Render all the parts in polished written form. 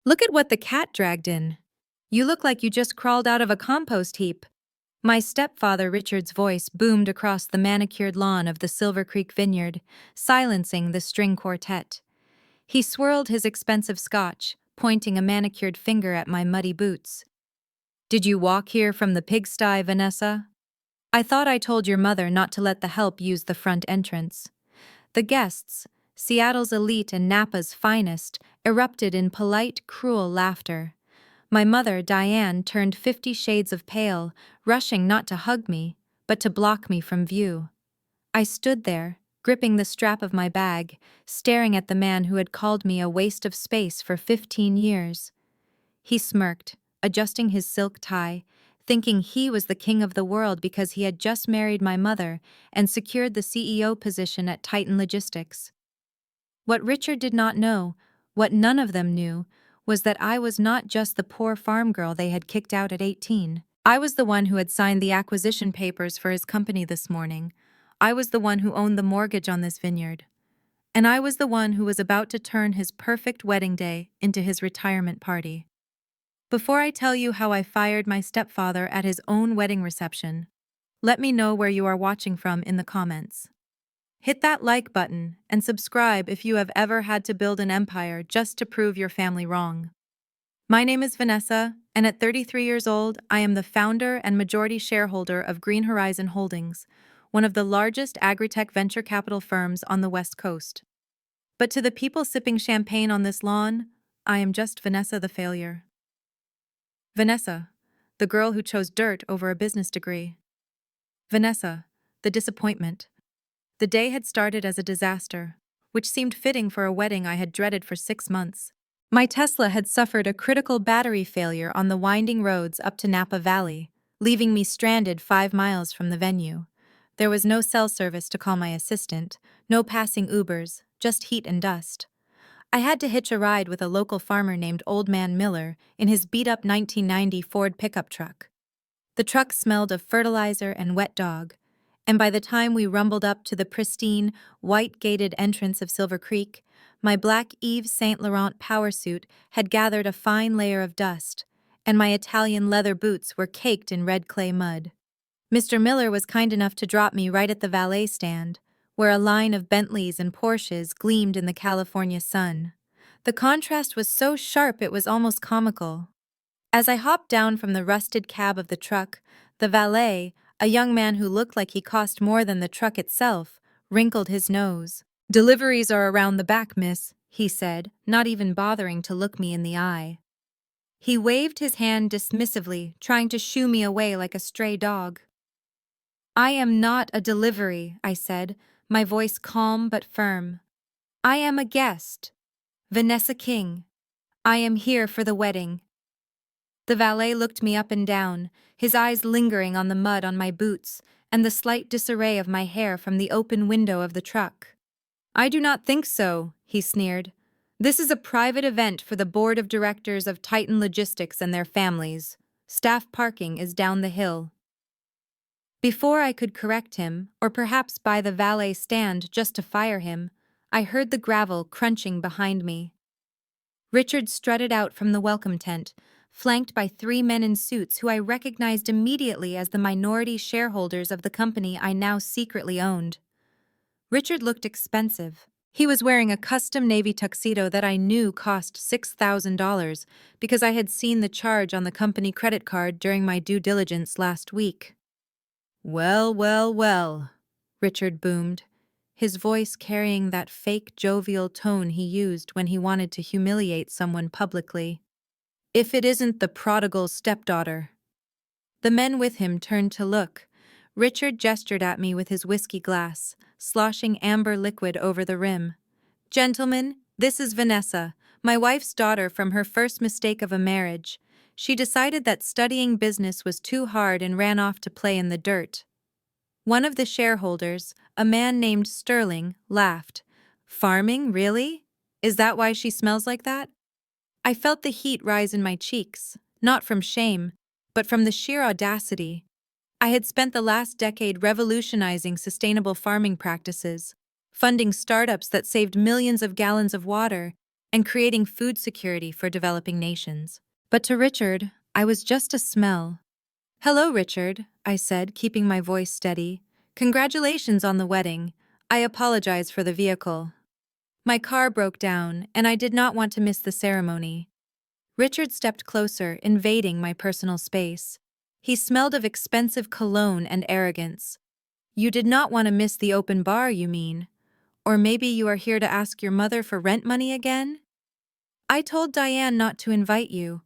Look at what the cat dragged in. You look like you just crawled out of a compost heap. My stepfather Richard's voice boomed across the manicured lawn of the Silver Creek Vineyard, silencing the string quartet. He swirled his expensive scotch, pointing a manicured finger at my muddy boots. Did you walk here from the pigsty, Vanessa? I thought I told your mother not to let the help use the front entrance. The guests, Seattle's elite and Napa's finest, erupted in polite, cruel laughter. My mother, Diane, turned 50 shades of pale, rushing not to hug me, but to block me from view. I stood there, gripping the strap of my bag, staring at the man who had called me a waste of space for 15 years. He smirked, adjusting his silk tie, thinking he was the king of the world because he had just married my mother and secured the CEO position at Titan Logistics. What Richard did not know, what none of them knew, was that I was not just the poor farm girl they had kicked out at 18. I was the one who had signed the acquisition papers for his company this morning. I was the one who owned the mortgage on this vineyard. And I was the one who was about to turn his perfect wedding day into his retirement party. Before I tell you how I fired my stepfather at his own wedding reception, let me know where you are watching from in the comments. Hit that like button and subscribe if you have ever had to build an empire just to prove your family wrong. My name is Vanessa, and at 33 years old, I am the founder and majority shareholder of Green Horizon Holdings, one of the largest agri-tech venture capital firms on the West Coast. But to the people sipping champagne on this lawn, I am just Vanessa the failure. Vanessa, the girl who chose dirt over a business degree. Vanessa, the disappointment. The day had started as a disaster, which seemed fitting for a wedding I had dreaded for 6 months. My Tesla had suffered a critical battery failure on the winding roads up to Napa Valley, leaving me stranded 5 miles from the venue. There was no cell service to call my assistant, no passing Ubers, just heat and dust. I had to hitch a ride with a local farmer named Old Man Miller in his beat-up 1990 Ford pickup truck. The truck smelled of fertilizer and wet dog, and by the time we rumbled up to the pristine, white-gated entrance of Silver Creek, my black Yves Saint Laurent power suit had gathered a fine layer of dust, and my Italian leather boots were caked in red clay mud. Mr. Miller was kind enough to drop me right at the valet stand, where a line of Bentleys and Porsches gleamed in the California sun. The contrast was so sharp it was almost comical. As I hopped down from the rusted cab of the truck, the valet, a young man who looked like he cost more than the truck itself, wrinkled his nose. "Deliveries are around the back, miss," he said, not even bothering to look me in the eye. He waved his hand dismissively, trying to shoo me away like a stray dog. "I am not a delivery," I said, my voice calm but firm. "I am a guest. Vanessa King. I am here for the wedding." The valet looked me up and down, his eyes lingering on the mud on my boots and the slight disarray of my hair from the open window of the truck. "I do not think so," he sneered. "This is a private event for the board of directors of Titan Logistics and their families. Staff parking is down the hill." Before I could correct him, or perhaps buy the valet stand just to fire him, I heard the gravel crunching behind me. Richard strutted out from the welcome tent, flanked by 3 men in suits who I recognized immediately as the minority shareholders of the company I now secretly owned. Richard looked expensive. He was wearing a custom navy tuxedo that I knew cost $6,000 because I had seen the charge on the company credit card during my due diligence last week. "Well, well, well," Richard boomed, his voice carrying that fake jovial tone he used when he wanted to humiliate someone publicly. "If it isn't the prodigal stepdaughter." The men with him turned to look. Richard gestured at me with his whiskey glass, sloshing amber liquid over the rim. "Gentlemen, this is Vanessa, my wife's daughter from her first mistake of a marriage. She decided that studying business was too hard and ran off to play in the dirt." One of the shareholders, a man named Sterling, laughed. "Farming, really? Is that why she smells like that?" I felt the heat rise in my cheeks, not from shame, but from the sheer audacity. I had spent the last decade revolutionizing sustainable farming practices, funding startups that saved millions of gallons of water, and creating food security for developing nations. But to Richard, I was just a smell. "Hello, Richard," I said, keeping my voice steady. "Congratulations on the wedding. I apologize for the vehicle. My car broke down, and I did not want to miss the ceremony." Richard stepped closer, invading my personal space. He smelled of expensive cologne and arrogance. "You did not want to miss the open bar, you mean? Or maybe you are here to ask your mother for rent money again?" "I told Diane not to invite you.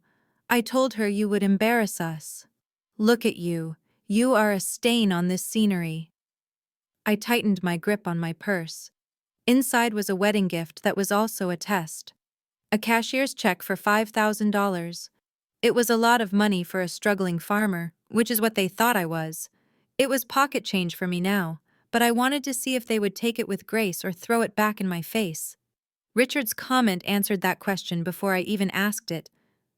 I told her you would embarrass us. Look at you. You are a stain on this scenery." I tightened my grip on my purse. Inside was a wedding gift that was also a test. A cashier's check for $5,000. It was a lot of money for a struggling farmer, which is what they thought I was. It was pocket change for me now, but I wanted to see if they would take it with grace or throw it back in my face. Richard's comment answered that question before I even asked it.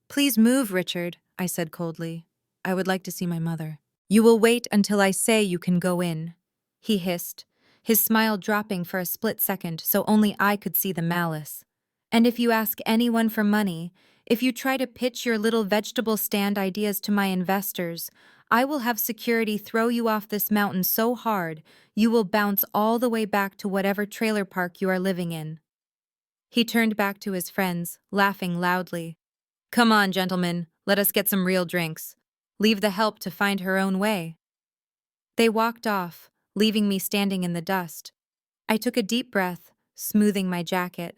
"Please move, Richard," I said coldly. "I would like to see my mother." "You will wait until I say you can go in," he hissed, his smile dropping for a split second so only I could see the malice. "And if you ask anyone for money, if you try to pitch your little vegetable stand ideas to my investors, I will have security throw you off this mountain so hard you will bounce all the way back to whatever trailer park you are living in." He turned back to his friends, laughing loudly. "Come on, gentlemen, let us get some real drinks. Leave the help to find her own way." They walked off, leaving me standing in the dust. I took a deep breath, smoothing my jacket.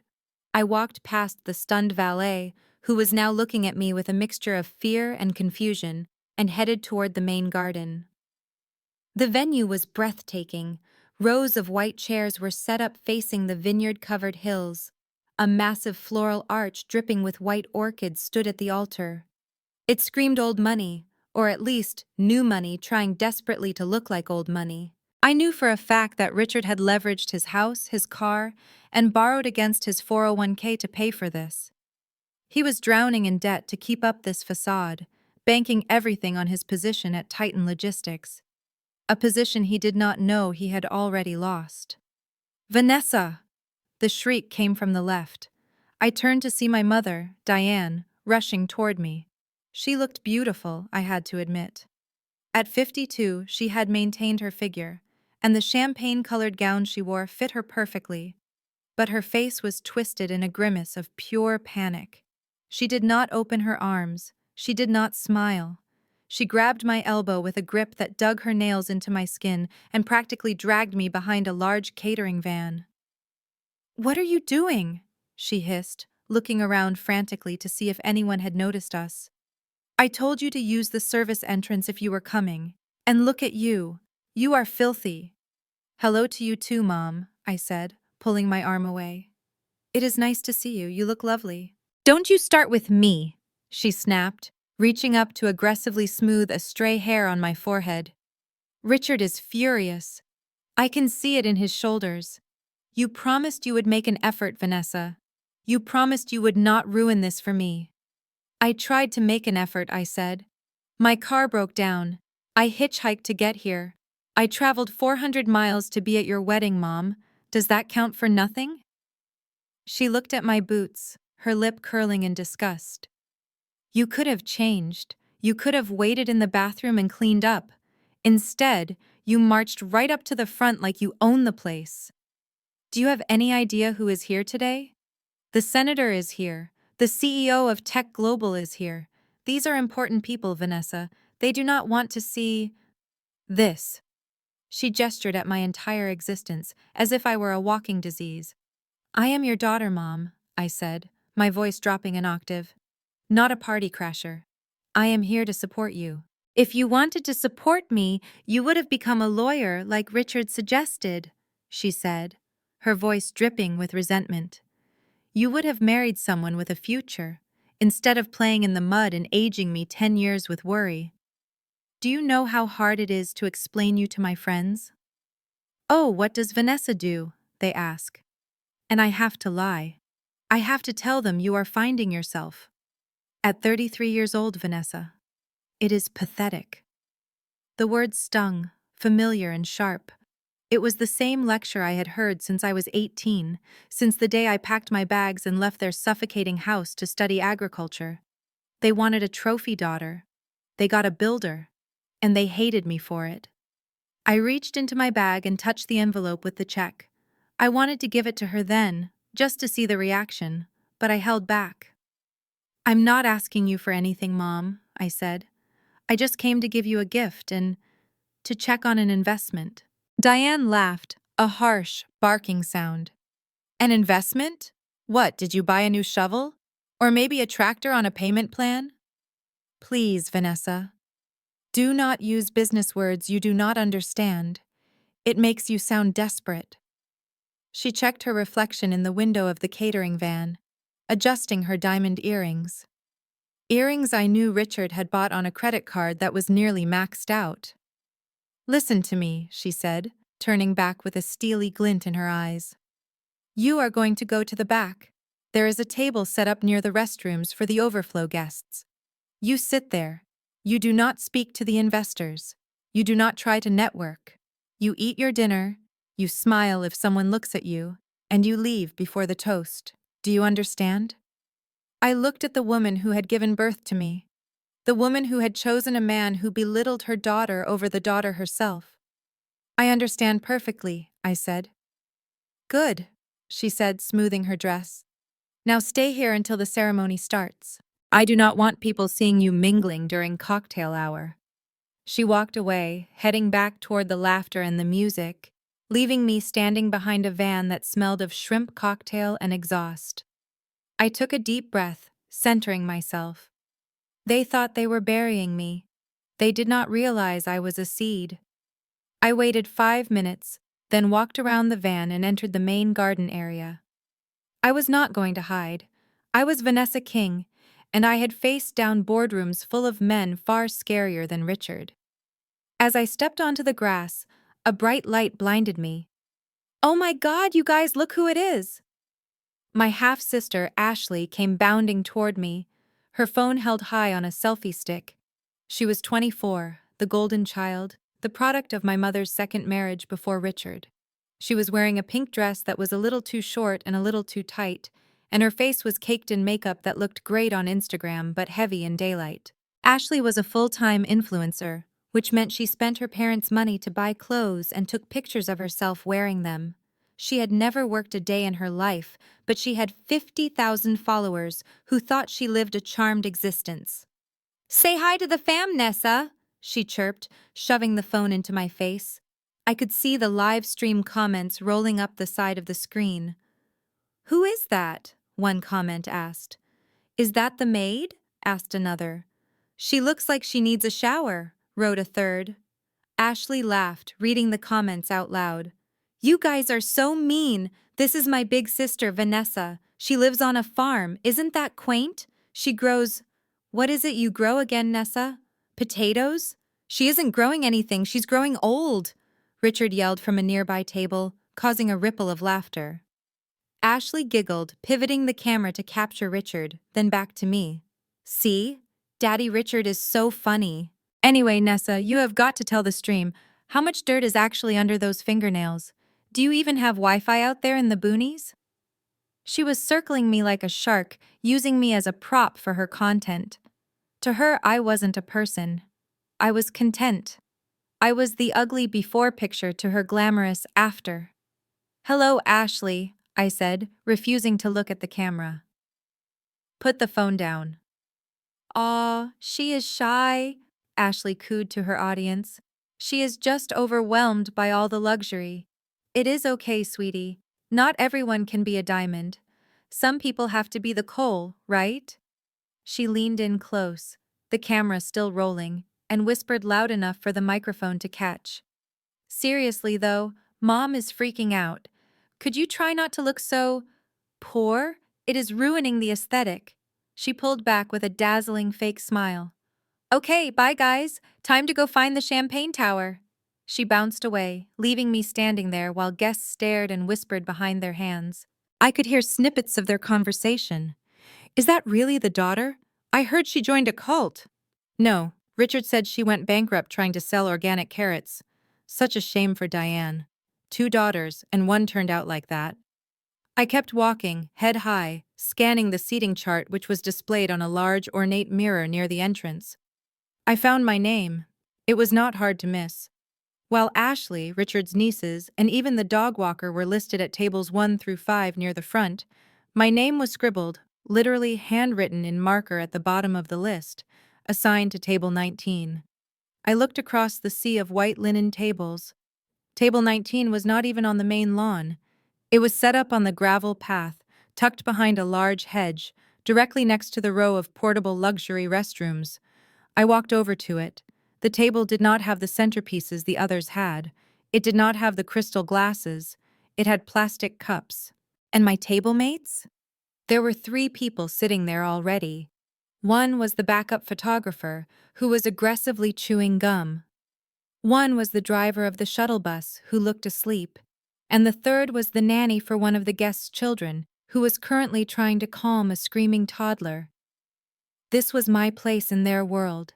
I walked past the stunned valet, who was now looking at me with a mixture of fear and confusion, and headed toward the main garden. The venue was breathtaking. Rows of white chairs were set up facing the vineyard-covered hills. A massive floral arch dripping with white orchids stood at the altar. It screamed old money, or at least new money trying desperately to look like old money. I knew for a fact that Richard had leveraged his house, his car, and borrowed against his 401k to pay for this. He was drowning in debt to keep up this facade, banking everything on his position at Titan Logistics, a position he did not know he had already lost. "Vanessa!" The shriek came from the left. I turned to see my mother, Diane, rushing toward me. She looked beautiful, I had to admit. At 52, she had maintained her figure, and the champagne-colored gown she wore fit her perfectly. But her face was twisted in a grimace of pure panic. She did not open her arms. She did not smile. She grabbed my elbow with a grip that dug her nails into my skin and practically dragged me behind a large catering van. "What are you doing?" she hissed, looking around frantically to see if anyone had noticed us. "I told you to use the service entrance if you were coming. And look at you. You are filthy." "Hello to you too, Mom," I said, pulling my arm away. "It is nice to see you. You look lovely." "Don't you start with me," she snapped, reaching up to aggressively smooth a stray hair on my forehead. Richard is furious. I can see it in his shoulders. "You promised you would make an effort, Vanessa. You promised you would not ruin this for me." "I tried to make an effort," I said. "My car broke down. I hitchhiked to get here. I traveled 400 miles to be at your wedding, Mom. Does that count for nothing?" She looked at my boots, her lip curling in disgust. "You could have changed. You could have waited in the bathroom and cleaned up. Instead, you marched right up to the front like you own the place. Do you have any idea who is here today? The senator is here. The CEO of Tech Global is here. These are important people, Vanessa. They do not want to see this." She gestured at my entire existence, as if I were a walking disease. "I am your daughter, Mom," I said, my voice dropping an octave. "Not a party crasher. I am here to support you. If you wanted to support me, you would have become a lawyer like Richard suggested," she said, her voice dripping with resentment. "You would have married someone with a future, instead of playing in the mud and aging me 10 years with worry. Do you know how hard it is to explain you to my friends?" "Oh, what does Vanessa do?" they ask. And I have to lie. I have to tell them you are finding yourself. At 33 years old, Vanessa. It is pathetic. The word stung, familiar and sharp. It was the same lecture I had heard since I was 18, since the day I packed my bags and left their suffocating house to study agriculture. They wanted a trophy daughter. They got a builder. And they hated me for it. I reached into my bag and touched the envelope with the check. I wanted to give it to her then, just to see the reaction, but I held back. "I'm not asking you for anything, Mom," I said. "I just came to give you a gift and to check on an investment." Diane laughed, a harsh, barking sound. "An investment? What, did you buy a new shovel? Or maybe a tractor on a payment plan?" "Please, Vanessa. Do not use business words you do not understand. It makes you sound desperate." She checked her reflection in the window of the catering van, adjusting her diamond earrings. Earrings I knew Richard had bought on a credit card that was nearly maxed out. "Listen to me," she said, turning back with a steely glint in her eyes. "You are going to go to the back. There is a table set up near the restrooms for the overflow guests. You sit there. You do not speak to the investors. You do not try to network. You eat your dinner, you smile if someone looks at you, and you leave before the toast. Do you understand?" I looked at the woman who had given birth to me, the woman who had chosen a man who belittled her daughter over the daughter herself. "I understand perfectly," I said. "Good," she said, smoothing her dress. "Now stay here until the ceremony starts. I do not want people seeing you mingling during cocktail hour." She walked away, heading back toward the laughter and the music, leaving me standing behind a van that smelled of shrimp cocktail and exhaust. I took a deep breath, centering myself. They thought they were burying me. They did not realize I was a seed. I waited 5 minutes, then walked around the van and entered the main garden area. I was not going to hide. I was Vanessa King, and I had faced down boardrooms full of men far scarier than Richard. As I stepped onto the grass, a bright light blinded me. "Oh my God, you guys, look who it is!" My half-sister, Ashley, came bounding toward me, her phone held high on a selfie stick. She was 24, the golden child, the product of my mother's second marriage before Richard. She was wearing a pink dress that was a little too short and a little too tight, and her face was caked in makeup that looked great on Instagram but heavy in daylight. Ashley was a full-time influencer, which meant she spent her parents' money to buy clothes and took pictures of herself wearing them. She had never worked a day in her life, but she had 50,000 followers who thought she lived a charmed existence. "Say hi to the fam, Nessa," she chirped, shoving the phone into my face. I could see the live stream comments rolling up the side of the screen. "Who is that?" one comment asked. "Is that the maid?" asked another. "She looks like she needs a shower," wrote a third. Ashley laughed, reading the comments out loud. "You guys are so mean. This is my big sister, Vanessa. She lives on a farm. Isn't that quaint? She grows—" "What is it you grow again, Nessa? Potatoes?" "She isn't growing anything. She's growing old," Richard yelled from a nearby table, causing a ripple of laughter. Ashley giggled, pivoting the camera to capture Richard, then back to me. "See? Daddy Richard is so funny. Anyway, Nessa, you have got to tell the stream. How much dirt is actually under those fingernails? Do you even have Wi-Fi out there in the boonies?" She was circling me like a shark, using me as a prop for her content. To her, I wasn't a person. I was content. I was the ugly before picture to her glamorous after. "Hello, Ashley," I said, refusing to look at the camera. "Put the phone down." "Aw, she is shy," Ashley cooed to her audience. "She is just overwhelmed by all the luxury. It is okay, sweetie. Not everyone can be a diamond. Some people have to be the coal, right?" She leaned in close, the camera still rolling, and whispered loud enough for the microphone to catch. "Seriously, though, Mom is freaking out. Could you try not to look so poor? It is ruining the aesthetic." She pulled back with a dazzling fake smile. "Okay, bye guys. Time to go find the champagne tower." She bounced away, leaving me standing there while guests stared and whispered behind their hands. I could hear snippets of their conversation. "Is that really the daughter? I heard she joined a cult." "No, Richard said she went bankrupt trying to sell organic carrots. Such a shame for Diane." 2 daughters, and one turned out like that. I kept walking, head high, scanning the seating chart which was displayed on a large, ornate mirror near the entrance. I found my name. It was not hard to miss. While Ashley, Richard's nieces, and even the dog walker were listed at tables 1 through 5 near the front, my name was scribbled, literally handwritten in marker at the bottom of the list, assigned to table 19. I looked across the sea of white linen tables. Table 19 was not even on the main lawn. It was set up on the gravel path, tucked behind a large hedge, directly next to the row of portable luxury restrooms. I walked over to it. The table did not have the centerpieces the others had. It did not have the crystal glasses. It had plastic cups. And my table mates? There were 3 people sitting there already. One was the backup photographer, who was aggressively chewing gum. One was the driver of the shuttle bus, who looked asleep. And the third was the nanny for one of the guests' children, who was currently trying to calm a screaming toddler. This was my place in their world.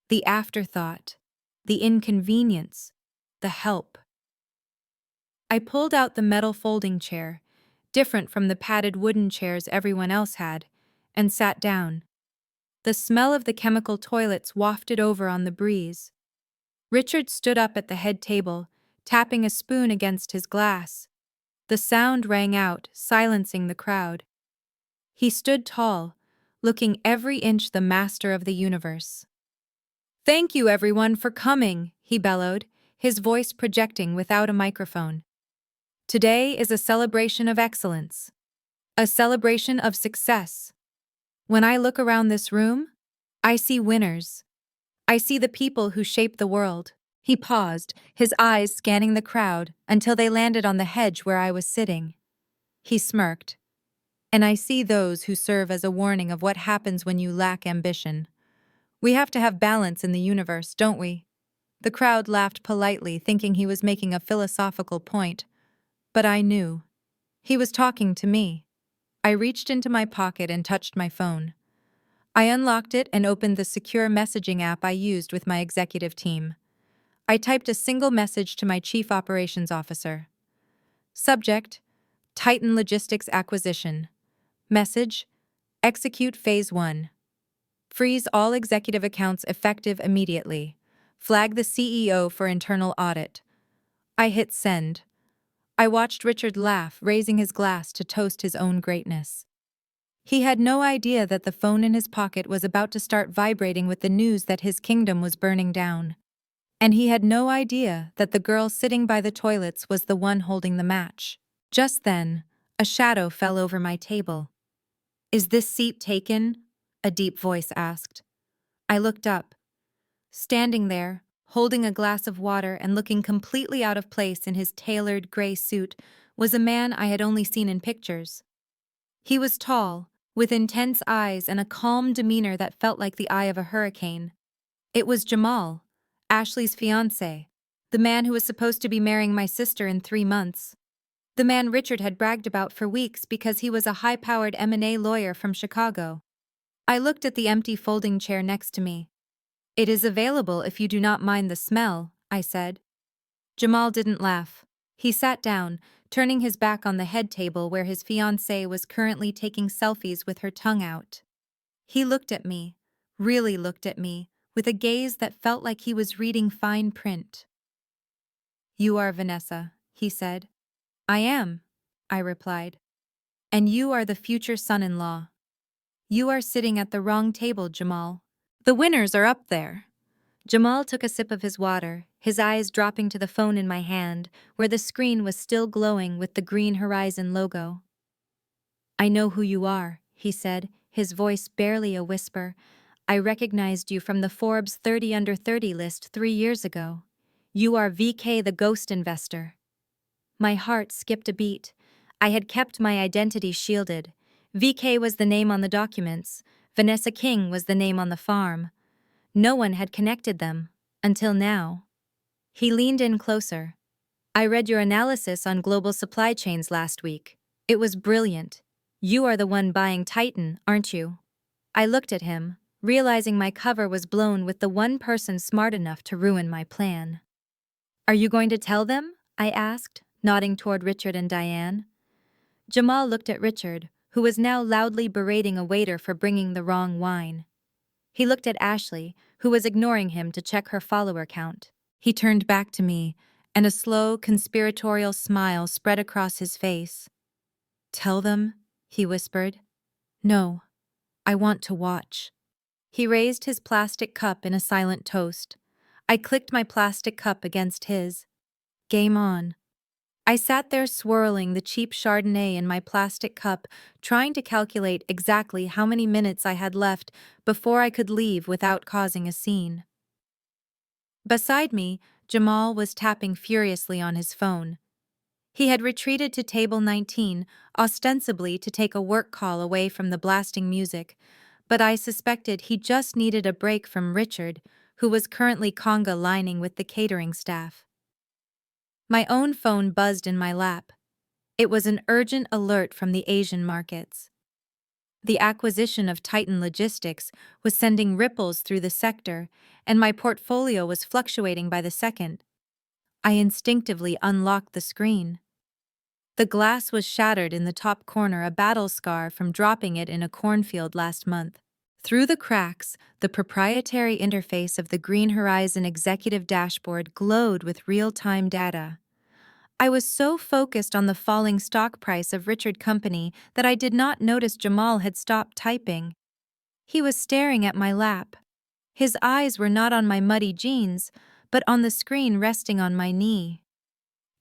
The afterthought, the inconvenience, the help. I pulled out the metal folding chair, different from the padded wooden chairs everyone else had, and sat down. The smell of the chemical toilets wafted over on the breeze. Richard stood up at the head table, tapping a spoon against his glass. The sound rang out, silencing the crowd. He stood tall, looking every inch the master of the universe. "Thank you, everyone, for coming," he bellowed, his voice projecting without a microphone. "Today is a celebration of excellence. A celebration of success. When I look around this room, I see winners. I see the people who shape the world." He paused, his eyes scanning the crowd until they landed on the hedge where I was sitting. He smirked. "And I see those who serve as a warning of what happens when you lack ambition. We have to have balance in the universe, don't we?" The crowd laughed politely, thinking he was making a philosophical point. But I knew. He was talking to me. I reached into my pocket and touched my phone. I unlocked it and opened the secure messaging app I used with my executive team. I typed a single message to my Chief Operations Officer. Subject: Titan Logistics Acquisition. Message: Execute Phase 1. Freeze all executive accounts effective immediately. Flag the CEO for internal audit. I hit send. I watched Richard laugh, raising his glass to toast his own greatness. He had no idea that the phone in his pocket was about to start vibrating with the news that his kingdom was burning down. And he had no idea that the girl sitting by the toilets was the one holding the match. Just then, a shadow fell over my table. "Is this seat taken?" a deep voice asked. I looked up. Standing there, holding a glass of water and looking completely out of place in his tailored gray suit, was a man I had only seen in pictures. He was tall, with intense eyes and a calm demeanor that felt like the eye of a hurricane. It was Jamal, Ashley's fiancé, the man who was supposed to be marrying my sister in 3 months. The man Richard had bragged about for weeks because he was a high-powered M&A lawyer from Chicago. I looked at the empty folding chair next to me. "It is available if you do not mind the smell," I said. Jamal didn't laugh. He sat down, turning his back on the head table where his fiancée was currently taking selfies with her tongue out. He looked at me, really looked at me, with a gaze that felt like he was reading fine print. "You are Vanessa," he said. "I am," I replied. "And you are the future son-in-law. You are sitting at the wrong table, Jamal. The winners are up there." Jamal took a sip of his water, his eyes dropping to the phone in my hand, where the screen was still glowing with the Green Horizon logo. "I know who you are," he said, his voice barely a whisper. "I recognized you from the Forbes 30 Under 30 list 3 years ago. You are VK the Ghost Investor." My heart skipped a beat. I had kept my identity shielded. VK was the name on the documents. Vanessa King was the name on the farm. No one had connected them, until now. He leaned in closer. "I read your analysis on global supply chains last week. It was brilliant. You are the one buying Titan, aren't you?" I looked at him, realizing my cover was blown with the one person smart enough to ruin my plan. "Are you going to tell them?" I asked, nodding toward Richard and Diane. Jamal looked at Richard, who was now loudly berating a waiter for bringing the wrong wine. He looked at Ashley, who was ignoring him to check her follower count. He turned back to me, and a slow, conspiratorial smile spread across his face. "Tell them," he whispered. "No, I want to watch." He raised his plastic cup in a silent toast. I clicked my plastic cup against his. Game on. I sat there swirling the cheap Chardonnay in my plastic cup, trying to calculate exactly how many minutes I had left before I could leave without causing a scene. Beside me, Jamal was tapping furiously on his phone. He had retreated to table 19, ostensibly to take a work call away from the blasting music, but I suspected he just needed a break from Richard, who was currently conga lining with the catering staff. My own phone buzzed in my lap. It was an urgent alert from the Asian markets. The acquisition of Titan Logistics was sending ripples through the sector, and my portfolio was fluctuating by the second. I instinctively unlocked the screen. The glass was shattered in the top corner, a battle scar from dropping it in a cornfield last month. Through the cracks, the proprietary interface of the Green Horizon executive dashboard glowed with real-time data. I was so focused on the falling stock price of Richard Company that I did not notice Jamal had stopped typing. He was staring at my lap. His eyes were not on my muddy jeans, but on the screen resting on my knee.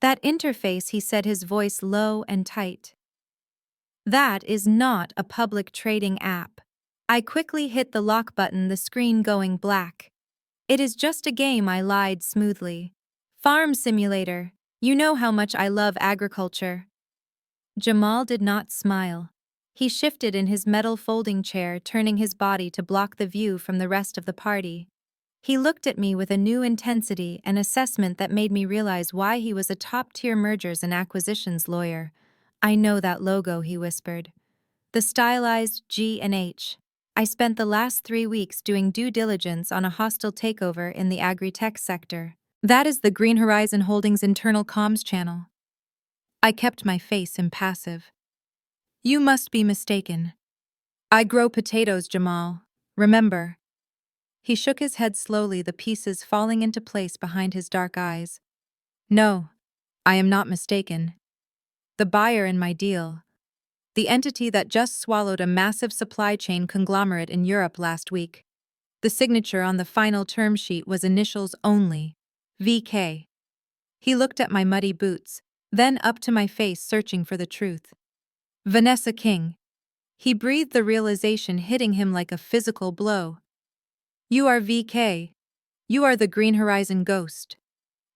"That interface," he said, his voice low and tight. "That is not a public trading app." I quickly hit the lock button, the screen going black. "It is just a game," I lied smoothly. "Farm simulator. You know how much I love agriculture." Jamal did not smile. He shifted in his metal folding chair, turning his body to block the view from the rest of the party. He looked at me with a new intensity and assessment that made me realize why he was a top-tier mergers and acquisitions lawyer. "I know that logo," he whispered. "The stylized G and H. I spent the last 3 weeks doing due diligence on a hostile takeover in the agri-tech sector. That is the Green Horizon Holdings internal comms channel." I kept my face impassive. "You must be mistaken. I grow potatoes, Jamal. Remember." He shook his head slowly, the pieces falling into place behind his dark eyes. "No, I am not mistaken. The buyer in my deal, the entity that just swallowed a massive supply chain conglomerate in Europe last week. The signature on the final term sheet was initials only, VK. He looked at my muddy boots, then up to my face, searching for the truth. "Vanessa King." He breathed, the realization hitting him like a physical blow. "You are VK. You are the Green Horizon ghost."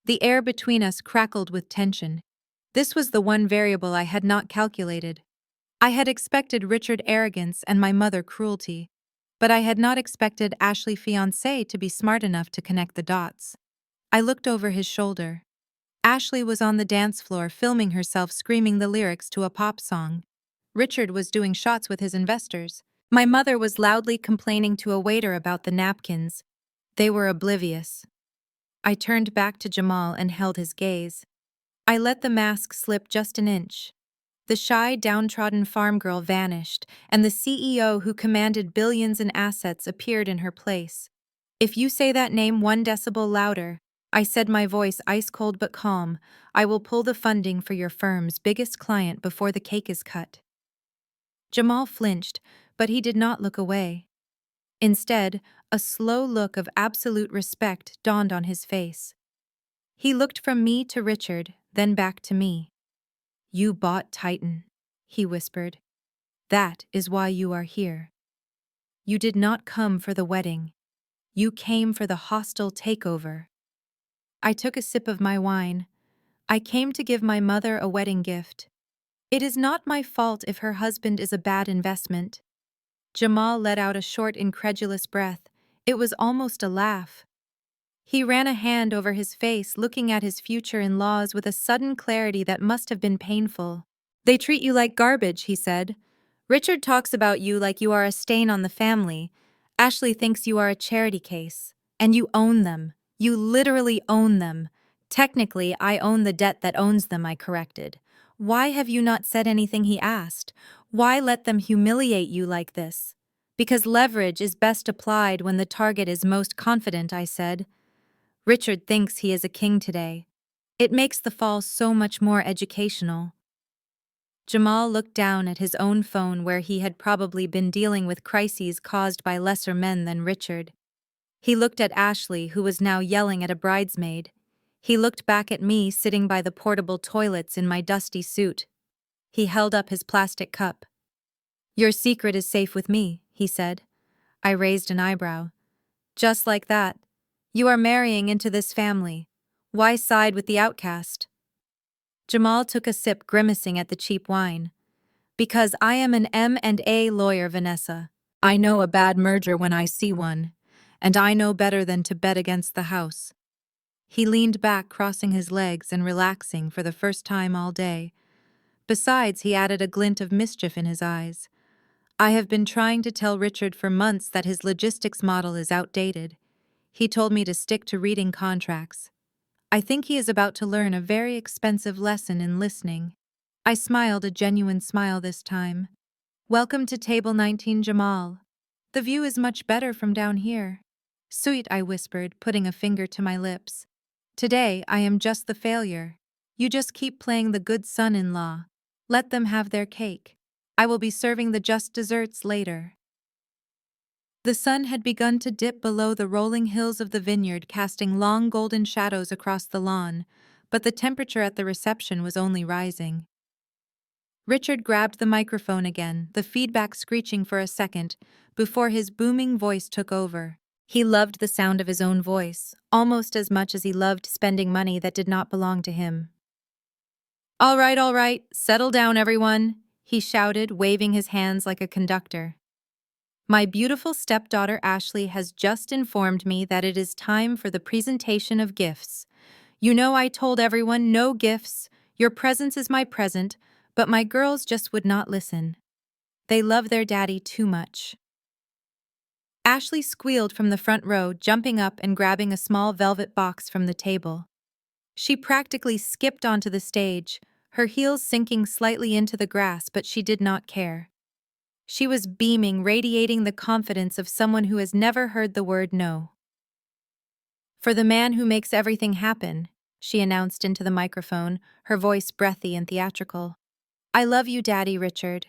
The air between us crackled with tension. This was the one variable I had not calculated. I had expected Richard arrogance and my mother cruelty, but I had not expected Ashley fiancé to be smart enough to connect the dots. I looked over his shoulder. Ashley was on the dance floor filming herself screaming the lyrics to a pop song. Richard was doing shots with his investors. My mother was loudly complaining to a waiter about the napkins. They were oblivious. I turned back to Jamal and held his gaze. I let the mask slip just an inch. The shy, downtrodden farm girl vanished, and the CEO who commanded billions in assets appeared in her place. "If you say that name 1 decibel louder," I said, my voice ice-cold but calm, "I will pull the funding for your firm's biggest client before the cake is cut." Jamal flinched, but he did not look away. Instead, a slow look of absolute respect dawned on his face. He looked from me to Richard, then back to me. "You bought Titan," he whispered. "That is why you are here. You did not come for the wedding. You came for the hostile takeover." I took a sip of my wine. "I came to give my mother a wedding gift. It is not my fault if her husband is a bad investment." Jamal let out a short, incredulous breath. It was almost a laugh. He ran a hand over his face, looking at his future in-laws with a sudden clarity that must have been painful. "They treat you like garbage," he said. "Richard talks about you like you are a stain on the family. Ashley thinks you are a charity case. And you own them. You literally own them. Technically, I own the debt that owns them, I corrected. Why have you not said anything, he asked. Why let them humiliate you like this? Because leverage is best applied when the target is most confident, I said. Richard thinks he is a king today. It makes the fall so much more educational. Jamal looked down at his own phone where he had probably been dealing with crises caused by lesser men than Richard. He looked at Ashley, who was now yelling at a bridesmaid. He looked back at me sitting by the portable toilets in my dusty suit. He held up his plastic cup. Your secret is safe with me, he said. I raised an eyebrow. Just like that. You are marrying into this family. Why side with the outcast? Jamal took a sip, grimacing at the cheap wine. Because I am an M&A lawyer, Vanessa. I know a bad merger when I see one, and I know better than to bet against the house. He leaned back, crossing his legs and relaxing for the first time all day. Besides, he added, a glint of mischief in his eyes. I have been trying to tell Richard for months that his logistics model is outdated. He told me to stick to reading contracts. I think he is about to learn a very expensive lesson in listening. I smiled, a genuine smile this time. Welcome to table 19, Jamal. The view is much better from down here. Sweet, I whispered, putting a finger to my lips. Today, I am just the failure. You just keep playing the good son-in-law. Let them have their cake. I will be serving the just desserts later. The sun had begun to dip below the rolling hills of the vineyard, casting long golden shadows across the lawn, but the temperature at the reception was only rising. Richard grabbed the microphone again, the feedback screeching for a second, before his booming voice took over. He loved the sound of his own voice, almost as much as he loved spending money that did not belong to him. All right, settle down, everyone, he shouted, waving his hands like a conductor. My beautiful stepdaughter Ashley has just informed me that it is time for the presentation of gifts. You know, I told everyone no gifts, your presence is my present, but my girls just would not listen. They love their daddy too much. Ashley squealed from the front row, jumping up and grabbing a small velvet box from the table. She practically skipped onto the stage, her heels sinking slightly into the grass, but she did not care. She was beaming, radiating the confidence of someone who has never heard the word no. For the man who makes everything happen, she announced into the microphone, her voice breathy and theatrical. I love you, Daddy, Richard.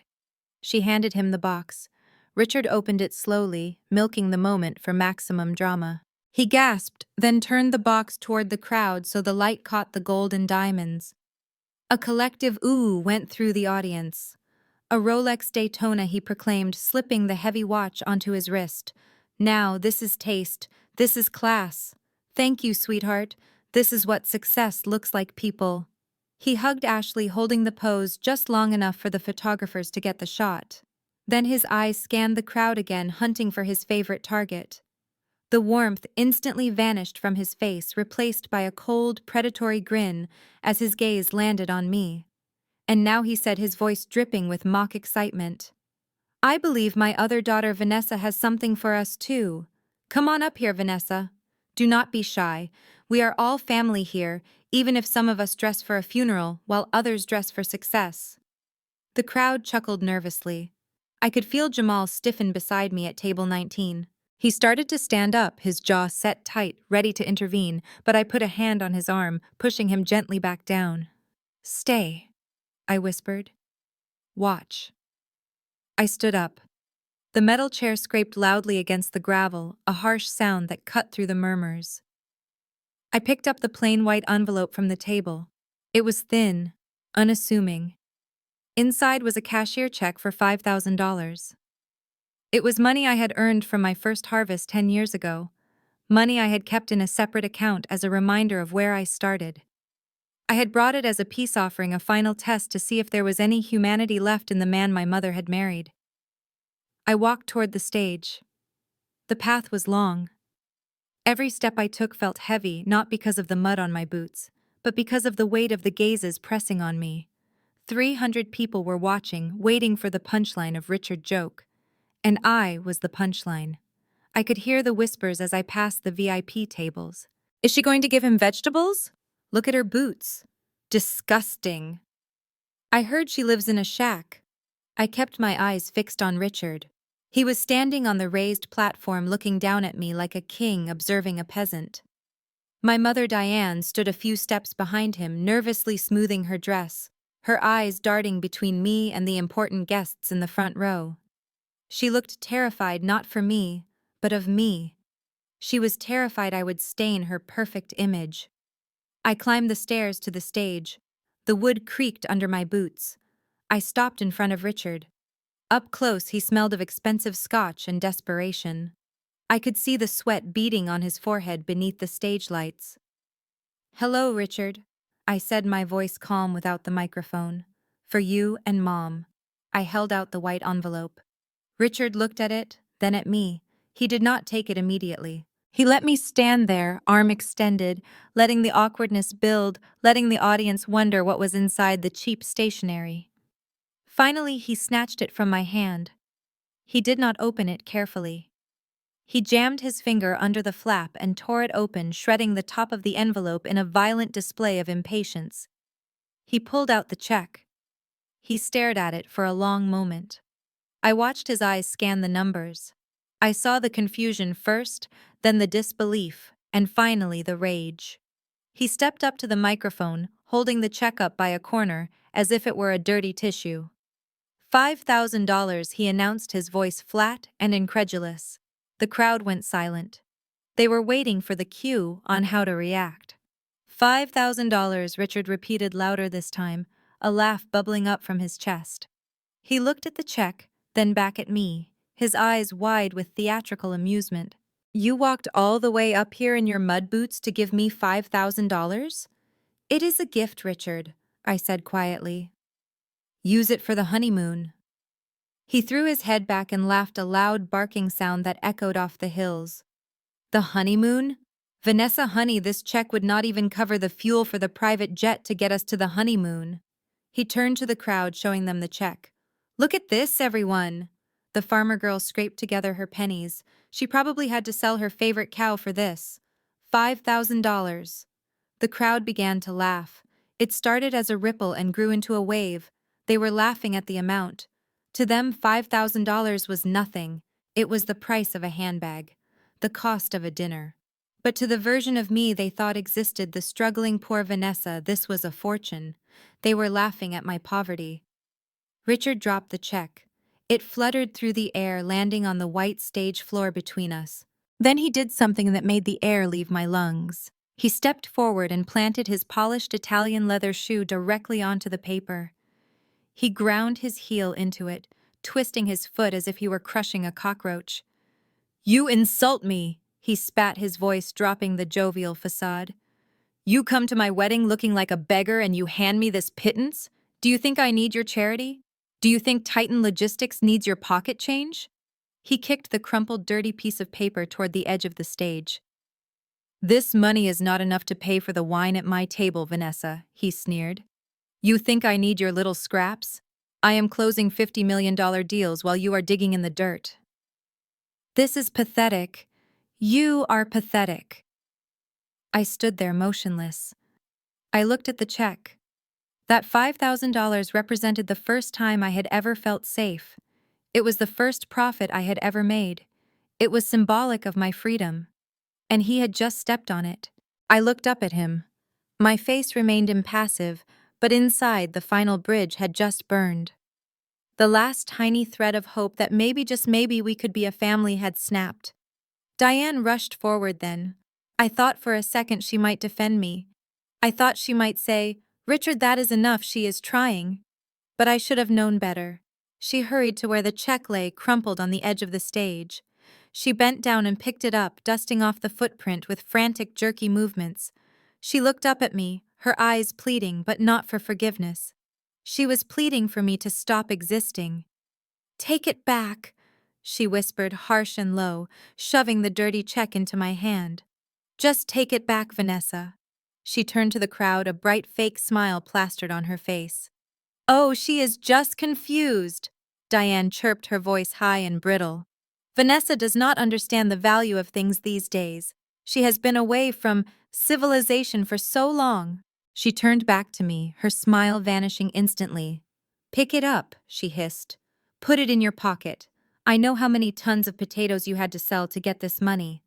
She handed him the box. Richard opened it slowly, milking the moment for maximum drama. He gasped, then turned the box toward the crowd so the light caught the gold and diamonds. A collective ooh went through the audience. A Rolex Daytona, he proclaimed, slipping the heavy watch onto his wrist. Now, this is taste. This is class. Thank you, sweetheart. This is what success looks like, people. He hugged Ashley, holding the pose just long enough for the photographers to get the shot. Then his eyes scanned the crowd again, hunting for his favorite target. The warmth instantly vanished from his face, replaced by a cold, predatory grin as his gaze landed on me. And now he said, his voice dripping with mock excitement. I believe my other daughter Vanessa has something for us too. Come on up here, Vanessa. Do not be shy. We are all family here, even if some of us dress for a funeral while others dress for success. The crowd chuckled nervously. I could feel Jamal stiffen beside me at table 19. He started to stand up, his jaw set tight, ready to intervene, but I put a hand on his arm, pushing him gently back down. Stay, I whispered. Watch. I stood up. The metal chair scraped loudly against the gravel, a harsh sound that cut through the murmurs. I picked up the plain white envelope from the table. It was thin, unassuming. Inside was a cashier check for $5,000. It was money I had earned from my first harvest 10 years ago, money I had kept in a separate account as a reminder of where I started. I had brought it as a peace offering, a final test to see if there was any humanity left in the man my mother had married. I walked toward the stage. The path was long. Every step I took felt heavy, not because of the mud on my boots, but because of the weight of the gazes pressing on me. 300 people were watching, waiting for the punchline of Richard's joke. And I was the punchline. I could hear the whispers as I passed the VIP tables. Is she going to give him vegetables? Look at her boots. Disgusting. I heard she lives in a shack. I kept my eyes fixed on Richard. He was standing on the raised platform looking down at me like a king observing a peasant. My mother Diane stood a few steps behind him, nervously smoothing her dress, her eyes darting between me and the important guests in the front row. She looked terrified not for me, but of me. She was terrified I would stain her perfect image. I climbed the stairs to the stage. The wood creaked under my boots. I stopped in front of Richard. Up close, he smelled of expensive scotch and desperation. I could see the sweat beading on his forehead beneath the stage lights. "Hello, Richard," I said, my voice calm without the microphone. "For you and Mom." I held out the white envelope. Richard looked at it, then at me. He did not take it immediately. He let me stand there, arm extended, letting the awkwardness build, letting the audience wonder what was inside the cheap stationery. Finally, he snatched it from my hand. He did not open it carefully. He jammed his finger under the flap and tore it open, shredding the top of the envelope in a violent display of impatience. He pulled out the check. He stared at it for a long moment. I watched his eyes scan the numbers. I saw the confusion first, then the disbelief, and finally the rage. He stepped up to the microphone, holding the check up by a corner, as if it were a dirty tissue. $5,000, he announced, his voice flat and incredulous. The crowd went silent. They were waiting for the cue on how to react. $5,000, Richard repeated louder this time, a laugh bubbling up from his chest. He looked at the check, then back at me, his eyes wide with theatrical amusement. "You walked all the way up here in your mud boots to give me $5,000? It is a gift, Richard," I said quietly. "Use it for the honeymoon." He threw his head back and laughed, a loud barking sound that echoed off the hills. "The honeymoon? Vanessa, honey, this check would not even cover the fuel for the private jet to get us to the honeymoon." He turned to the crowd, showing them the check. "Look at this, everyone." The farmer girl scraped together her pennies. She probably had to sell her favorite cow for this. $5,000. The crowd began to laugh. It started as a ripple and grew into a wave. They were laughing at the amount. To them, $5,000 was nothing. It was the price of a handbag, the cost of a dinner. But to the version of me they thought existed, the struggling poor Vanessa, this was a fortune. They were laughing at my poverty. Richard dropped the check. It fluttered through the air, landing on the white stage floor between us. Then he did something that made the air leave my lungs. He stepped forward and planted his polished Italian leather shoe directly onto the paper. He ground his heel into it, twisting his foot as if he were crushing a cockroach. "You insult me," he spat, his voice dropping the jovial facade. "You come to my wedding looking like a beggar and you hand me this pittance? Do you think I need your charity? Do you think Titan Logistics needs your pocket change?" He kicked the crumpled, dirty piece of paper toward the edge of the stage. "This money is not enough to pay for the wine at my table, Vanessa," he sneered. "You think I need your little scraps? I am closing $50 million deals while you are digging in the dirt." "This is pathetic. You are pathetic." I stood there motionless. I looked at the check. That $5,000 represented the first time I had ever felt safe. It was the first profit I had ever made. It was symbolic of my freedom. And he had just stepped on it. I looked up at him. My face remained impassive, but inside the final bridge had just burned. The last tiny thread of hope that maybe, just maybe, we could be a family had snapped. Diane rushed forward then. I thought for a second she might defend me. I thought she might say, "Richard, that is enough, she is trying." But I should have known better. She hurried to where the check lay, crumpled on the edge of the stage. She bent down and picked it up, dusting off the footprint with frantic, jerky movements. She looked up at me, her eyes pleading, but not for forgiveness. She was pleading for me to stop existing. "Take it back," she whispered, harsh and low, shoving the dirty check into my hand. "Just take it back, Vanessa." She turned to the crowd, a bright fake smile plastered on her face. "Oh, she is just confused," Diane chirped, her voice high and brittle. "Vanessa does not understand the value of things these days. She has been away from civilization for so long. She turned back to me, her smile vanishing instantly. Pick it up, she hissed. Put it in your pocket. I know how many tons of potatoes you had to sell to get this money.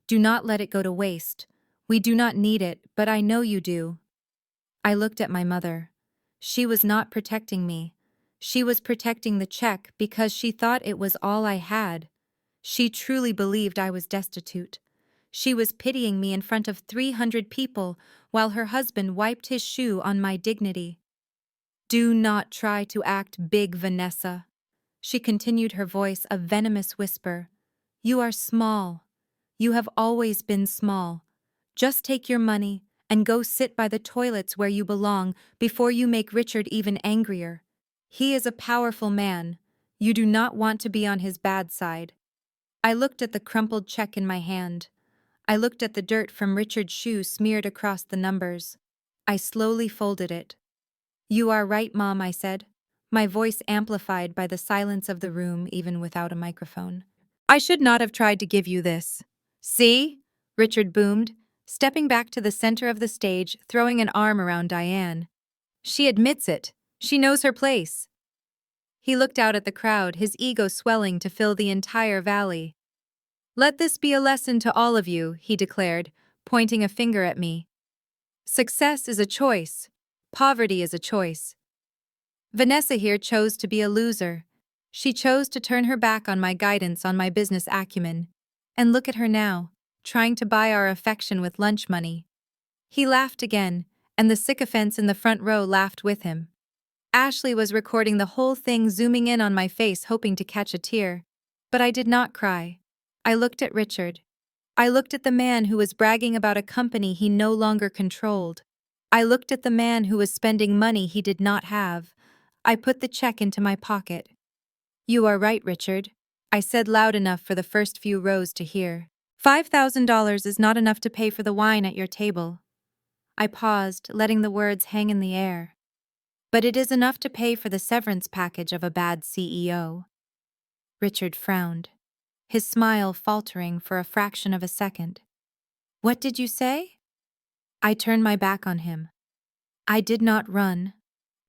Do not let it go to waste. We do not need it, but I know you do. I looked at my mother. She was not protecting me. She was protecting the check because she thought it was all I had. She truly believed I was destitute. She was pitying me in front of 300 people while her husband wiped his shoe on my dignity. Do not try to act big, Vanessa. She continued, her voice a venomous whisper. You are small. You have always been small. Just take your money and go sit by the toilets where you belong before you make Richard even angrier. He is a powerful man. You do not want to be on his bad side. I looked at the crumpled check in my hand. I looked at the dirt from Richard's shoe smeared across the numbers. I slowly folded it. You are right, Mom, I said, my voice amplified by the silence of the room even without a microphone. I should not have tried to give you this. See? Richard boomed, stepping back to the center of the stage, throwing an arm around Diane. She admits it. She knows her place. He looked out at the crowd, his ego swelling to fill the entire valley. Let this be a lesson to all of you, he declared, pointing a finger at me. Success is a choice. Poverty is a choice. Vanessa here chose to be a loser. She chose to turn her back on my guidance, on my business acumen. And look at her now, trying to buy our affection with lunch money. He laughed again, and the sycophants in the front row laughed with him. Ashley was recording the whole thing, zooming in on my face, hoping to catch a tear. But I did not cry. I looked at Richard. I looked at the man who was bragging about a company he no longer controlled. I looked at the man who was spending money he did not have. I put the check into my pocket. You are right, Richard, I said loud enough for the first few rows to hear. $5,000 is not enough to pay for the wine at your table. I paused, letting the words hang in the air. But it is enough to pay for the severance package of a bad CEO. Richard frowned, his smile faltering for a fraction of a second. What did you say? I turned my back on him. I did not run.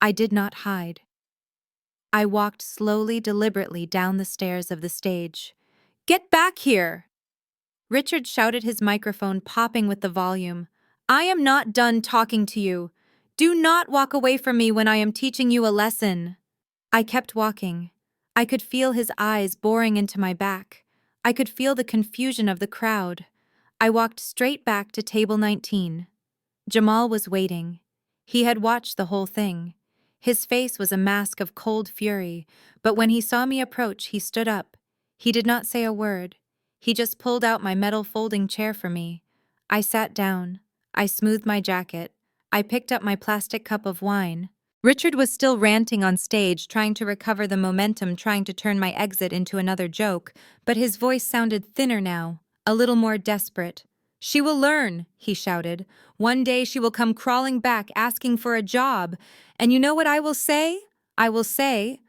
I did not hide. I walked slowly, deliberately down the stairs of the stage. Get back here! Richard shouted, his microphone popping with the volume. I am not done talking to you. Do not walk away from me when I am teaching you a lesson. I kept walking. I could feel his eyes boring into my back. I could feel the confusion of the crowd. I walked straight back to table 19. Jamal was waiting. He had watched the whole thing. His face was a mask of cold fury, but when he saw me approach, he stood up. He did not say a word. He just pulled out my metal folding chair for me. I sat down. I smoothed my jacket. I picked up my plastic cup of wine. Richard was still ranting on stage, trying to recover the momentum, trying to turn my exit into another joke, but his voice sounded thinner now, a little more desperate. She will learn, he shouted. One day she will come crawling back asking for a job. And you know what I will say? I will say...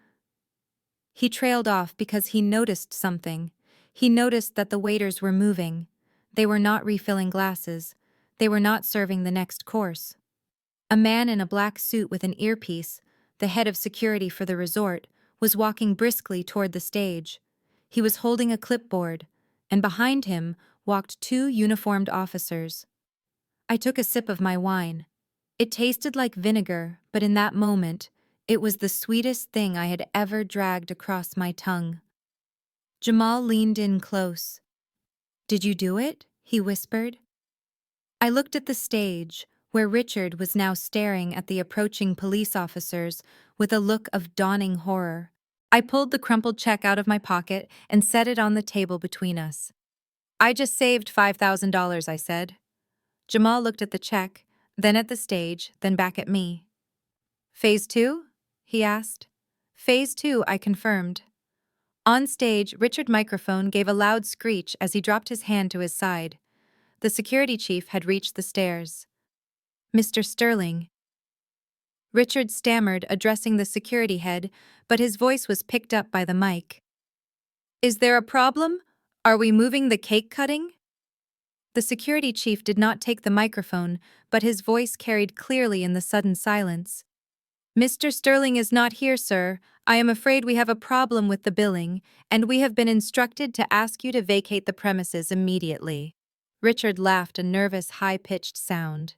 He trailed off because he noticed something. He noticed that the waiters were moving. They were not refilling glasses. They were not serving the next course. A man in a black suit with an earpiece, the head of security for the resort, was walking briskly toward the stage. He was holding a clipboard, and behind him walked two uniformed officers. I took a sip of my wine. It tasted like vinegar, but in that moment, it was the sweetest thing I had ever dragged across my tongue. Jamal leaned in close. Did you do it? He whispered. I looked at the stage, where Richard was now staring at the approaching police officers with a look of dawning horror. I pulled the crumpled check out of my pocket and set it on the table between us. I just saved $5,000, I said. Jamal looked at the check, then at the stage, then back at me. Phase 2? He asked. Phase 2, I confirmed. On stage, Richard's microphone gave a loud screech as he dropped his hand to his side. The security chief had reached the stairs. Mr. Sterling. Richard stammered, addressing the security head, but his voice was picked up by the mic. Is there a problem? Are we moving the cake cutting? The security chief did not take the microphone, but his voice carried clearly in the sudden silence. "Mr. Sterling is not here, sir. I am afraid we have a problem with the billing, and we have been instructed to ask you to vacate the premises immediately." Richard laughed a nervous, high-pitched sound.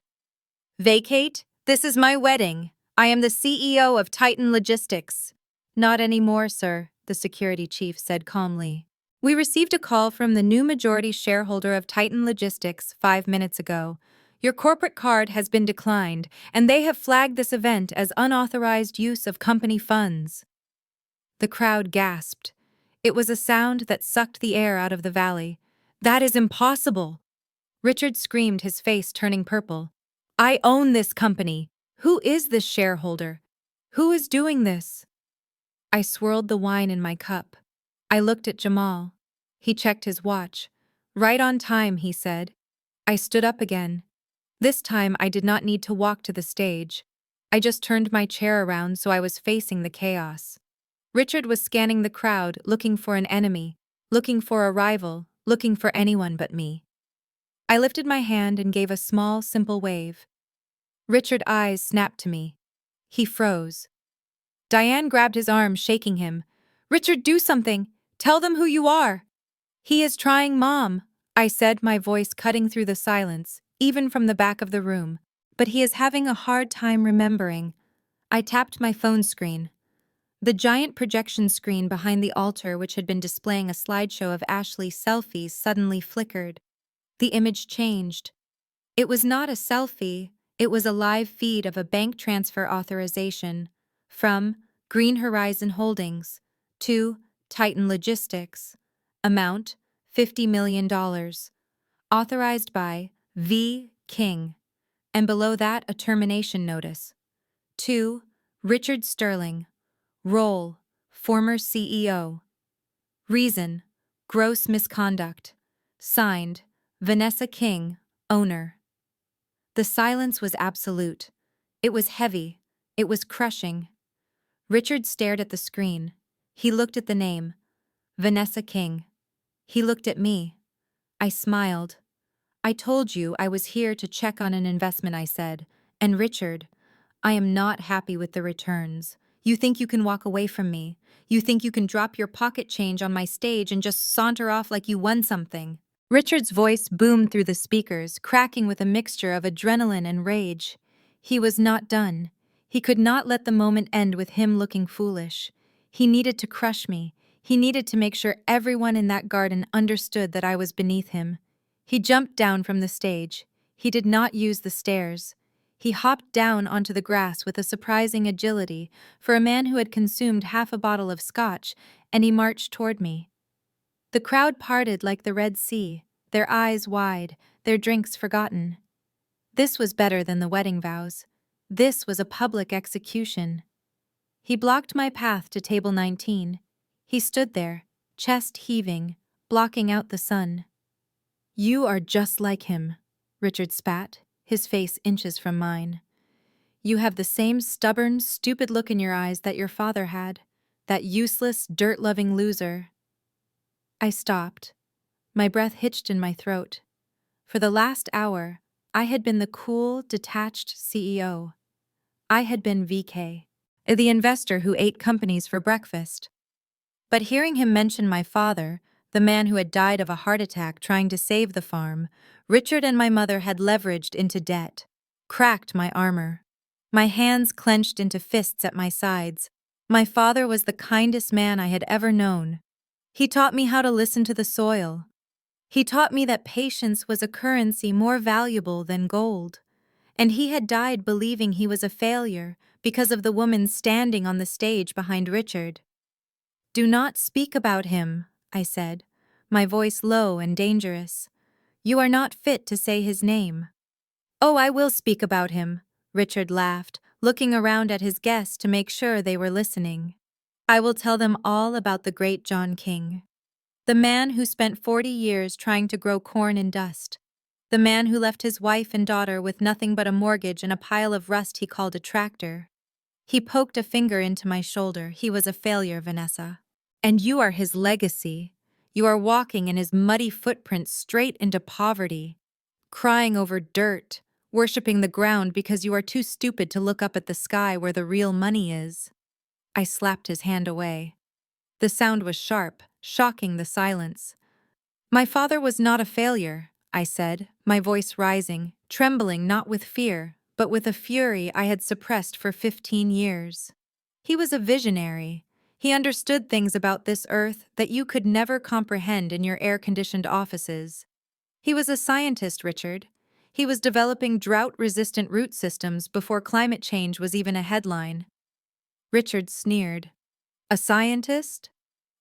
"Vacate? This is my wedding. I am the CEO of Titan Logistics." "Not anymore, sir," the security chief said calmly. "We received a call from the new majority shareholder of Titan Logistics 5 minutes ago. Your corporate card has been declined, and they have flagged this event as unauthorized use of company funds." The crowd gasped. It was a sound that sucked the air out of the valley. "That is impossible!" Richard screamed, his face turning purple. "I own this company. Who is this shareholder? Who is doing this?" I swirled the wine in my cup. I looked at Jamal. He checked his watch. "Right on time," he said. I stood up again. This time I did not need to walk to the stage. I just turned my chair around so I was facing the chaos. Richard was scanning the crowd, looking for an enemy, looking for a rival, looking for anyone but me. I lifted my hand and gave a small, simple wave. Richard's eyes snapped to me. He froze. Diane grabbed his arm, shaking him. "Richard, do something! Tell them who you are!" "He is trying, Mom," I said, my voice cutting through the silence, even from the back of the room. "But he is having a hard time remembering." I tapped my phone screen. The giant projection screen behind the altar, which had been displaying a slideshow of Ashley's selfies, suddenly flickered. The image changed. It was not a selfie, it was a live feed of a bank transfer authorization from Green Horizon Holdings to Titan Logistics. Amount $50 million. Authorized by V. King. And below that, a termination notice. To Richard Sterling. Role: former CEO. Reason: gross misconduct. Signed: Vanessa King, owner. The silence was absolute. It was heavy. It was crushing. Richard stared at the screen. He looked at the name. Vanessa King. He looked at me. I smiled. "I told you I was here to check on an investment," I said. "And Richard, I am not happy with the returns. You think you can walk away from me. You think you can drop your pocket change on my stage and just saunter off like you won something." Richard's voice boomed through the speakers, cracking with a mixture of adrenaline and rage. He was not done. He could not let the moment end with him looking foolish. He needed to crush me. He needed to make sure everyone in that garden understood that I was beneath him. He jumped down from the stage. He did not use the stairs. He hopped down onto the grass with a surprising agility for a man who had consumed half a bottle of scotch, and he marched toward me. The crowd parted like the Red Sea, their eyes wide, their drinks forgotten. This was better than the wedding vows. This was a public execution. He blocked my path to table 19. He stood there, chest heaving, blocking out the sun. "You are just like him," Richard spat, his face inches from mine. "You have the same stubborn, stupid look in your eyes that your father had, that useless, dirt-loving loser." I stopped. My breath hitched in my throat. For the last hour, I had been the cool, detached CEO. I had been VK, the investor who ate companies for breakfast. But hearing him mention my father, the man who had died of a heart attack trying to save the farm, Richard and my mother had leveraged into debt, cracked my armor. My hands clenched into fists at my sides. My father was the kindest man I had ever known. He taught me how to listen to the soil. He taught me that patience was a currency more valuable than gold. And he had died believing he was a failure because of the woman standing on the stage behind Richard. "Do not speak about him," I said, my voice low and dangerous. "You are not fit to say his name." "Oh, I will speak about him," Richard laughed, looking around at his guests to make sure they were listening. "I will tell them all about the great John King. The man who spent 40 years trying to grow corn in dust. The man who left his wife and daughter with nothing but a mortgage and a pile of rust he called a tractor." He poked a finger into my shoulder. "He was a failure, Vanessa. And you are his legacy. You are walking in his muddy footprints straight into poverty. crying over dirt, worshipping the ground because you are too stupid to look up at the sky where the real money is. I slapped his hand away. The sound was sharp, shocking the silence. My father was not a failure, I said, my voice rising, trembling not with fear, but with a fury I had suppressed for 15 years. He was a visionary. He understood things about this earth that you could never comprehend in your air-conditioned offices. He was a scientist, Richard. He was developing drought-resistant root systems before climate change was even a headline. Richard sneered. A scientist?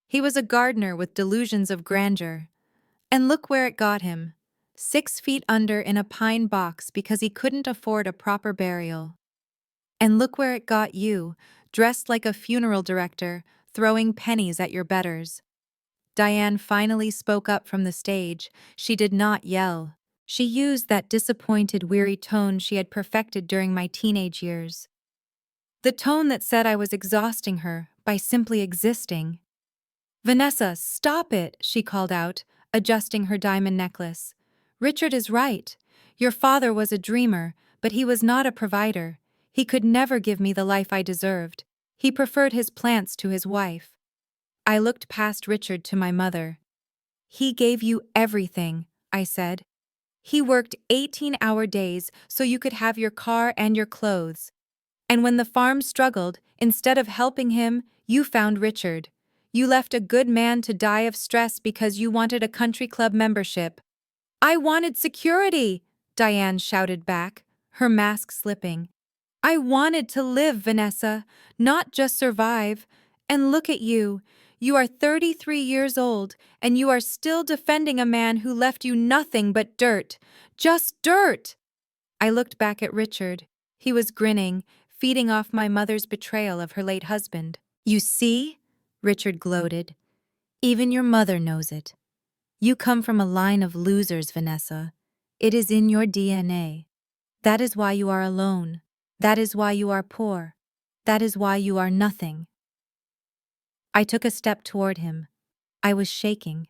He was a gardener with delusions of grandeur. And look where it got him. 6 feet under in a pine box because he couldn't afford a proper burial. And look where it got you, dressed like a funeral director, throwing pennies at your betters. Diane finally spoke up from the stage. She did not yell. She used that disappointed, weary tone she had perfected during my teenage years. The tone that said I was exhausting her by simply existing. Vanessa, stop it, she called out, adjusting her diamond necklace. Richard is right. Your father was a dreamer, but he was not a provider. He could never give me the life I deserved. He preferred his plants to his wife. I looked past Richard to my mother. He gave you everything, I said. He worked 18-hour days so you could have your car and your clothes. And when the farm struggled, instead of helping him, you found Richard. You left a good man to die of stress because you wanted a country club membership. I wanted security, Diane shouted back, her mask slipping. I wanted to live, Vanessa, not just survive. And look at you. You are 33 years old, and you are still defending a man who left you nothing but dirt. Just dirt! I looked back at Richard. He was grinning, feeding off my mother's betrayal of her late husband. You see? Richard gloated. Even your mother knows it. You come from a line of losers, Vanessa. It is in your DNA. That is why you are alone. That is why you are poor. That is why you are nothing. I took a step toward him. I was shaking.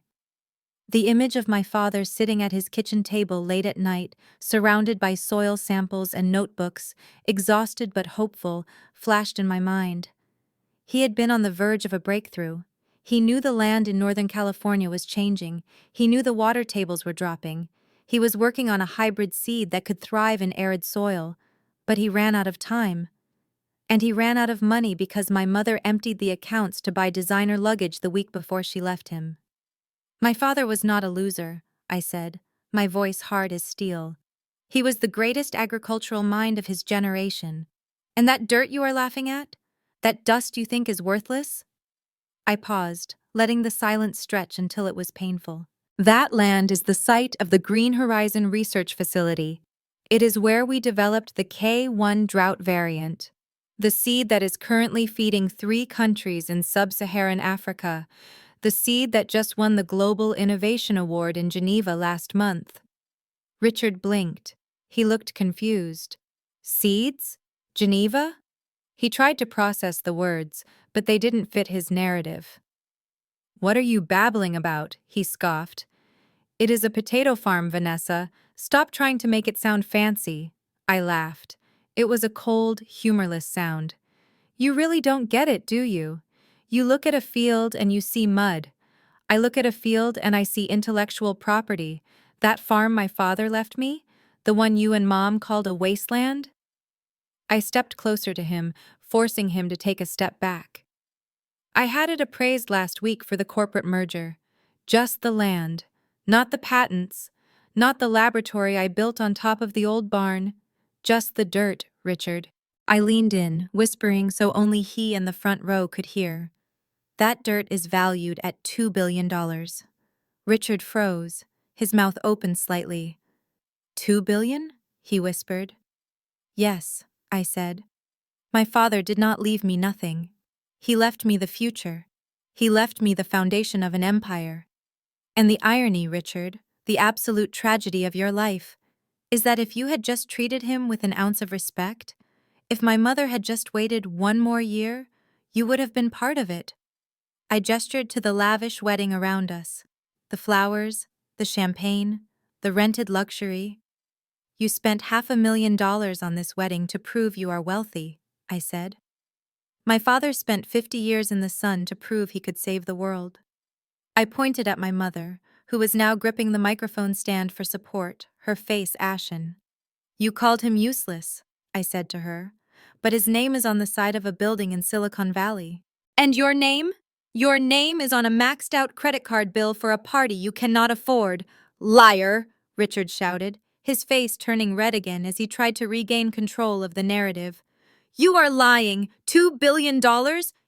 The image of my father sitting at his kitchen table late at night, surrounded by soil samples and notebooks, exhausted but hopeful, flashed in my mind. He had been on the verge of a breakthrough. He knew the land in Northern California was changing. He knew the water tables were dropping. He was working on a hybrid seed that could thrive in arid soil. But he ran out of time. And he ran out of money because my mother emptied the accounts to buy designer luggage the week before she left him. My father was not a loser, I said, my voice hard as steel. He was the greatest agricultural mind of his generation. And that dirt you are laughing at? That dust you think is worthless? I paused, letting the silence stretch until it was painful. That land is the site of the Green Horizon Research Facility. It is where we developed the K1 drought variant, the seed that is currently feeding 3 countries in sub-Saharan Africa, the seed that just won the Global Innovation Award in Geneva last month. Richard blinked. He looked confused. Seeds? Geneva? He tried to process the words, but they didn't fit his narrative. What are you babbling about? He scoffed. It is a potato farm, Vanessa. Stop trying to make it sound fancy. I laughed. It was a cold, humorless sound. You really don't get it, do you? You look at a field and you see mud. I look at a field and I see intellectual property. That farm my father left me? The one you and Mom called a wasteland? I stepped closer to him, forcing him to take a step back. I had it appraised last week for the corporate merger. Just the land. Not the patents. Not the laboratory I built on top of the old barn. Just the dirt, Richard. I leaned in, whispering so only he in the front row could hear. That dirt is valued at $2 billion. Richard froze, his mouth opened slightly. 2 billion? He whispered. Yes, I said. My father did not leave me nothing. He left me the future. He left me the foundation of an empire. And the irony, Richard, the absolute tragedy of your life, is that if you had just treated him with an ounce of respect, if my mother had just waited 1 more year, you would have been part of it. I gestured to the lavish wedding around us. The flowers, the champagne, the rented luxury. You spent $500,000 on this wedding to prove you are wealthy, I said. My father spent 50 years in the sun to prove he could save the world. I pointed at my mother, who was now gripping the microphone stand for support, her face ashen. You called him useless, I said to her, but his name is on the side of a building in Silicon Valley. And your name? Your name is on a maxed-out credit card bill for a party you cannot afford. Liar, Richard shouted, his face turning red again as he tried to regain control of the narrative. You are lying. $2 billion?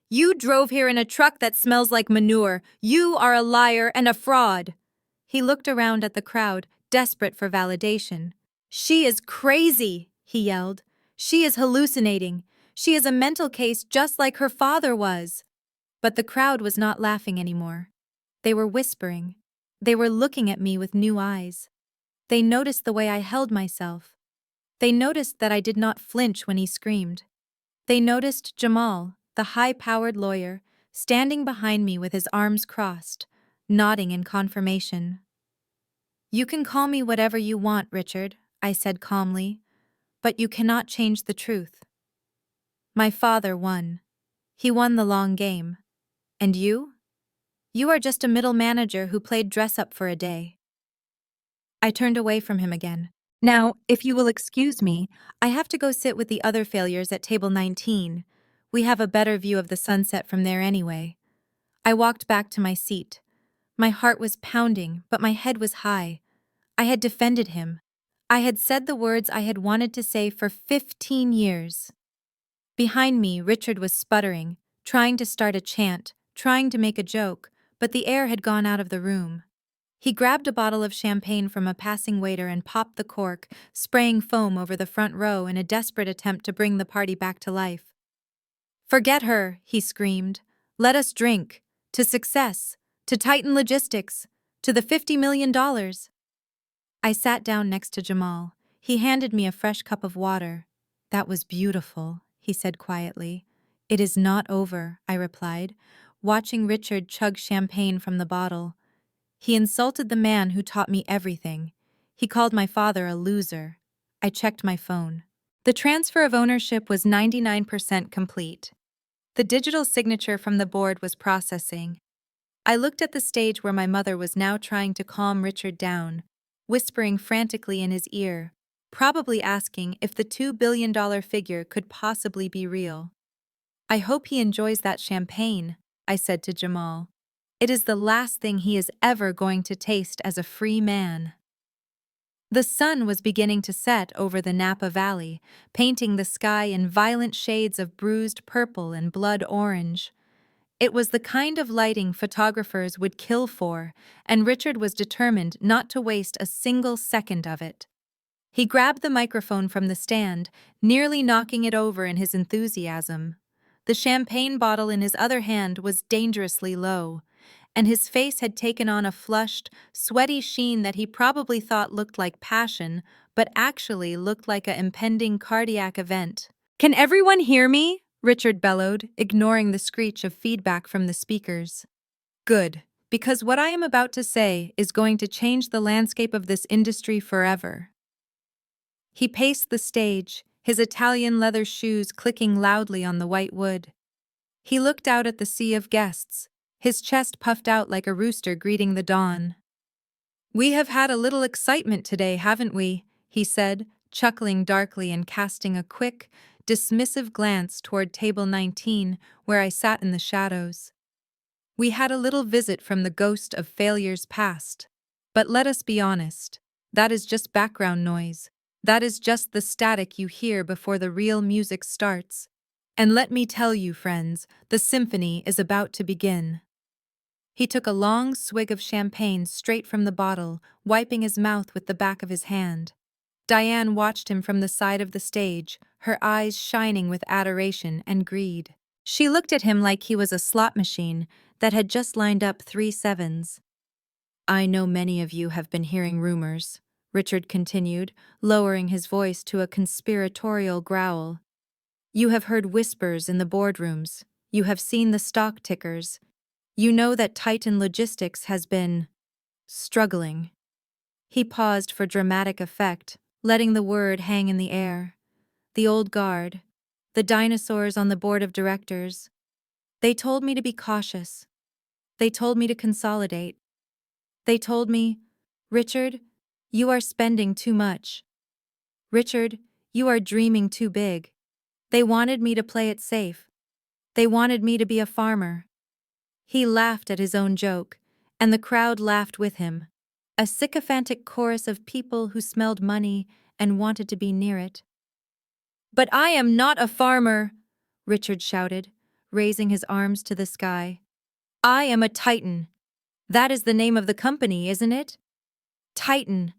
You drove here in a truck that smells like manure. You are a liar and a fraud. He looked around at the crowd, desperate for validation. She is crazy, he yelled. She is hallucinating. She is a mental case just like her father was. But the crowd was not laughing anymore. They were whispering. They were looking at me with new eyes. They noticed the way I held myself. They noticed that I did not flinch when he screamed. They noticed Jamal, the high-powered lawyer, standing behind me with his arms crossed, nodding in confirmation. You can call me whatever you want, Richard, I said calmly, but you cannot change the truth. My father won. He won the long game. And you? You are just a middle manager who played dress-up for a day. I turned away from him again. Now, if you will excuse me, I have to go sit with the other failures at table 19. We have a better view of the sunset from there anyway. I walked back to my seat. My heart was pounding, but my head was high. I had defended him. I had said the words I had wanted to say for 15 years. Behind me, Richard was sputtering, trying to start a chant, trying to make a joke, but the air had gone out of the room. He grabbed a bottle of champagne from a passing waiter and popped the cork, spraying foam over the front row in a desperate attempt to bring the party back to life. Forget her, he screamed. Let us drink. To success. To Titan Logistics. To the $50 million. I sat down next to Jamal. He handed me a fresh cup of water. That was beautiful, he said quietly. It is not over, I replied, watching Richard chug champagne from the bottle. He insulted the man who taught me everything. He called my father a loser. I checked my phone. The transfer of ownership was 99% complete. The digital signature from the board was processing. I looked at the stage where my mother was now trying to calm Richard down, whispering frantically in his ear, probably asking if the $2 billion figure could possibly be real. I hope he enjoys that champagne, I said to Jamal. It is the last thing he is ever going to taste as a free man. The sun was beginning to set over the Napa Valley, painting the sky in violent shades of bruised purple and blood orange. It was the kind of lighting photographers would kill for, and Richard was determined not to waste a single second of it. He grabbed the microphone from the stand, nearly knocking it over in his enthusiasm. The champagne bottle in his other hand was dangerously low, and his face had taken on a flushed, sweaty sheen that he probably thought looked like passion, but actually looked like an impending cardiac event. Can everyone hear me? Richard bellowed, ignoring the screech of feedback from the speakers. Good, because what I am about to say is going to change the landscape of this industry forever. He paced the stage, his Italian leather shoes clicking loudly on the white wood. He looked out at the sea of guests, his chest puffed out like a rooster greeting the dawn. We have had a little excitement today, haven't we? He said, chuckling darkly and casting a quick, dismissive glance toward table 19, where I sat in the shadows. We had a little visit from the ghost of failures past. But let us be honest, that is just background noise. That is just the static you hear before the real music starts. And let me tell you, friends, the symphony is about to begin. He took a long swig of champagne straight from the bottle, wiping his mouth with the back of his hand. Diane watched him from the side of the stage, her eyes shining with adoration and greed. She looked at him like he was a slot machine that had just lined up 3 sevens. I know many of you have been hearing rumors, Richard continued, lowering his voice to a conspiratorial growl. You have heard whispers in the boardrooms. You have seen the stock tickers. You know that Titan Logistics has been struggling. He paused for dramatic effect, letting the word hang in the air. The old guard, the dinosaurs on the board of directors. They told me to be cautious. They told me to consolidate. They told me, Richard, you are spending too much. Richard, you are dreaming too big. They wanted me to play it safe. They wanted me to be a farmer. He laughed at his own joke, and the crowd laughed with him. A sycophantic chorus of people who smelled money and wanted to be near it. But I am not a farmer, Richard shouted, raising his arms to the sky. I am a titan. That is the name of the company, isn't it? Titan.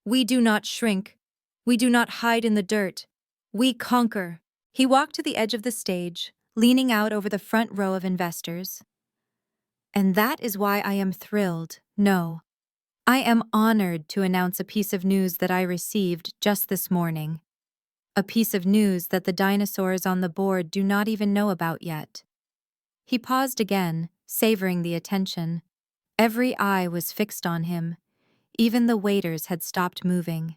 We do not shrink. We do not hide in the dirt. We conquer. He walked to the edge of the stage, leaning out over the front row of investors. And that is why I am thrilled. No, I am honored to announce a piece of news that I received just this morning. A piece of news that the dinosaurs on the board do not even know about yet. He paused again, savoring the attention. Every eye was fixed on him. Even the waiters had stopped moving.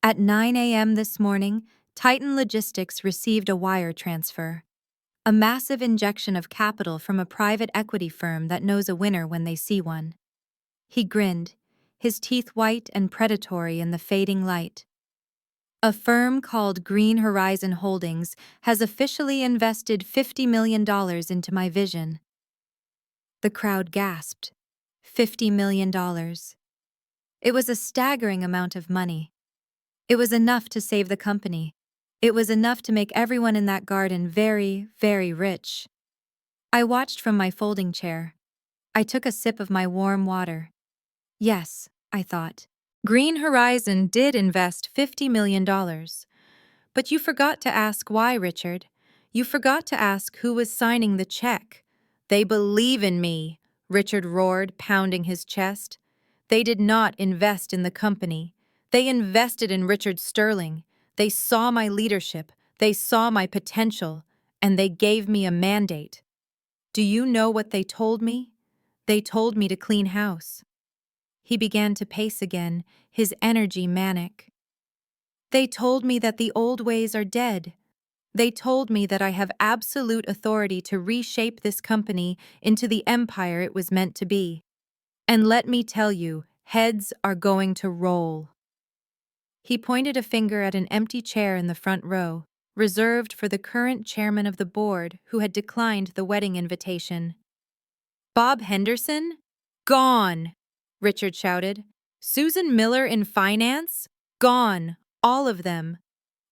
At 9 a.m. this morning, Titan Logistics received a wire transfer. A massive injection of capital from a private equity firm that knows a winner when they see one. He grinned, his teeth white and predatory in the fading light. A firm called Green Horizon Holdings has officially invested $50 million into my vision. The crowd gasped. $50 million. It was a staggering amount of money. It was enough to save the company. It was enough to make everyone in that garden very, very rich. I watched from my folding chair. I took a sip of my warm water. Yes, I thought. Green Horizon did invest $50 million. But you forgot to ask why, Richard. You forgot to ask who was signing the check. They believe in me, Richard roared, pounding his chest. They did not invest in the company. They invested in Richard Sterling. They saw my leadership. They saw my potential. And they gave me a mandate. Do you know what they told me? They told me to clean house. He began to pace again, his energy manic. They told me that the old ways are dead. They told me that I have absolute authority to reshape this company into the empire it was meant to be. And let me tell you, heads are going to roll. He pointed a finger at an empty chair in the front row, reserved for the current chairman of the board who had declined the wedding invitation. Bob Henderson? Gone! Richard shouted. Susan Miller in finance? Gone, all of them.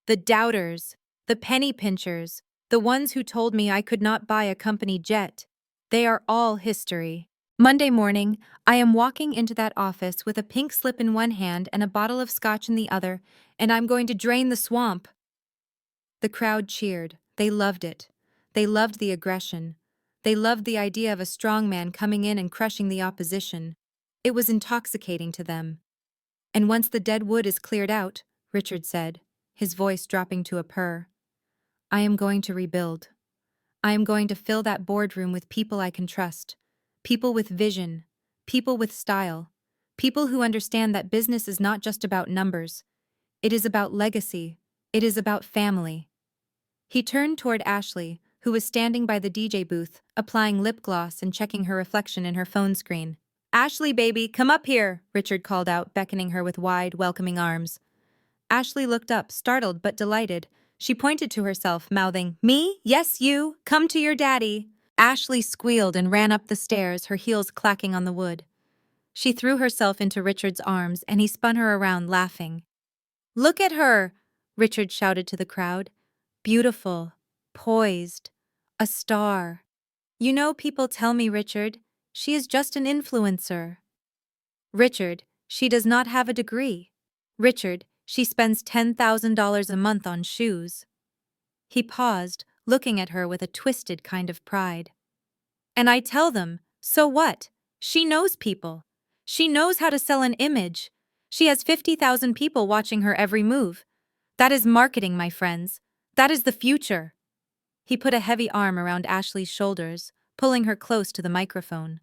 The doubters, the penny pinchers, the ones who told me I could not buy a company jet. They are all history. Monday morning, I am walking into that office with a pink slip in one hand and a bottle of scotch in the other, and I'm going to drain the swamp. The crowd cheered. They loved it. They loved the aggression. They loved the idea of a strong man coming in and crushing the opposition. It was intoxicating to them. And once the dead wood is cleared out, Richard said, his voice dropping to a purr, I am going to rebuild. I am going to fill that boardroom with people I can trust, people with vision, people with style, people who understand that business is not just about numbers. It is about legacy. It is about family. He turned toward Ashley, who was standing by the DJ booth, applying lip gloss and checking her reflection in her phone screen. Ashley, baby, come up here, Richard called out, beckoning her with wide, welcoming arms. Ashley looked up, startled but delighted. She pointed to herself, mouthing, Me? Yes, you. Come to your daddy. Ashley squealed and ran up the stairs, her heels clacking on the wood. She threw herself into Richard's arms, and he spun her around, laughing. Look at her, Richard shouted to the crowd. Beautiful, poised, a star. You know, people tell me, Richard, she is just an influencer. Richard, she does not have a degree. Richard, she spends $10,000 a month on shoes. He paused, looking at her with a twisted kind of pride. And I tell them, so what? She knows people. She knows how to sell an image. She has 50,000 people watching her every move. That is marketing, my friends. That is the future. He put a heavy arm around Ashley's shoulders, pulling her close to the microphone.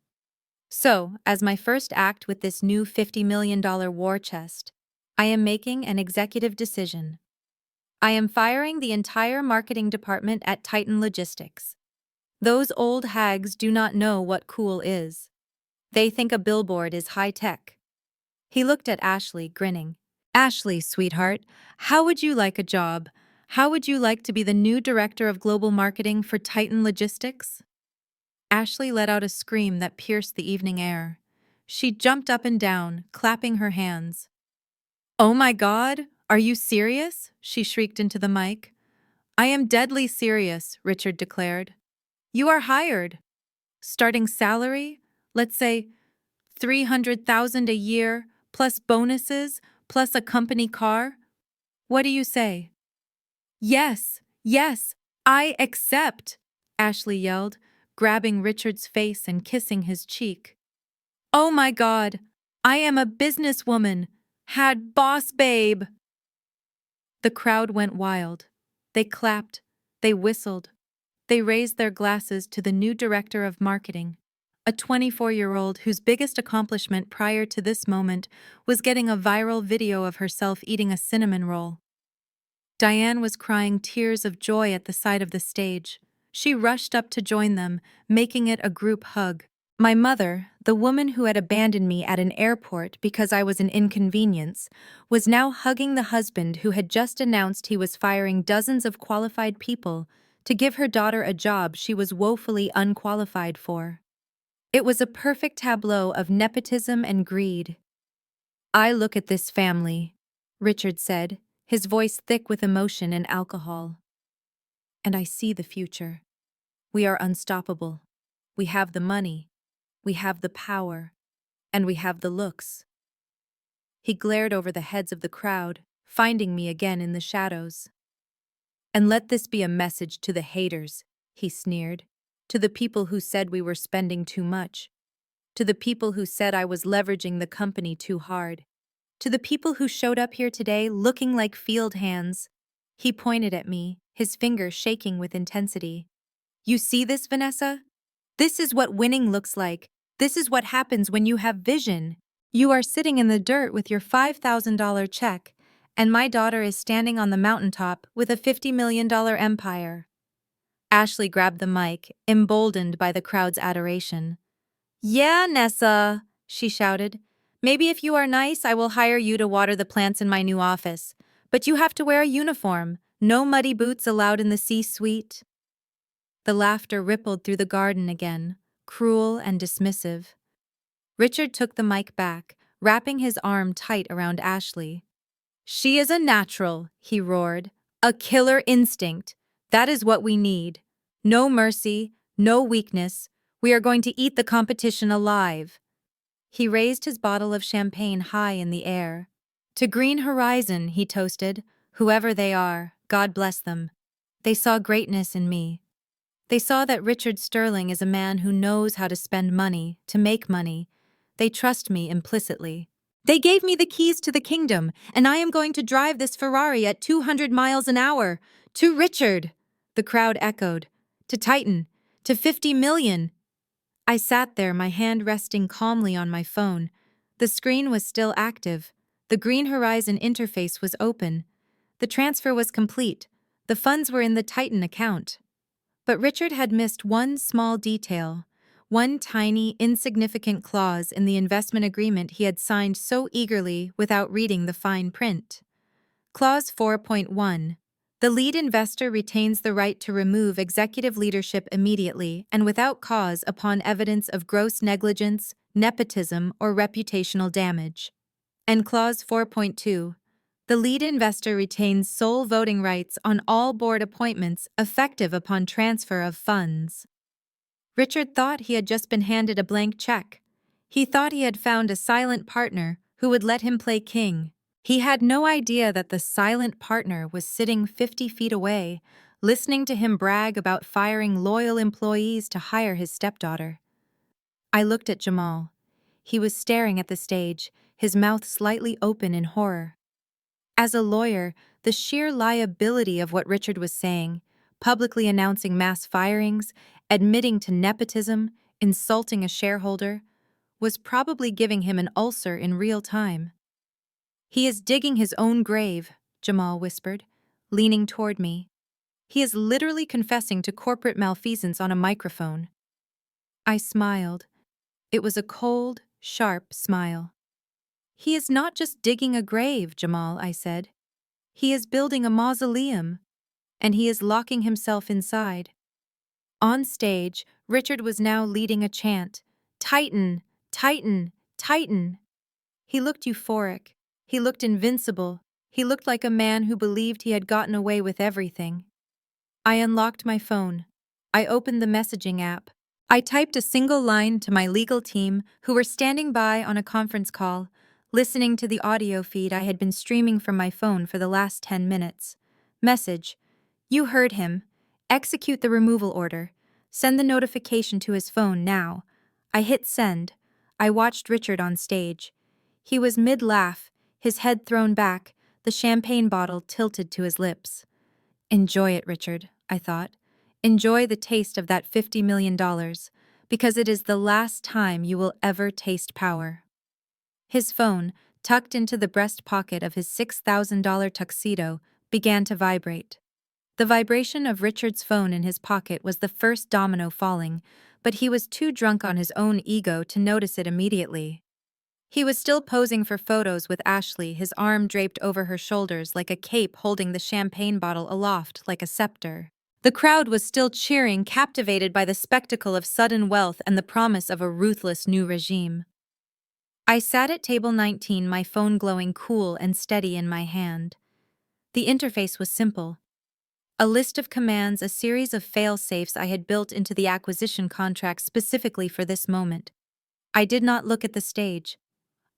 So, as my first act with this new $50 million war chest, I am making an executive decision. I am firing the entire marketing department at Titan Logistics. Those old hags do not know what cool is. They think a billboard is high-tech. He looked at Ashley, grinning. Ashley, sweetheart, how would you like a job? How would you like to be the new director of global marketing for Titan Logistics? Ashley let out a scream that pierced the evening air. She jumped up and down, clapping her hands. Oh my God, are you serious? She shrieked into the mic. I am deadly serious, Richard declared. You are hired. Starting salary, let's say 300,000 a year, plus bonuses, plus a company car. What do you say? Yes, yes, I accept, Ashley yelled, grabbing Richard's face and kissing his cheek. Oh my God, I am a businesswoman. Had boss babe. The crowd went wild. They clapped, they whistled, they raised their glasses to the new director of marketing, a 24-year-old whose biggest accomplishment prior to this moment was getting a viral video of herself eating a cinnamon roll. Diane was crying tears of joy at the side of the stage. She rushed up to join them, making it a group hug. My mother, the woman who had abandoned me at an airport because I was an inconvenience, was now hugging the husband who had just announced he was firing dozens of qualified people to give her daughter a job she was woefully unqualified for. It was a perfect tableau of nepotism and greed. I look at this family, Richard said, his voice thick with emotion and alcohol. And I see the future. We are unstoppable. We have the money. We have the power. And we have the looks. He glared over the heads of the crowd, finding me again in the shadows. And let this be a message to the haters, he sneered, to the people who said we were spending too much, to the people who said I was leveraging the company too hard, to the people who showed up here today looking like field hands. He pointed at me, his finger shaking with intensity. You see this, Vanessa? This is what winning looks like. This is what happens when you have vision. You are sitting in the dirt with your $5,000 check, and my daughter is standing on the mountaintop with a $50 million empire. Ashley grabbed the mic, emboldened by the crowd's adoration. Yeah, Nessa, she shouted. Maybe if you are nice, I will hire you to water the plants in my new office. But you have to wear a uniform. No muddy boots allowed in the C-suite. The laughter rippled through the garden again, cruel and dismissive. Richard took the mic back, wrapping his arm tight around Ashley. She is a natural, he roared. A killer instinct. That is what we need. No mercy, no weakness. We are going to eat the competition alive. He raised his bottle of champagne high in the air. To Green Horizon, he toasted. Whoever they are, God bless them. They saw greatness in me. They saw that Richard Sterling is a man who knows how to spend money, to make money. They trust me implicitly. They gave me the keys to the kingdom, and I am going to drive this Ferrari at 200 miles an hour. To Richard! The crowd echoed. To Titan! To 50 million! I sat there, my hand resting calmly on my phone. The screen was still active. The Green Horizon interface was open. The transfer was complete. The funds were in the Titan account. But Richard had missed one small detail, one tiny, insignificant clause in the investment agreement he had signed so eagerly without reading the fine print. Clause 4.1. The lead investor retains the right to remove executive leadership immediately and without cause upon evidence of gross negligence, nepotism, or reputational damage. And Clause 4.2. The lead investor retains sole voting rights on all board appointments effective upon transfer of funds. Richard thought he had just been handed a blank check. He thought he had found a silent partner who would let him play king. He had no idea that the silent partner was sitting 50 feet away, listening to him brag about firing loyal employees to hire his stepdaughter. I looked at Jamal. He was staring at the stage, his mouth slightly open in horror. As a lawyer, the sheer liability of what Richard was saying, publicly announcing mass firings, admitting to nepotism, insulting a shareholder, was probably giving him an ulcer in real time. He is digging his own grave, Jamal whispered, leaning toward me. He is literally confessing to corporate malfeasance on a microphone. I smiled. It was a cold, sharp smile. He is not just digging a grave, Jamal, I said. He is building a mausoleum, and he is locking himself inside. On stage, Richard was now leading a chant. Titan, Titan, Titan. He looked euphoric. He looked invincible. He looked like a man who believed he had gotten away with everything. I unlocked my phone. I opened the messaging app. I typed a single line to my legal team who were standing by on a conference call, listening to the audio feed I had been streaming from my phone for the last 10 minutes. Message: You heard him. Execute the removal order. Send the notification to his phone now. I hit send. I watched Richard on stage. He was mid-laugh, his head thrown back, the champagne bottle tilted to his lips. Enjoy it, Richard, I thought. Enjoy the taste of that $50 million, because it is the last time you will ever taste power. His phone, tucked into the breast pocket of his $6,000 tuxedo, began to vibrate. The vibration of Richard's phone in his pocket was the first domino falling, but he was too drunk on his own ego to notice it immediately. He was still posing for photos with Ashley, his arm draped over her shoulders like a cape holding the champagne bottle aloft like a scepter. The crowd was still cheering, captivated by the spectacle of sudden wealth and the promise of a ruthless new regime. I sat at table 19, my phone glowing cool and steady in my hand. The interface was simple. A list of commands, a series of fail-safes I had built into the acquisition contract specifically for this moment. I did not look at the stage.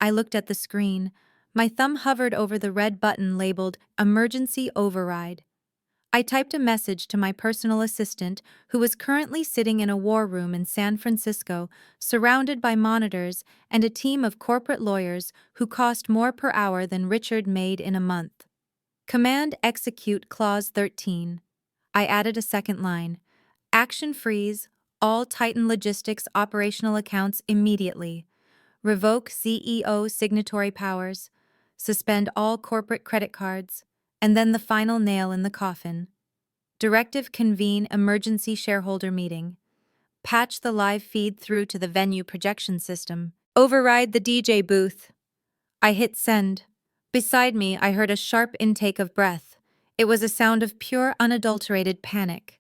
I looked at the screen. My thumb hovered over the red button labeled Emergency Override. I typed a message to my personal assistant, who was currently sitting in a war room in San Francisco, surrounded by monitors and a team of corporate lawyers who cost more per hour than Richard made in a month. Command Execute Clause 13. I added a second line. Action freeze, all Titan Logistics operational accounts immediately. Revoke CEO signatory powers. Suspend all corporate credit cards. And then the final nail in the coffin. Directive: convene emergency shareholder meeting. Patch the live feed through to the venue projection system. Override the DJ booth. I hit send. Beside me, I heard a sharp intake of breath. It was a sound of pure, unadulterated panic.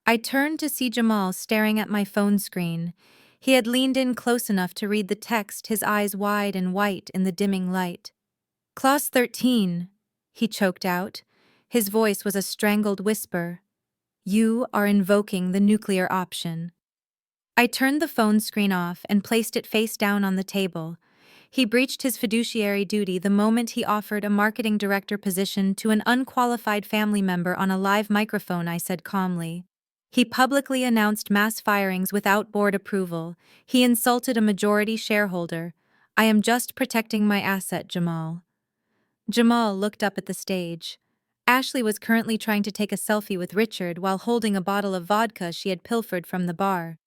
I turned to see Jamal staring at my phone screen. He had leaned in close enough to read the text, his eyes wide and white in the dimming light. Clause 13. He choked out. His voice was a strangled whisper. You are invoking the nuclear option. I turned the phone screen off and placed it face down on the table. He breached his fiduciary duty the moment he offered a marketing director position to an unqualified family member on a live microphone, I said calmly. He publicly announced mass firings without board approval. He insulted a majority shareholder. I am just protecting my asset, Jamal. Jamal looked up at the stage. Ashley was currently trying to take a selfie with Richard while holding a bottle of vodka she had pilfered from the bar.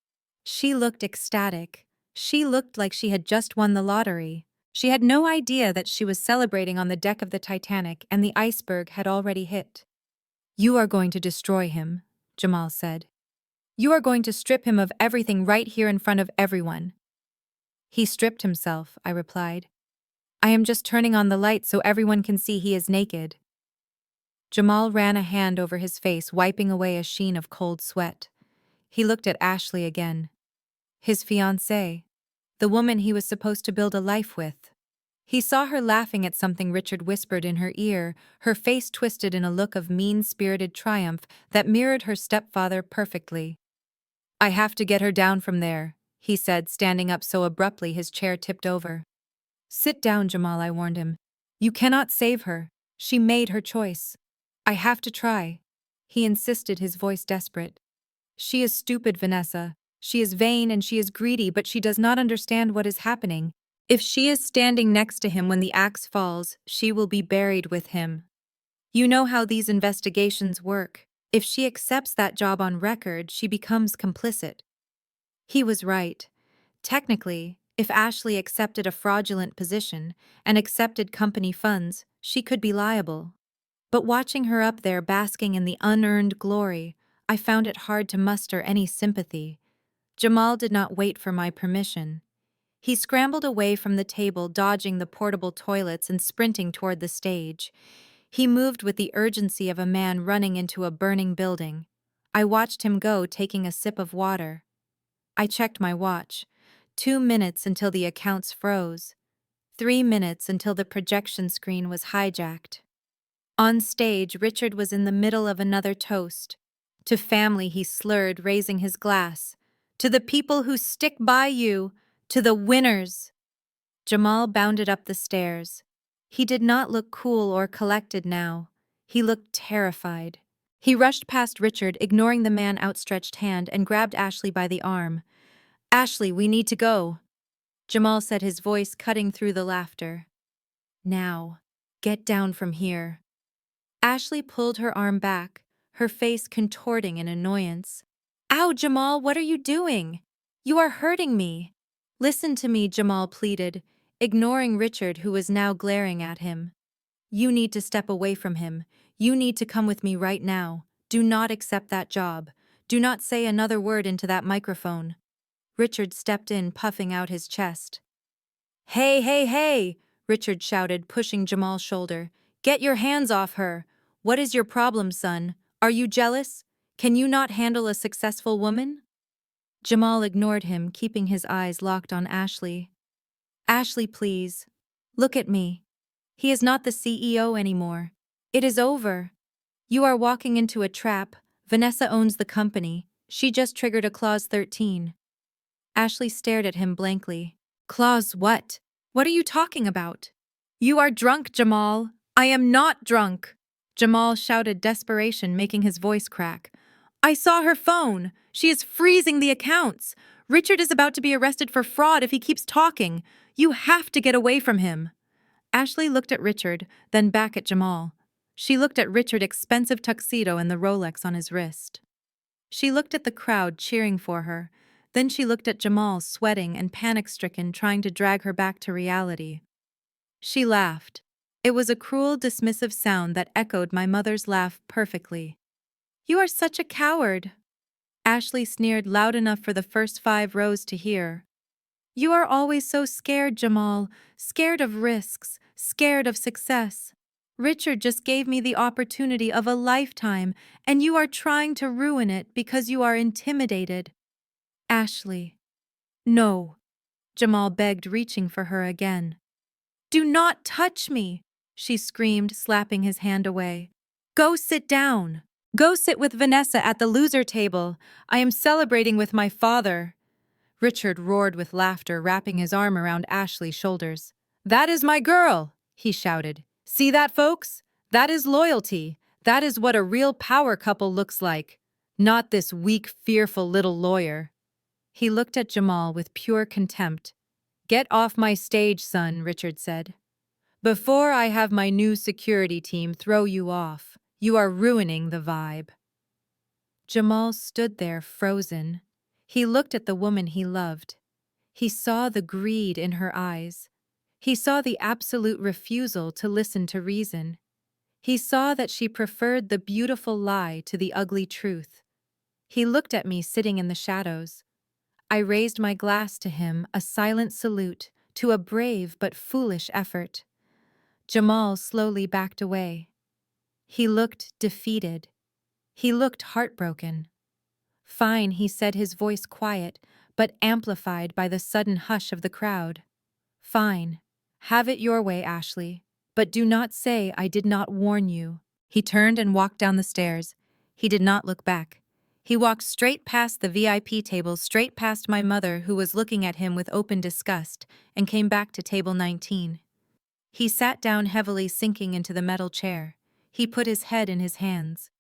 She looked ecstatic. She looked like she had just won the lottery. She had no idea that she was celebrating on the deck of the Titanic and the iceberg had already hit. You are going to destroy him, Jamal said. You are going to strip him of everything right here in front of everyone. He stripped himself, I replied. I am just turning on the light so everyone can see he is naked. Jamal ran a hand over his face, wiping away a sheen of cold sweat. He looked at Ashley again. His fiancée. The woman he was supposed to build a life with. He saw her laughing at something Richard whispered in her ear, her face twisted in a look of mean-spirited triumph that mirrored her stepfather perfectly. I have to get her down from there, he said, standing up so abruptly his chair tipped over. Sit down, Jamal, I warned him. You cannot save her. She made her choice. I have to try. He insisted, his voice desperate. She is stupid, Vanessa. She is vain and she is greedy, but she does not understand what is happening. If she is standing next to him when the axe falls, she will be buried with him. You know how these investigations work. If she accepts that job on record, she becomes complicit. He was right. Technically, If Ashley accepted a fraudulent position and accepted company funds, she could be liable. But watching her up there basking in the unearned glory, I found it hard to muster any sympathy. Jamal did not wait for my permission. He scrambled away from the table, dodging the portable toilets and sprinting toward the stage. He moved with the urgency of a man running into a burning building. I watched him go, taking a sip of water. I checked my watch. 2 minutes until the accounts froze. 3 minutes until the projection screen was hijacked. On stage, Richard was in the middle of another toast. To family, he slurred, raising his glass. To the people who stick by you, to the winners. Jamal bounded up the stairs. He did not look cool or collected now. He looked terrified. He rushed past Richard, ignoring the man's outstretched hand, and grabbed Ashley by the arm. "Ashley, we need to go," Jamal said, his voice cutting through the laughter. "Now, get down from here." Ashley pulled her arm back, her face contorting in annoyance. "Ow, Jamal, what are you doing? You are hurting me." "Listen to me," Jamal pleaded, ignoring Richard, who was now glaring at him. "You need to step away from him. You need to come with me right now. Do not accept that job. Do not say another word into that microphone." Richard stepped in, puffing out his chest. "Hey, hey, hey!" Richard shouted, pushing Jamal's shoulder. "Get your hands off her! What is your problem, son? Are you jealous? Can you not handle a successful woman?" Jamal ignored him, keeping his eyes locked on Ashley. "Ashley, please. Look at me. He is not the CEO anymore. It is over. You are walking into a trap. Vanessa owns the company. She just triggered a Clause 13. Ashley stared at him blankly. "Clause what? What are you talking about?" "You are drunk, Jamal." "I am not drunk," Jamal shouted, desperation making his voice crack. "I saw her phone. She is freezing the accounts. Richard is about to be arrested for fraud if he keeps talking. You have to get away from him." Ashley looked at Richard, then back at Jamal. She looked at Richard's expensive tuxedo and the Rolex on his wrist. She looked at the crowd cheering for her. Then she looked at Jamal, sweating and panic-stricken, trying to drag her back to reality. She laughed. It was a cruel, dismissive sound that echoed my mother's laugh perfectly. "You are such a coward," Ashley sneered loud enough for the first 5 rows to hear. "You are always so scared, Jamal, scared of risks, scared of success. Richard just gave me the opportunity of a lifetime, and you are trying to ruin it because you are intimidated." "Ashley." "No," Jamal begged, reaching for her again. "Do not touch me," she screamed, slapping his hand away. "Go sit down. Go sit with Vanessa at the loser table. I am celebrating with my father." Richard roared with laughter, wrapping his arm around Ashley's shoulders. "That is my girl," he shouted. "See that, folks? That is loyalty. That is what a real power couple looks like. Not this weak, fearful little lawyer." He looked at Jamal with pure contempt. "Get off my stage, son," Richard said. "Before I have my new security team throw you off. You are ruining the vibe." Jamal stood there, frozen. He looked at the woman he loved. He saw the greed in her eyes. He saw the absolute refusal to listen to reason. He saw that she preferred the beautiful lie to the ugly truth. He looked at me sitting in the shadows. I raised my glass to him, a silent salute to a brave but foolish effort. Jamal slowly backed away. He looked defeated. He looked heartbroken. "Fine," he said, his voice quiet, but amplified by the sudden hush of the crowd. "Fine. Have it your way, Ashley. But do not say I did not warn you." He turned and walked down the stairs. He did not look back. He walked straight past the VIP table, straight past my mother, who was looking at him with open disgust, and came back to table 19. He sat down heavily, sinking into the metal chair. He put his head in his hands.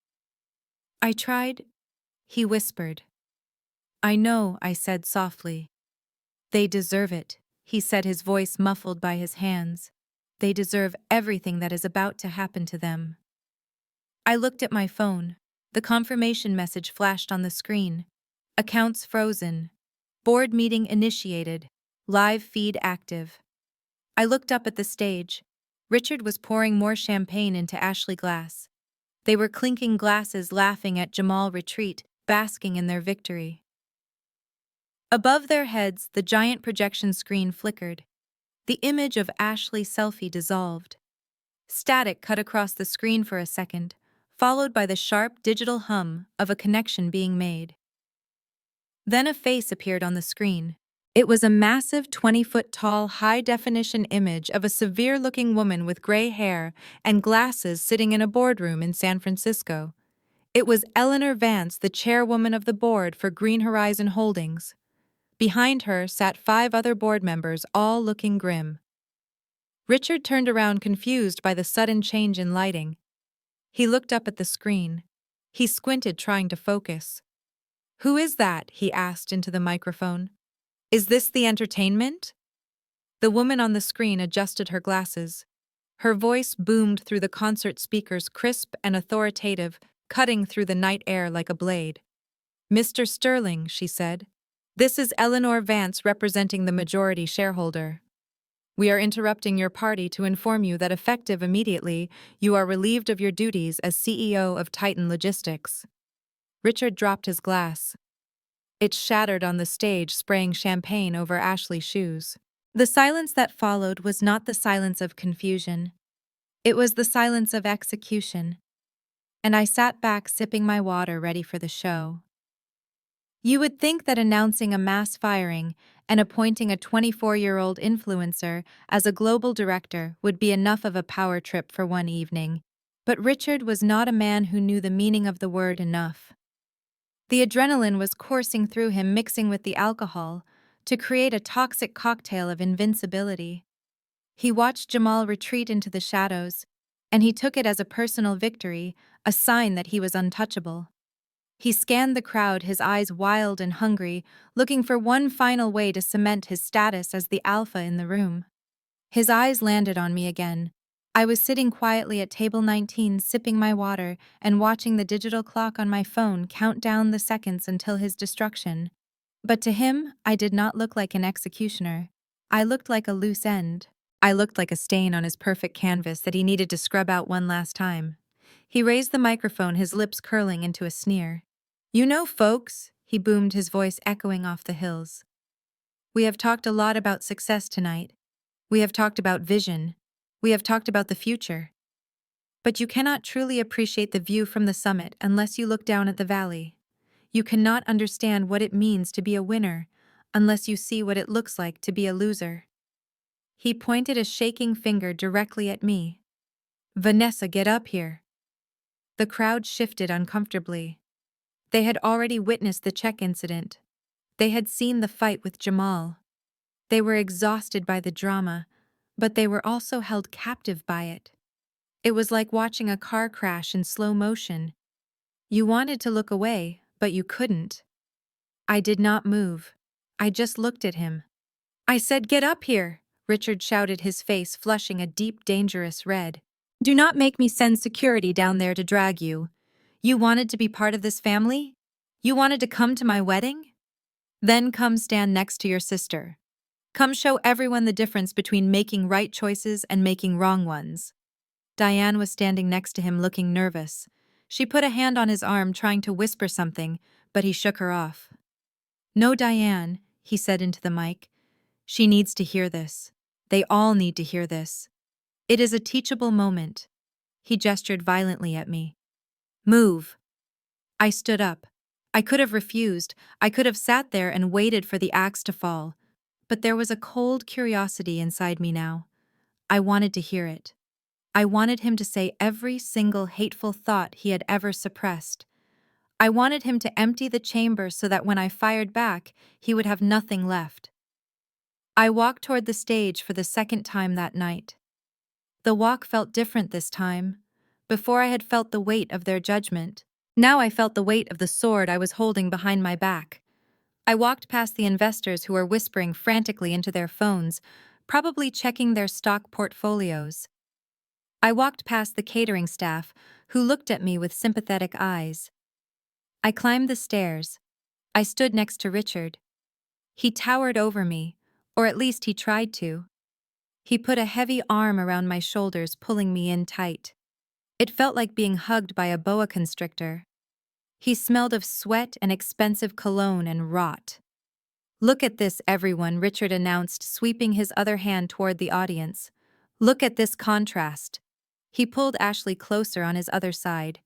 "I tried," he whispered. "I know," I said softly. "They deserve it," he said, his voice muffled by his hands. "They deserve everything that is about to happen to them." I looked at my phone. The confirmation message flashed on the screen. "Accounts frozen. Board meeting initiated. live feed active. I looked up at the stage. Richard was pouring more champagne into Ashley glass. They were clinking glasses, laughing at Jamal retreat, basking in their victory. Above their heads, the giant projection screen flickered. The image of Ashley's selfie dissolved. Static cut across the screen for a second, followed by the sharp digital hum of a connection being made. Then a face appeared on the screen. It was a massive 20-foot-tall, high-definition image of a severe-looking woman with gray hair and glasses sitting in a boardroom in San Francisco. It was Eleanor Vance, the chairwoman of the board for Green Horizon Holdings. Behind her sat 5 other board members, all looking grim. Richard turned around, confused by the sudden change in lighting. He looked up at the screen. He squinted, trying to focus. "Who is that?" he asked into the microphone. "Is this the entertainment?" The woman on the screen adjusted her glasses. Her voice boomed through the concert speakers, crisp and authoritative, cutting through the night air like a blade. "Mr. Sterling," she said, "this is Eleanor Vance representing the majority shareholder. We are interrupting your party to inform you that effective immediately, you are relieved of your duties as CEO of Titan Logistics." Richard dropped his glass. It shattered on the stage, spraying champagne over Ashley's shoes. The silence that followed was not the silence of confusion. It was the silence of execution. And I sat back, sipping my water, ready for the show. You would think that announcing a mass firing and appointing a 24-year-old influencer as a global director would be enough of a power trip for one evening, but Richard was not a man who knew the meaning of the word enough. The adrenaline was coursing through him, mixing with the alcohol, to create a toxic cocktail of invincibility. He watched Jamal retreat into the shadows, and he took it as a personal victory, a sign that he was untouchable. He scanned the crowd, his eyes wild and hungry, looking for one final way to cement his status as the alpha in the room. His eyes landed on me again. I was sitting quietly at table 19, sipping my water and watching the digital clock on my phone count down the seconds until his destruction. But to him, I did not look like an executioner. I looked like a loose end. I looked like a stain on his perfect canvas that he needed to scrub out one last time. He raised the microphone, his lips curling into a sneer. "You know, folks," he boomed, his voice echoing off the hills. "We have talked a lot about success tonight. We have talked about vision. We have talked about the future. But you cannot truly appreciate the view from the summit unless you look down at the valley. You cannot understand what it means to be a winner unless you see what it looks like to be a loser." He pointed a shaking finger directly at me. "Vanessa, get up here." The crowd shifted uncomfortably. They had already witnessed the check incident. They had seen the fight with Jamal. They were exhausted by the drama, but they were also held captive by it. It was like watching a car crash in slow motion. You wanted to look away, but you couldn't. I did not move. I just looked at him. "I said, get up here," Richard shouted, his face flushing a deep, dangerous red. "Do not make me send security down there to drag you. You wanted to be part of this family? You wanted to come to my wedding? Then come stand next to your sister. Come show everyone the difference between making right choices and making wrong ones." Diane was standing next to him, looking nervous. She put a hand on his arm, trying to whisper something, but he shook her off. "No, Diane," he said into the mic. "She needs to hear this. They all need to hear this. It is a teachable moment." He gestured violently at me. "Move." I stood up. I could have refused. I could have sat there and waited for the axe to fall. But there was a cold curiosity inside me now. I wanted to hear it. I wanted him to say every single hateful thought he had ever suppressed. I wanted him to empty the chamber so that when I fired back, he would have nothing left. I walked toward the stage for the second time that night. The walk felt different this time. Before, I had felt the weight of their judgment. Now I felt the weight of the sword I was holding behind my back. I walked past the investors who were whispering frantically into their phones, probably checking their stock portfolios. I walked past the catering staff, who looked at me with sympathetic eyes. I climbed the stairs. I stood next to Richard. He towered over me, Or at least he tried to. He put a heavy arm around my shoulders, pulling me in tight. It felt like being hugged by a boa constrictor. He smelled of sweat and expensive cologne and rot. "Look at this, everyone," Richard announced, sweeping his other hand toward the audience. "Look at this contrast." He pulled Ashley closer on his other side.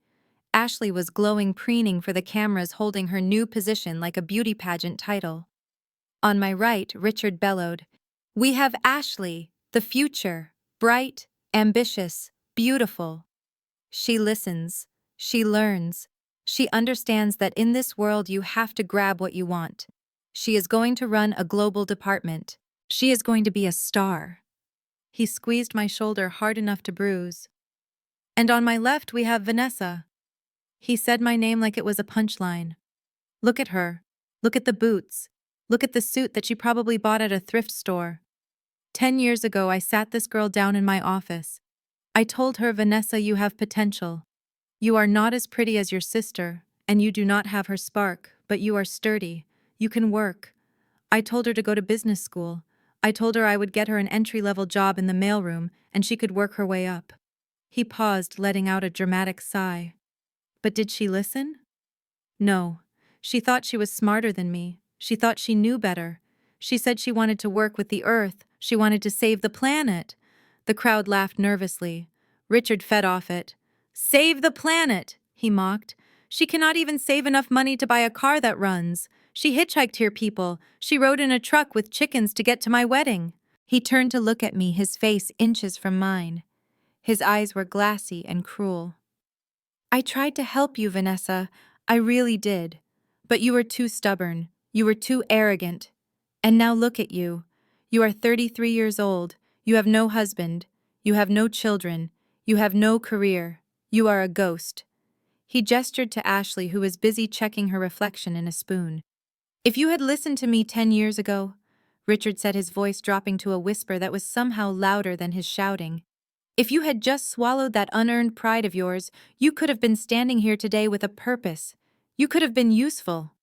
Ashley was glowing, preening for the cameras, holding her new position like a beauty pageant title. On my right, Richard bellowed, "We have Ashley, the future, bright, ambitious, beautiful. She listens, she learns, she understands that in this world you have to grab what you want. She is going to run a global department. She is going to be a star." He squeezed my shoulder hard enough to bruise. "And on my left we have Vanessa." He said my name like it was a punchline. "Look at her. Look at the boots. Look at the suit that she probably bought at a thrift store." 10 years ago, I sat this girl down in my office. I told her, "Vanessa, you have potential. You are not as pretty as your sister, and you do not have her spark, but you are sturdy. You can work." I told her to go to business school. I told her I would get her an entry-level job in the mailroom, and she could work her way up. He paused, letting out a dramatic sigh. But did she listen? No. She thought she was smarter than me. She thought she knew better. She said she wanted to work with the earth. She wanted to save the planet. The crowd laughed nervously. Richard fed off it. "Save the planet," he mocked. "She cannot even save enough money to buy a car that runs. She hitchhiked here, people. She rode in a truck with chickens to get to my wedding." He turned to look at me, his face inches from mine. His eyes were glassy and cruel. "I tried to help you, Vanessa. I really did. But you were too stubborn. You were too arrogant. And now look at you. You are 33 years old. You have no husband. You have no children. You have no career. You are a ghost." He gestured to Ashley, who was busy checking her reflection in a spoon. "If you had listened to me 10 years ago," Richard said, his voice dropping to a whisper that was somehow louder than his shouting. "If you had just swallowed that unearned pride of yours, you could have been standing here today with a purpose. You could have been useful."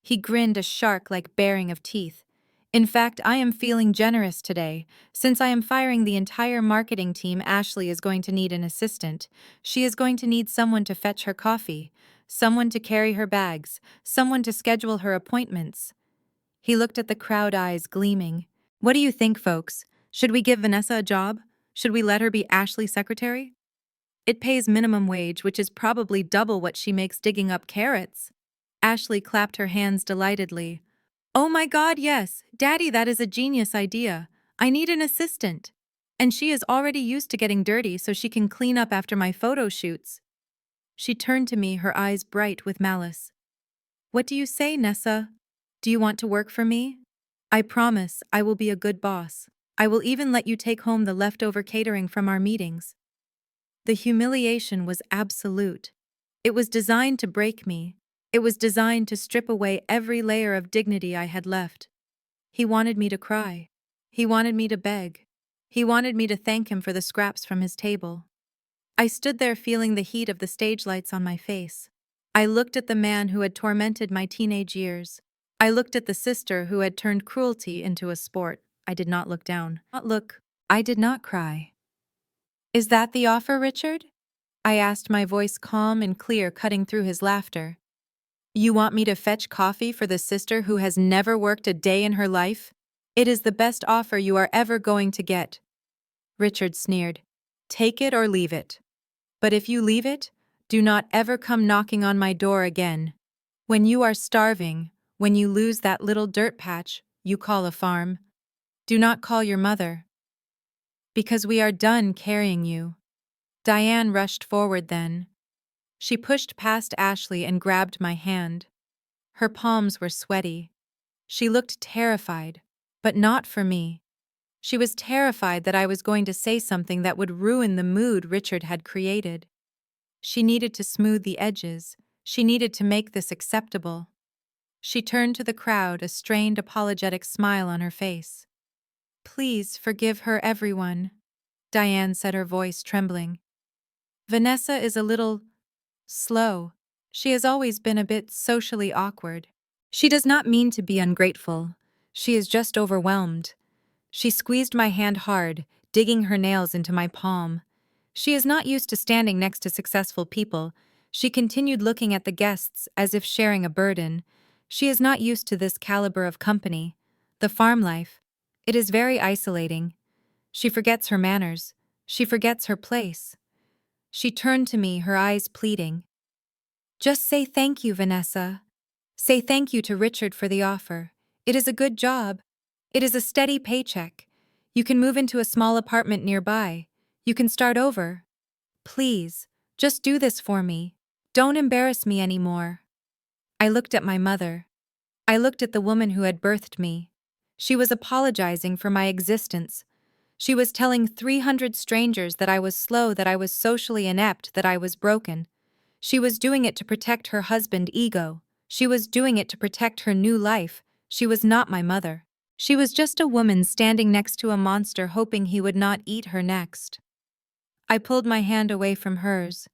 He grinned, a shark-like baring of teeth. "In fact, I am feeling generous today. Since I am firing the entire marketing team, Ashley is going to need an assistant. She is going to need someone to fetch her coffee, someone to carry her bags, someone to schedule her appointments." He looked at the crowd, eyes gleaming. "What do you think, folks? Should we give Vanessa a job? Should we let her be Ashley's secretary? It pays minimum wage, which is probably double what she makes digging up carrots." Ashley clapped her hands delightedly. "Oh my God, yes! Daddy, that is a genius idea. I need an assistant. And she is already used to getting dirty, so she can clean up after my photo shoots." She turned to me, her eyes bright with malice. "What do you say, Nessa? Do you want to work for me? I promise I will be a good boss. I will even let you take home the leftover catering from our meetings." The humiliation was absolute. It was designed to break me. It was designed to strip away every layer of dignity I had left. He wanted me to cry. He wanted me to beg. He wanted me to thank him for the scraps from his table. I stood there feeling the heat of the stage lights on my face. I looked at the man who had tormented my teenage years. I looked at the sister who had turned cruelty into a sport. I did not look down. Not look. I did not cry. "Is that the offer, Richard?" I asked, my voice calm and clear, cutting through his laughter. "You want me to fetch coffee for the sister who has never worked a day in her life? It is the best offer you are ever going to get." Richard sneered. "Take it or leave it. But if you leave it, do not ever come knocking on my door again. When you are starving, when you lose that little dirt patch you call a farm, do not call your mother. Because we are done carrying you." Diane rushed forward then. She pushed past Ashley and grabbed my hand. Her palms were sweaty. She looked terrified, but not for me. She was terrified that I was going to say something that would ruin the mood Richard had created. She needed to smooth the edges. She needed to make this acceptable. She turned to the crowd, a strained, apologetic smile on her face. "Please forgive her, everyone," Diane said, her voice trembling. "Vanessa is a little slow. She has always been a bit socially awkward. She does not mean to be ungrateful. She is just overwhelmed. She squeezed my hand hard, digging her nails into my palm. She is not used to standing next to successful people. She continued looking at the guests as if sharing a burden. She is not used to this caliber of company. The farm life. It is very isolating. She forgets her manners. She forgets her place. She turned to me, her eyes pleading. Just say thank you, Vanessa. Say thank you to Richard for the offer. It is a good job. It is a steady paycheck. You can move into a small apartment nearby. You can start over. Please, just do this for me. Don't embarrass me anymore. I looked at my mother. I looked at the woman who had birthed me. She was apologizing for my existence. She was telling 300 strangers that I was slow, that I was socially inept, that I was broken. She was doing it to protect her husband's ego. She was doing it to protect her new life. She was not my mother. She was just a woman standing next to a monster hoping he would not eat her next. I pulled my hand away from hers.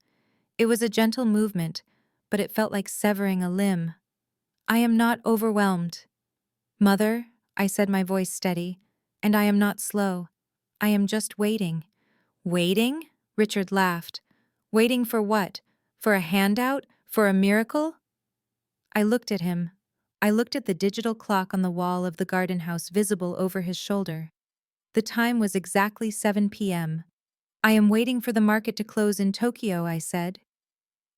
It was a gentle movement, but it felt like severing a limb. I am not overwhelmed. Mother, I said, my voice steady, and I am not slow. I am just waiting. Waiting? Richard laughed. Waiting for what? For a handout? For a miracle? I looked at him. I looked at the digital clock on the wall of the garden house visible over his shoulder. The time was exactly 7 p.m. I am waiting for the market to close in Tokyo, I said.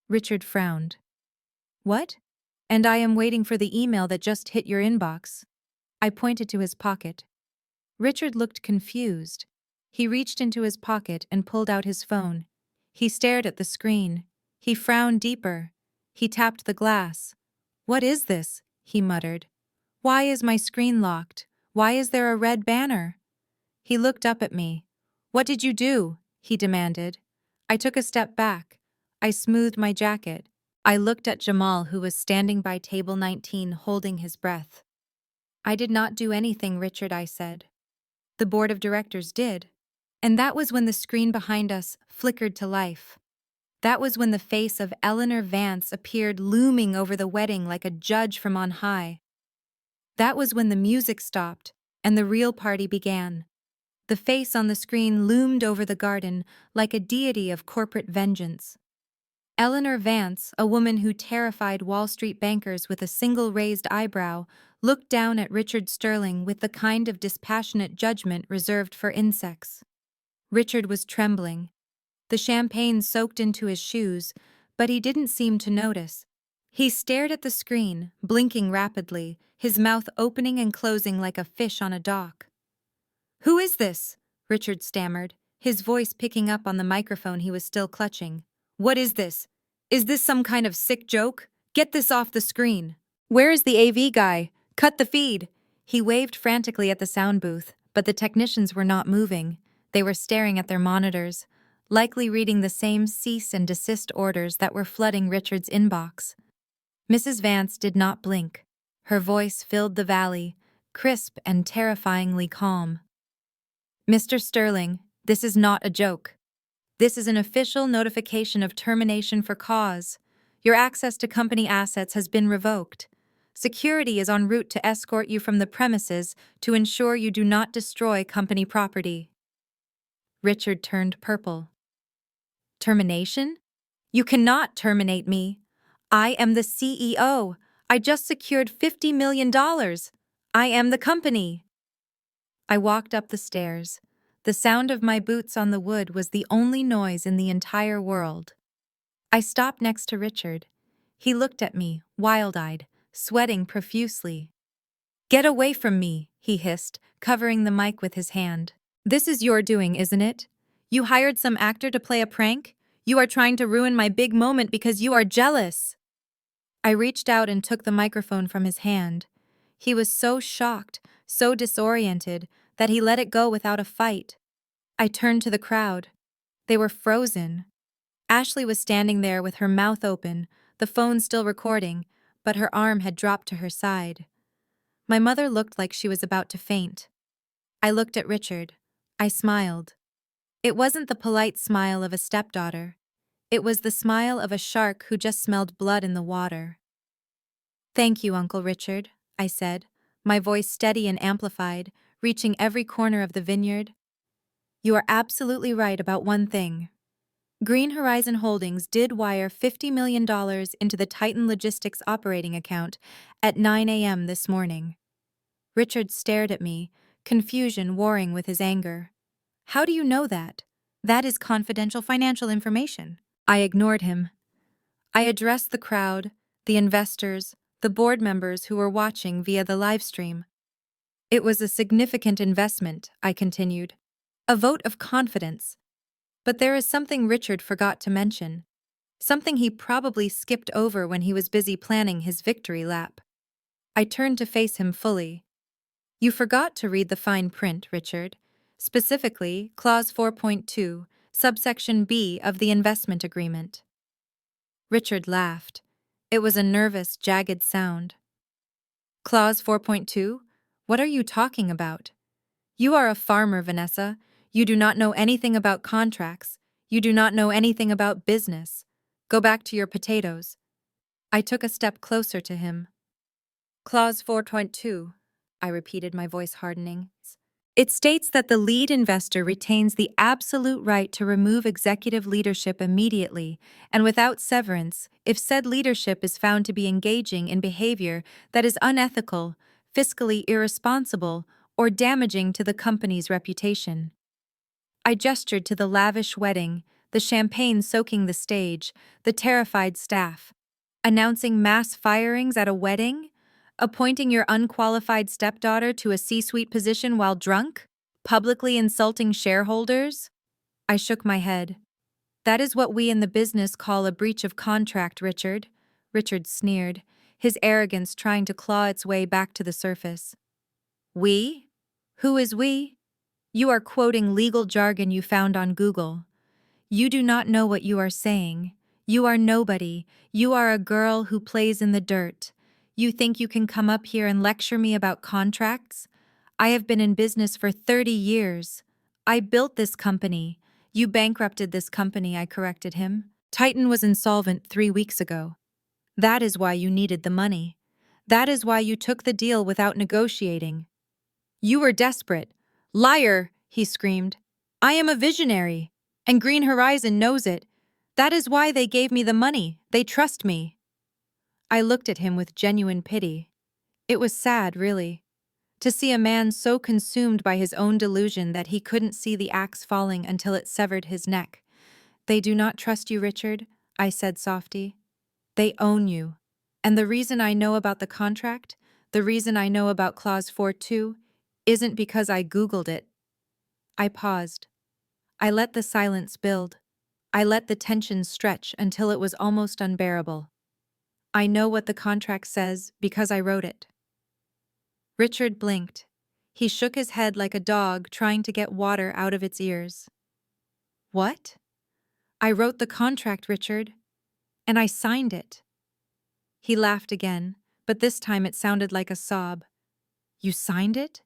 Richard frowned. What? And I am waiting for the email that just hit your inbox. I pointed to his pocket. Richard looked confused. He reached into his pocket and pulled out his phone. He stared at the screen. He frowned deeper. He tapped the glass. What is this? He muttered. Why is my screen locked? Why is there a red banner? He looked up at me. What did you do? He demanded. I took a step back. I smoothed my jacket. I looked at Jamal, who was standing by table 19 holding his breath. I did not do anything, Richard, I said. The board of directors did. And that was when the screen behind us flickered to life. That was when the face of Eleanor Vance appeared looming over the wedding like a judge from on high. That was when the music stopped and the real party began. The face on the screen loomed over the garden like a deity of corporate vengeance. Eleanor Vance, a woman who terrified Wall Street bankers with a single raised eyebrow, looked down at Richard Sterling with the kind of dispassionate judgment reserved for insects. Richard was trembling. The champagne soaked into his shoes, but he didn't seem to notice. He stared at the screen, blinking rapidly, his mouth opening and closing like a fish on a dock. Who is this? Richard stammered, his voice picking up on the microphone he was still clutching. What is this? Is this some kind of sick joke? Get this off the screen. Where is the AV guy? Cut the feed. He waved frantically at the sound booth, but the technicians were not moving. They were staring at their monitors, likely reading the same cease and desist orders that were flooding Richard's inbox. Mrs. Vance did not blink. Her voice filled the valley, crisp and terrifyingly calm. Mr. Sterling, this is not a joke. This is an official notification of termination for cause. Your access to company assets has been revoked. Security is en route to escort you from the premises to ensure you do not destroy company property. Richard turned purple. Termination? You cannot terminate me. I am the CEO. I just secured $50 million. I am the company. I walked up the stairs. The sound of my boots on the wood was the only noise in the entire world. I stopped next to Richard. He looked at me, wild-eyed, sweating profusely. Get away from me, he hissed, covering the mic with his hand. This is your doing, isn't it? You hired some actor to play a prank? You are trying to ruin my big moment because you are jealous. I reached out and took the microphone from his hand. He was so shocked, so disoriented, that he let it go without a fight. I turned to the crowd. They were frozen. Ashley was standing there with her mouth open, the phone still recording, but her arm had dropped to her side. My mother looked like she was about to faint. I looked at Richard. I smiled. It wasn't the polite smile of a stepdaughter. It was the smile of a shark who just smelled blood in the water. Thank you, Uncle Richard, I said, my voice steady and amplified, reaching every corner of the vineyard. You are absolutely right about one thing. Green Horizon Holdings did wire $50 million into the Titan Logistics operating account at 9 a.m. this morning. Richard stared at me, confusion warring with his anger. How do you know that? That is confidential financial information. I ignored him. I addressed the crowd, the investors, the board members who were watching via the live stream. It was a significant investment, I continued. A vote of confidence. But there is something Richard forgot to mention. Something he probably skipped over when he was busy planning his victory lap. I turned to face him fully. You forgot to read the fine print, Richard. Specifically, Clause 4.2, subsection B of the investment agreement. Richard laughed. It was a nervous, jagged sound. Clause 4.2? What are you talking about? You are a farmer, Vanessa. You do not know anything about contracts. You do not know anything about business. Go back to your potatoes. I took a step closer to him. Clause 4.2, I repeated, my voice hardening. It states that the lead investor retains the absolute right to remove executive leadership immediately and without severance if said leadership is found to be engaging in behavior that is unethical, fiscally irresponsible, or damaging to the company's reputation. I gestured to the lavish wedding, the champagne soaking the stage, the terrified staff. Announcing mass firings at a wedding? Appointing your unqualified stepdaughter to a C-suite position while drunk? Publicly insulting shareholders? I shook my head. That is what we in the business call a breach of contract, Richard. Richard sneered, his arrogance trying to claw its way back to the surface. We? Who is we? You are quoting legal jargon you found on Google. You do not know what you are saying. You are nobody. You are a girl who plays in the dirt. You think you can come up here and lecture me about contracts? I have been in business for 30 years. I built this company. You bankrupted this company, I corrected him. Titan was insolvent 3 weeks ago. That is why you needed the money. That is why you took the deal without negotiating. You were desperate. Liar, he screamed. I am a visionary, and Green Horizon knows it. That is why they gave me the money. They trust me. I looked at him with genuine pity. It was sad, really, to see a man so consumed by his own delusion that he couldn't see the axe falling until it severed his neck. They do not trust you, Richard, I said softly. They own you. And the reason I know about the contract, the reason I know about Clause 4.2, isn't because I Googled it. I paused. I let the silence build. I let the tension stretch until it was almost unbearable. I know what the contract says because I wrote it. Richard blinked. He shook his head like a dog trying to get water out of its ears. What? I wrote the contract, Richard, and I signed it. He laughed again, but this time it sounded like a sob. You signed it?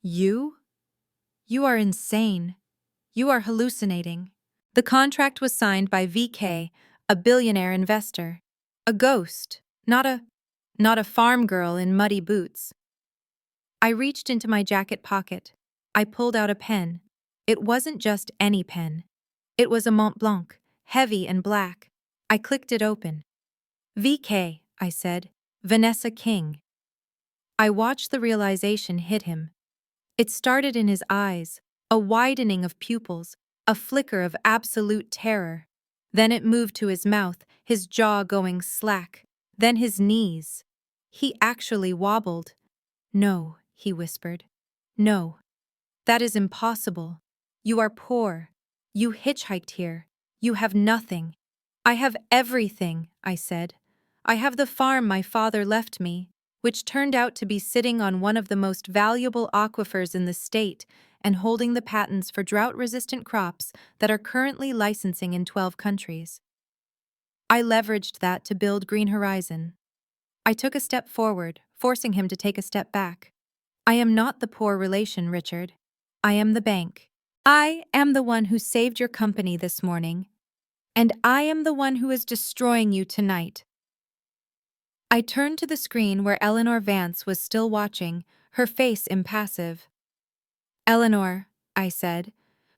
You? You are insane. You are hallucinating. The contract was signed by VK, a billionaire investor. A ghost, not a farm girl in muddy boots. I reached into my jacket pocket. I pulled out a pen. It wasn't just any pen. It was a Mont Blanc, heavy and black. I clicked it open. VK, I said. Vanessa King. I watched the realization hit him. It started in his eyes, a widening of pupils, a flicker of absolute terror. Then it moved to his mouth, his jaw going slack. Then his knees. He actually wobbled. No, he whispered. No. That is impossible. You are poor. You hitchhiked here. You have nothing. I have everything, I said. I have the farm my father left me, which turned out to be sitting on one of the most valuable aquifers in the state and holding the patents for drought-resistant crops that are currently licensing in 12 countries. I leveraged that to build Green Horizon. I took a step forward, forcing him to take a step back. I am not the poor relation, Richard. I am the bank. I am the one who saved your company this morning. And I am the one who is destroying you tonight. I turned to the screen where Eleanor Vance was still watching, her face impassive. Eleanor, I said,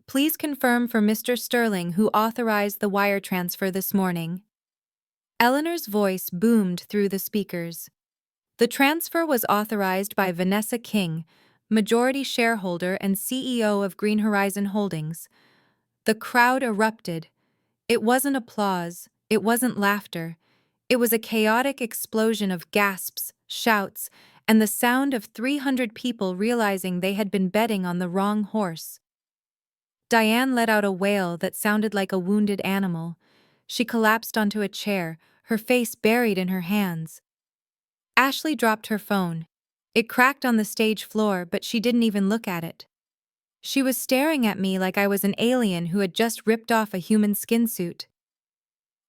please confirm for Mr. Sterling who authorized the wire transfer this morning. Eleanor's voice boomed through the speakers. The transfer was authorized by Vanessa King, majority shareholder and CEO of Green Horizon Holdings. The crowd erupted. It wasn't applause, it wasn't laughter. It was a chaotic explosion of gasps, shouts, and the sound of 300 people realizing they had been betting on the wrong horse. Diane let out a wail that sounded like a wounded animal. She collapsed onto a chair, her face buried in her hands. Ashley dropped her phone. It cracked on the stage floor, but she didn't even look at it. She was staring at me like I was an alien who had just ripped off a human skin suit.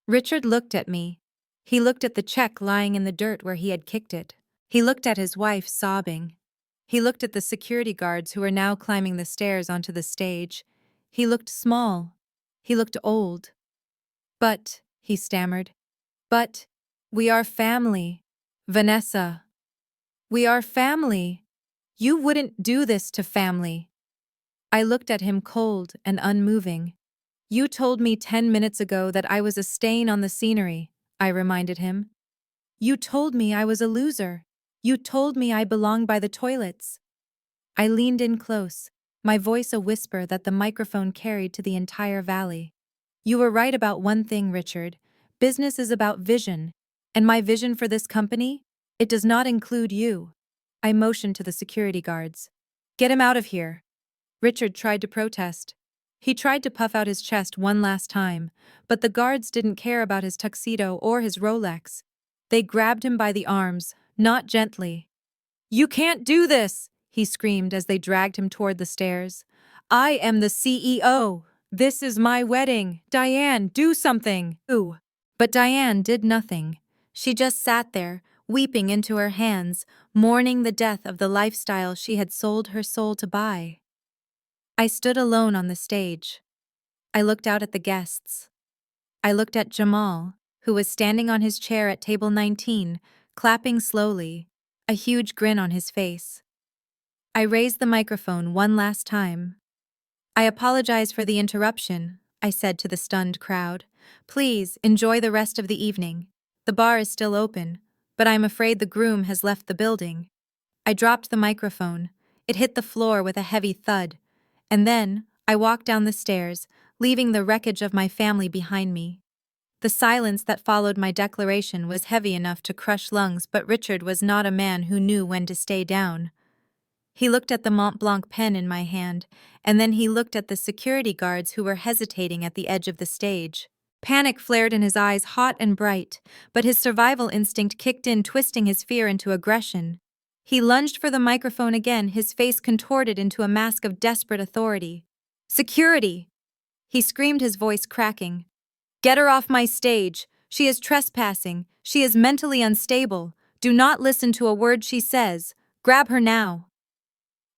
Richard looked at me. He looked at the check lying in the dirt where he had kicked it. He looked at his wife sobbing. He looked at the security guards who were now climbing the stairs onto the stage. He looked small. He looked old. But, he stammered, but, we are family. Vanessa. We are family. You wouldn't do this to family. I looked at him cold and unmoving. You told me 10 minutes ago that I was a stain on the scenery, I reminded him. You told me I was a loser. You told me I belonged by the toilets. I leaned in close, my voice a whisper that the microphone carried to the entire valley. You were right about one thing, Richard. Business is about vision. And my vision for this company? It does not include you. I motioned to the security guards. Get him out of here. Richard tried to protest. He tried to puff out his chest one last time, but the guards didn't care about his tuxedo or his Rolex. They grabbed him by the arms, not gently. You can't do this, he screamed as they dragged him toward the stairs. I am the CEO. This is my wedding. Diane, do something. Ooh. But Diane did nothing. She just sat there, weeping into her hands, mourning the death of the lifestyle she had sold her soul to buy. I stood alone on the stage. I looked out at the guests. I looked at Jamal, who was standing on his chair at table 19, clapping slowly, a huge grin on his face. I raised the microphone one last time. I apologize for the interruption, I said to the stunned crowd. Please enjoy the rest of the evening. The bar is still open, but I'm afraid the groom has left the building. I dropped the microphone. It hit the floor with a heavy thud. And then, I walked down the stairs, leaving the wreckage of my family behind me. The silence that followed my declaration was heavy enough to crush lungs, but Richard was not a man who knew when to stay down. He looked at the Mont Blanc pen in my hand, and then he looked at the security guards who were hesitating at the edge of the stage. Panic flared in his eyes hot and bright, but his survival instinct kicked in, twisting his fear into aggression. He lunged for the microphone again, his face contorted into a mask of desperate authority. Security! He screamed, his voice cracking. Get her off my stage! She is trespassing! She is mentally unstable! Do not listen to a word she says! Grab her now!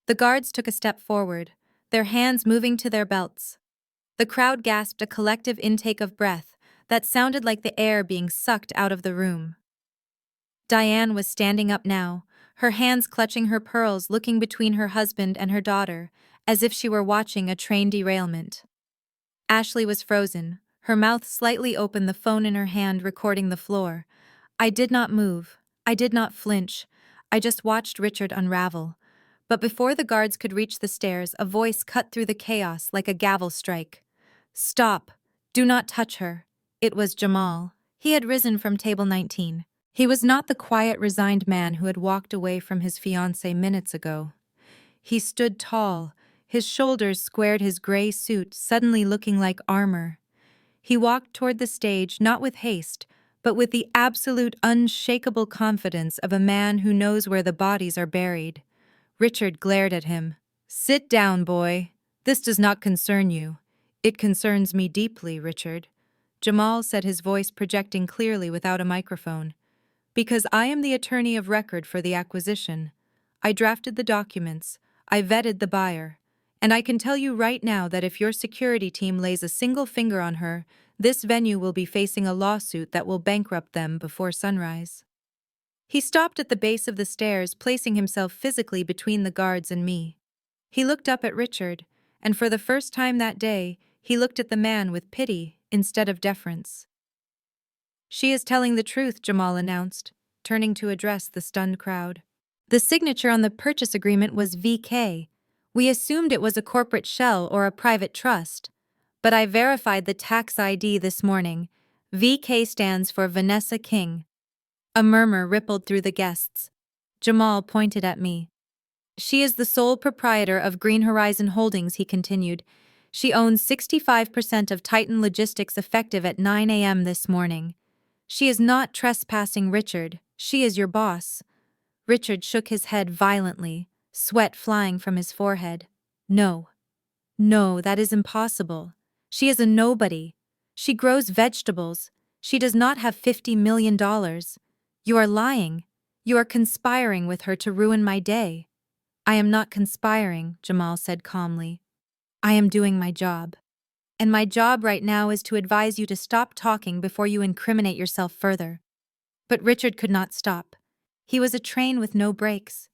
The guards took a step forward, their hands moving to their belts. The crowd gasped a collective intake of breath that sounded like the air being sucked out of the room. Diane was standing up now, her hands clutching her pearls, looking between her husband and her daughter, as if she were watching a train derailment. Ashley was frozen, her mouth slightly open, the phone in her hand recording the floor. I did not move. I did not flinch. I just watched Richard unravel. But before the guards could reach the stairs, a voice cut through the chaos like a gavel strike. Stop. Do not touch her. It was Jamal. He had risen from table 19. He was not the quiet, resigned man who had walked away from his fiancée minutes ago. He stood tall, his shoulders squared, his gray suit suddenly looking like armor. He walked toward the stage not with haste, but with the absolute, unshakable confidence of a man who knows where the bodies are buried. Richard glared at him. Sit down, boy. This does not concern you. It concerns me deeply, Richard. Jamal said, his voice projecting clearly without a microphone. Because I am the attorney of record for the acquisition. I drafted the documents. I vetted the buyer. And I can tell you right now that if your security team lays a single finger on her, this venue will be facing a lawsuit that will bankrupt them before sunrise. He stopped at the base of the stairs, placing himself physically between the guards and me. He looked up at Richard, and for the first time that day, he looked at the man with pity instead of deference. "She is telling the truth," Jamal announced, turning to address the stunned crowd. "The signature on the purchase agreement was VK. We assumed it was a corporate shell or a private trust, but I verified the tax ID this morning. VK stands for Vanessa King." A murmur rippled through the guests. Jamal pointed at me. "She is the sole proprietor of Green Horizon Holdings," he continued. "She owns 65% of Titan Logistics effective at 9 a.m. this morning. She is not trespassing, Richard. She is your boss." Richard shook his head violently, sweat flying from his forehead. "No. No, that is impossible. She is a nobody. She grows vegetables. She does not have $50 million. You are lying. You are conspiring with her to ruin my day." "I am not conspiring," Jamal said calmly. "I am doing my job. And my job right now is to advise you to stop talking before you incriminate yourself further." But Richard could not stop. He was a train with no brakes.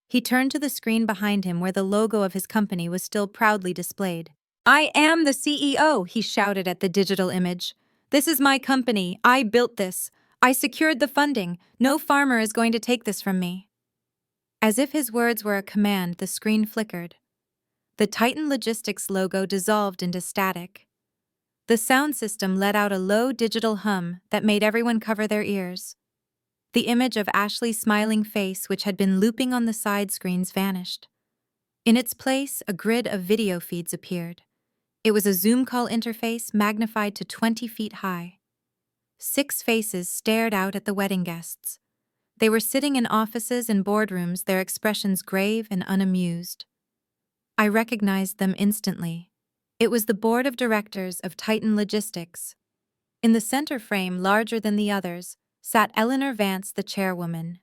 He turned to the screen behind him where the logo of his company was still proudly displayed. "I am the CEO," he shouted at the digital image. "This is my company. I built this. I secured the funding. No farmer is going to take this from me." As if his words were a command, the screen flickered. The Titan Logistics logo dissolved into static. The sound system let out a low digital hum that made everyone cover their ears. The image of Ashley's smiling face, which had been looping on the side screens, vanished. In its place, a grid of video feeds appeared. It was a Zoom call interface magnified to 20 feet high. 6 faces stared out at the wedding guests. They were sitting in offices and boardrooms, their expressions grave and unamused. I recognized them instantly. It was the board of directors of Titan Logistics. In the center frame, larger than the others, sat Eleanor Vance, the chairwoman.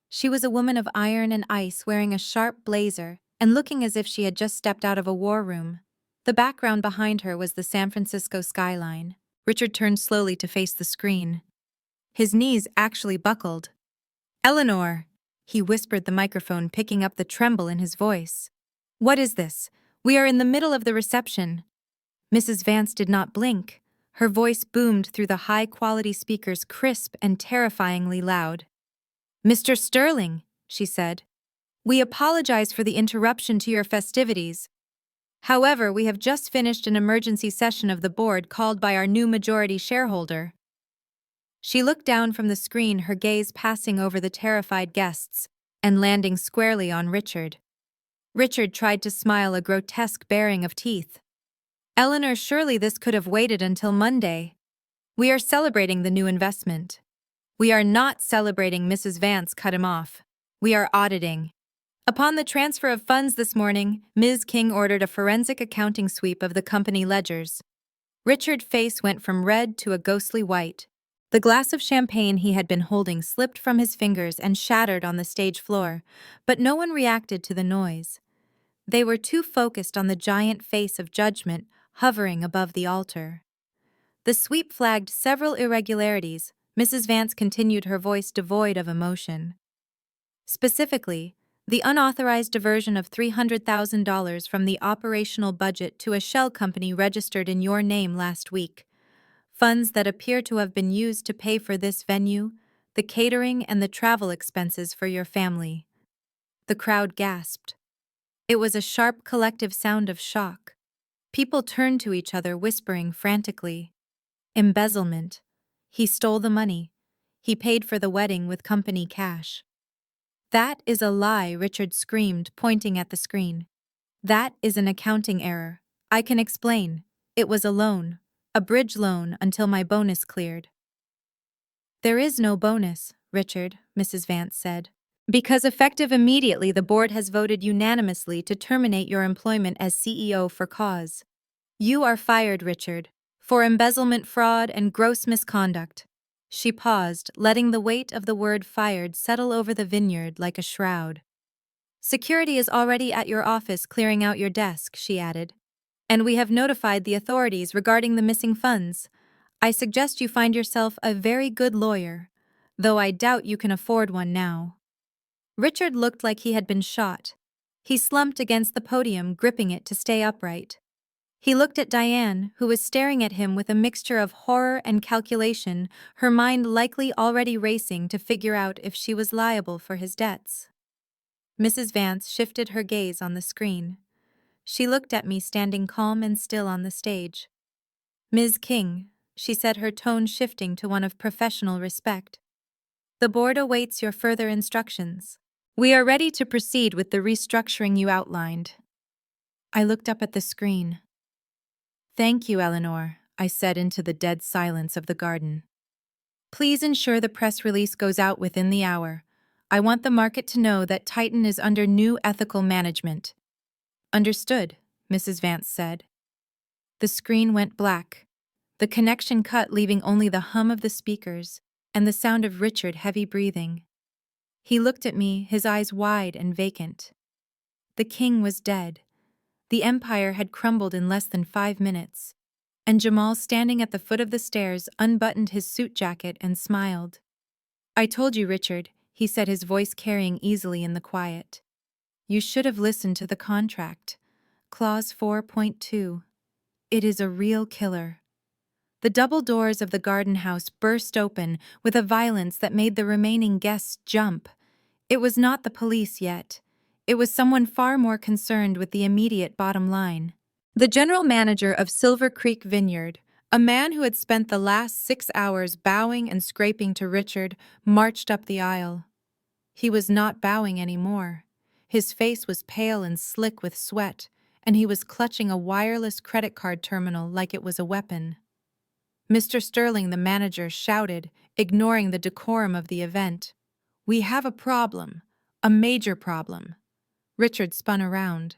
She was a woman of iron and ice, wearing a sharp blazer and looking as if she had just stepped out of a war room. The background behind her was the San Francisco skyline. Richard turned slowly to face the screen. His knees actually buckled. "Eleanor," he whispered, the microphone picking up the tremble in his voice. "What is this? We are in the middle of the reception." Mrs. Vance did not blink. Her voice boomed through the high-quality speakers, crisp and terrifyingly loud. "Mr. Sterling," she said, "we apologize for the interruption to your festivities. However, we have just finished an emergency session of the board called by our new majority shareholder." She looked down from the screen, her gaze passing over the terrified guests and landing squarely on Richard. Richard tried to smile, a grotesque baring of teeth. "Eleanor, surely this could have waited until Monday. We are celebrating the new investment." "We are not celebrating," Mrs. Vance cut him off. "We are auditing." Upon the transfer of funds this morning, Ms. King ordered a forensic accounting sweep of the company ledgers. Richard's face went from red to a ghostly white. The glass of champagne he had been holding slipped from his fingers and shattered on the stage floor, but no one reacted to the noise. They were too focused on the giant face of judgment hovering above the altar. The sweep flagged several irregularities. Mrs. Vance continued, her voice devoid of emotion. Specifically, the unauthorized diversion of $300,000 from the operational budget to a shell company registered in your name last week. Funds that appear to have been used to pay for this venue, the catering, and the travel expenses for your family. The crowd gasped. It was a sharp collective sound of shock. People turned to each other, whispering frantically. Embezzlement. He stole the money. He paid for the wedding with company cash. "That is a lie," Richard screamed, pointing at the screen. "That is an accounting error. I can explain. It was a loan. A bridge loan until my bonus cleared." "There is no bonus, Richard," Mrs. Vance said. "Because effective immediately, the board has voted unanimously to terminate your employment as CEO for cause. You are fired, Richard, for embezzlement, fraud, and gross misconduct." She paused, letting the weight of the word fired settle over the vineyard like a shroud. "Security is already at your office clearing out your desk," she added. "And we have notified the authorities regarding the missing funds. I suggest you find yourself a very good lawyer, though I doubt you can afford one now." Richard looked like he had been shot. He slumped against the podium, gripping it to stay upright. He looked at Diane, who was staring at him with a mixture of horror and calculation, her mind likely already racing to figure out if she was liable for his debts. Mrs. Vance shifted her gaze on the screen. She looked at me standing calm and still on the stage. "Ms. King," she said, her tone shifting to one of professional respect. "The board awaits your further instructions. We are ready to proceed with the restructuring you outlined." I looked up at the screen. "Thank you, Eleanor," I said into the dead silence of the garden. "Please ensure the press release goes out within the hour. I want the market to know that Titan is under new ethical management." "Understood," Mrs. Vance said. The screen went black. The connection cut, leaving only the hum of the speakers and the sound of Richard heavy breathing. He looked at me, his eyes wide and vacant. The king was dead. The empire had crumbled in less than 5 minutes. And Jamal, standing at the foot of the stairs, unbuttoned his suit jacket and smiled. "I told you, Richard," he said, his voice carrying easily in the quiet. "You should have listened to the contract. Clause 4.2. It is a real killer." The double doors of the garden house burst open with a violence that made the remaining guests jump. It was not the police yet. It was someone far more concerned with the immediate bottom line. The general manager of Silver Creek Vineyard, a man who had spent the last 6 hours bowing and scraping to Richard, marched up the aisle. He was not bowing anymore. His face was pale and slick with sweat, and he was clutching a wireless credit card terminal like it was a weapon. Mr. Sterling, the manager, shouted, ignoring the decorum of the event. "We have a problem. A major problem." Richard spun around,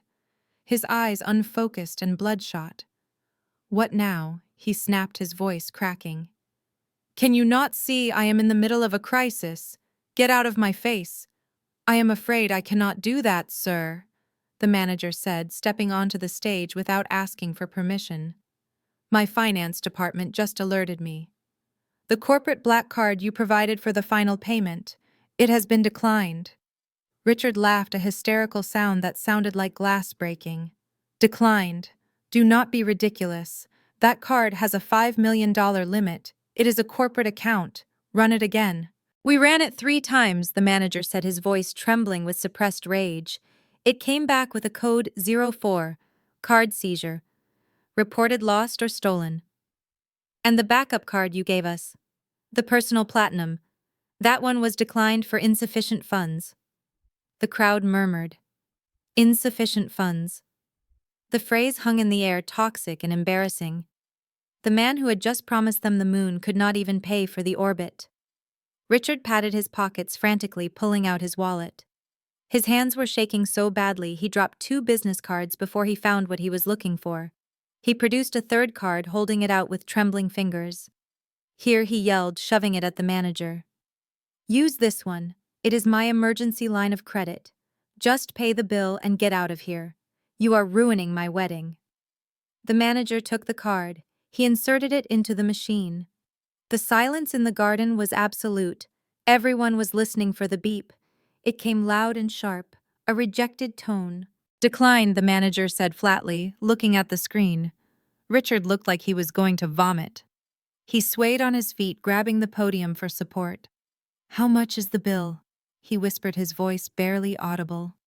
his eyes unfocused and bloodshot. "What now?" he snapped, his voice cracking. "Can you not see I am in the middle of a crisis? Get out of my face." "I am afraid I cannot do that, sir," the manager said, stepping onto the stage without asking for permission. "My finance department just alerted me. The corporate black card you provided for the final payment, it has been declined." Richard laughed, a hysterical sound that sounded like glass breaking. "Declined. Do not be ridiculous. That card has a $5 million limit. It is a corporate account. Run it again." "We ran it 3 times, the manager said, his voice trembling with suppressed rage. "It came back with a code 04, card seizure, reported lost or stolen. And the backup card you gave us, the personal platinum, that one was declined for insufficient funds." The crowd murmured. Insufficient funds. The phrase hung in the air, toxic and embarrassing. The man who had just promised them the moon could not even pay for the orbit. Richard patted his pockets frantically, pulling out his wallet. His hands were shaking so badly he dropped 2 business cards before he found what he was looking for. He produced a third card, holding it out with trembling fingers. "Here," he yelled, shoving it at the manager. "Use this one. It is my emergency line of credit. Just pay the bill and get out of here. You are ruining my wedding." The manager took the card. He inserted it into the machine. The silence in the garden was absolute. Everyone was listening for the beep. It came loud and sharp, a rejected tone. "Declined," the manager said flatly, looking at the screen. Richard looked like he was going to vomit. He swayed on his feet, grabbing the podium for support. "How much is the bill?" he whispered, his voice barely audible.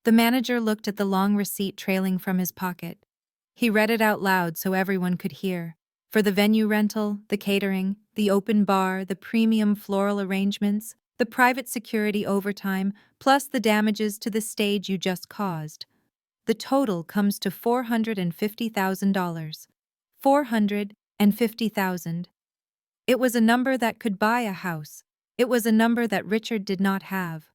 The manager looked at the long receipt trailing from his pocket. He read it out loud so everyone could hear. "For the venue rental, the catering, the open bar, the premium floral arrangements, the private security overtime, plus the damages to the stage you just caused. The total comes to $450,000. $450,000. It was a number that could buy a house. It was a number that Richard did not have.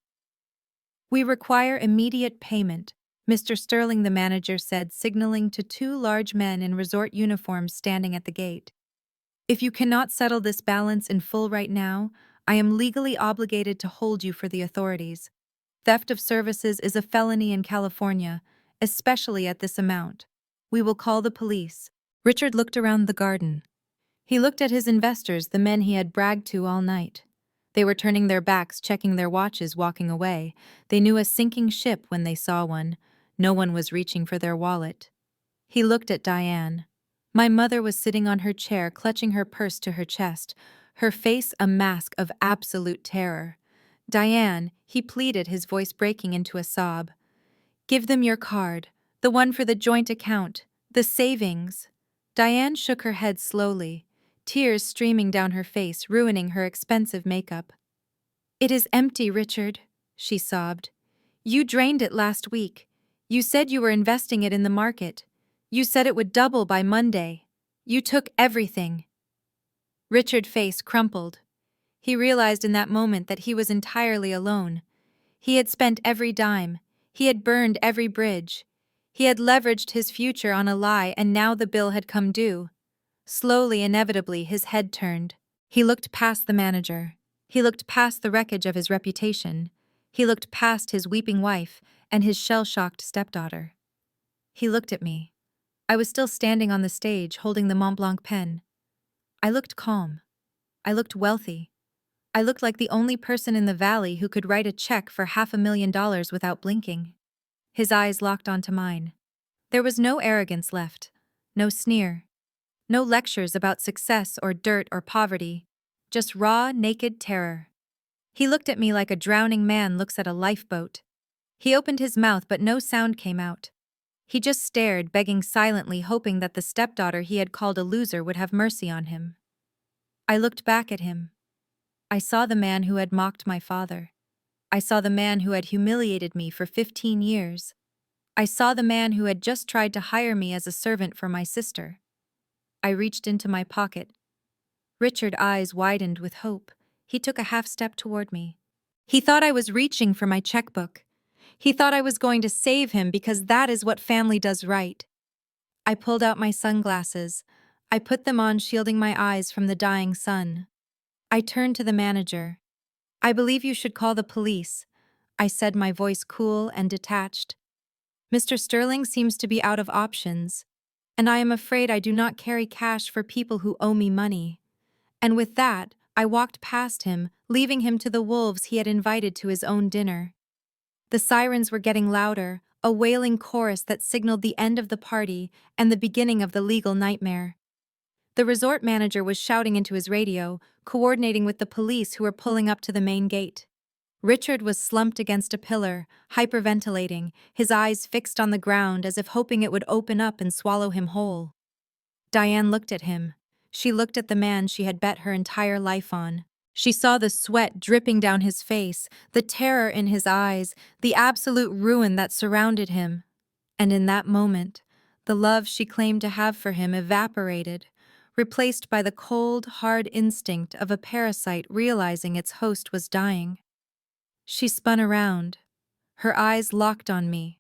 "We require immediate payment," Mr. Sterling, the manager said, signaling to 2 large men in resort uniforms standing at the gate. "If you cannot settle this balance in full right now, I am legally obligated to hold you for the authorities. Theft of services is a felony in California, especially at this amount. We will call the police." Richard looked around the garden. He looked at his investors, the men he had bragged to all night. They were turning their backs, checking their watches, walking away. They knew a sinking ship when they saw one. No one was reaching for their wallet. He looked at Diane. My mother was sitting on her chair, clutching her purse to her chest, her face a mask of absolute terror. Diane, he pleaded, his voice breaking into a sob. Give them your card, the one for the joint account, the savings. Diane shook her head slowly, tears streaming down her face, ruining her expensive makeup. It is empty, Richard, she sobbed. You drained it last week. You said you were investing it in the market. You said it would double by Monday. You took everything. Richard's face crumpled. He realized in that moment that he was entirely alone. He had spent every dime. He had burned every bridge. He had leveraged his future on a lie, and now the bill had come due. Slowly, inevitably, his head turned. He looked past the manager. He looked past the wreckage of his reputation. He looked past his weeping wife and his shell-shocked stepdaughter. He looked at me. I was still standing on the stage, holding the Mont Blanc pen. I looked calm. I looked wealthy. I looked like the only person in the valley who could write a check for $500,000 without blinking. His eyes locked onto mine. There was no arrogance left, no sneer, no lectures about success or dirt or poverty, just raw, naked terror. He looked at me like a drowning man looks at a lifeboat. He opened his mouth, but no sound came out. He just stared, begging silently, hoping that the stepdaughter he had called a loser would have mercy on him. I looked back at him. I saw the man who had mocked my father. I saw the man who had humiliated me for 15 years. I saw the man who had just tried to hire me as a servant for my sister. I reached into my pocket. Richard's eyes widened with hope. He took a half step toward me. He thought I was reaching for my checkbook. He thought I was going to save him because that is what family does, right? I pulled out my sunglasses. I put them on, shielding my eyes from the dying sun. I turned to the manager. I believe you should call the police, I said, my voice cool and detached. Mr. Sterling seems to be out of options, and I am afraid I do not carry cash for people who owe me money. And with that, I walked past him, leaving him to the wolves he had invited to his own dinner. The sirens were getting louder, a wailing chorus that signaled the end of the party and the beginning of the legal nightmare. The resort manager was shouting into his radio, coordinating with the police who were pulling up to the main gate. Richard was slumped against a pillar, hyperventilating, his eyes fixed on the ground as if hoping it would open up and swallow him whole. Diane looked at him. She looked at the man she had bet her entire life on. She saw the sweat dripping down his face, the terror in his eyes, the absolute ruin that surrounded him. And in that moment, the love she claimed to have for him evaporated, replaced by the cold, hard instinct of a parasite realizing its host was dying. She spun around. Her eyes locked on me.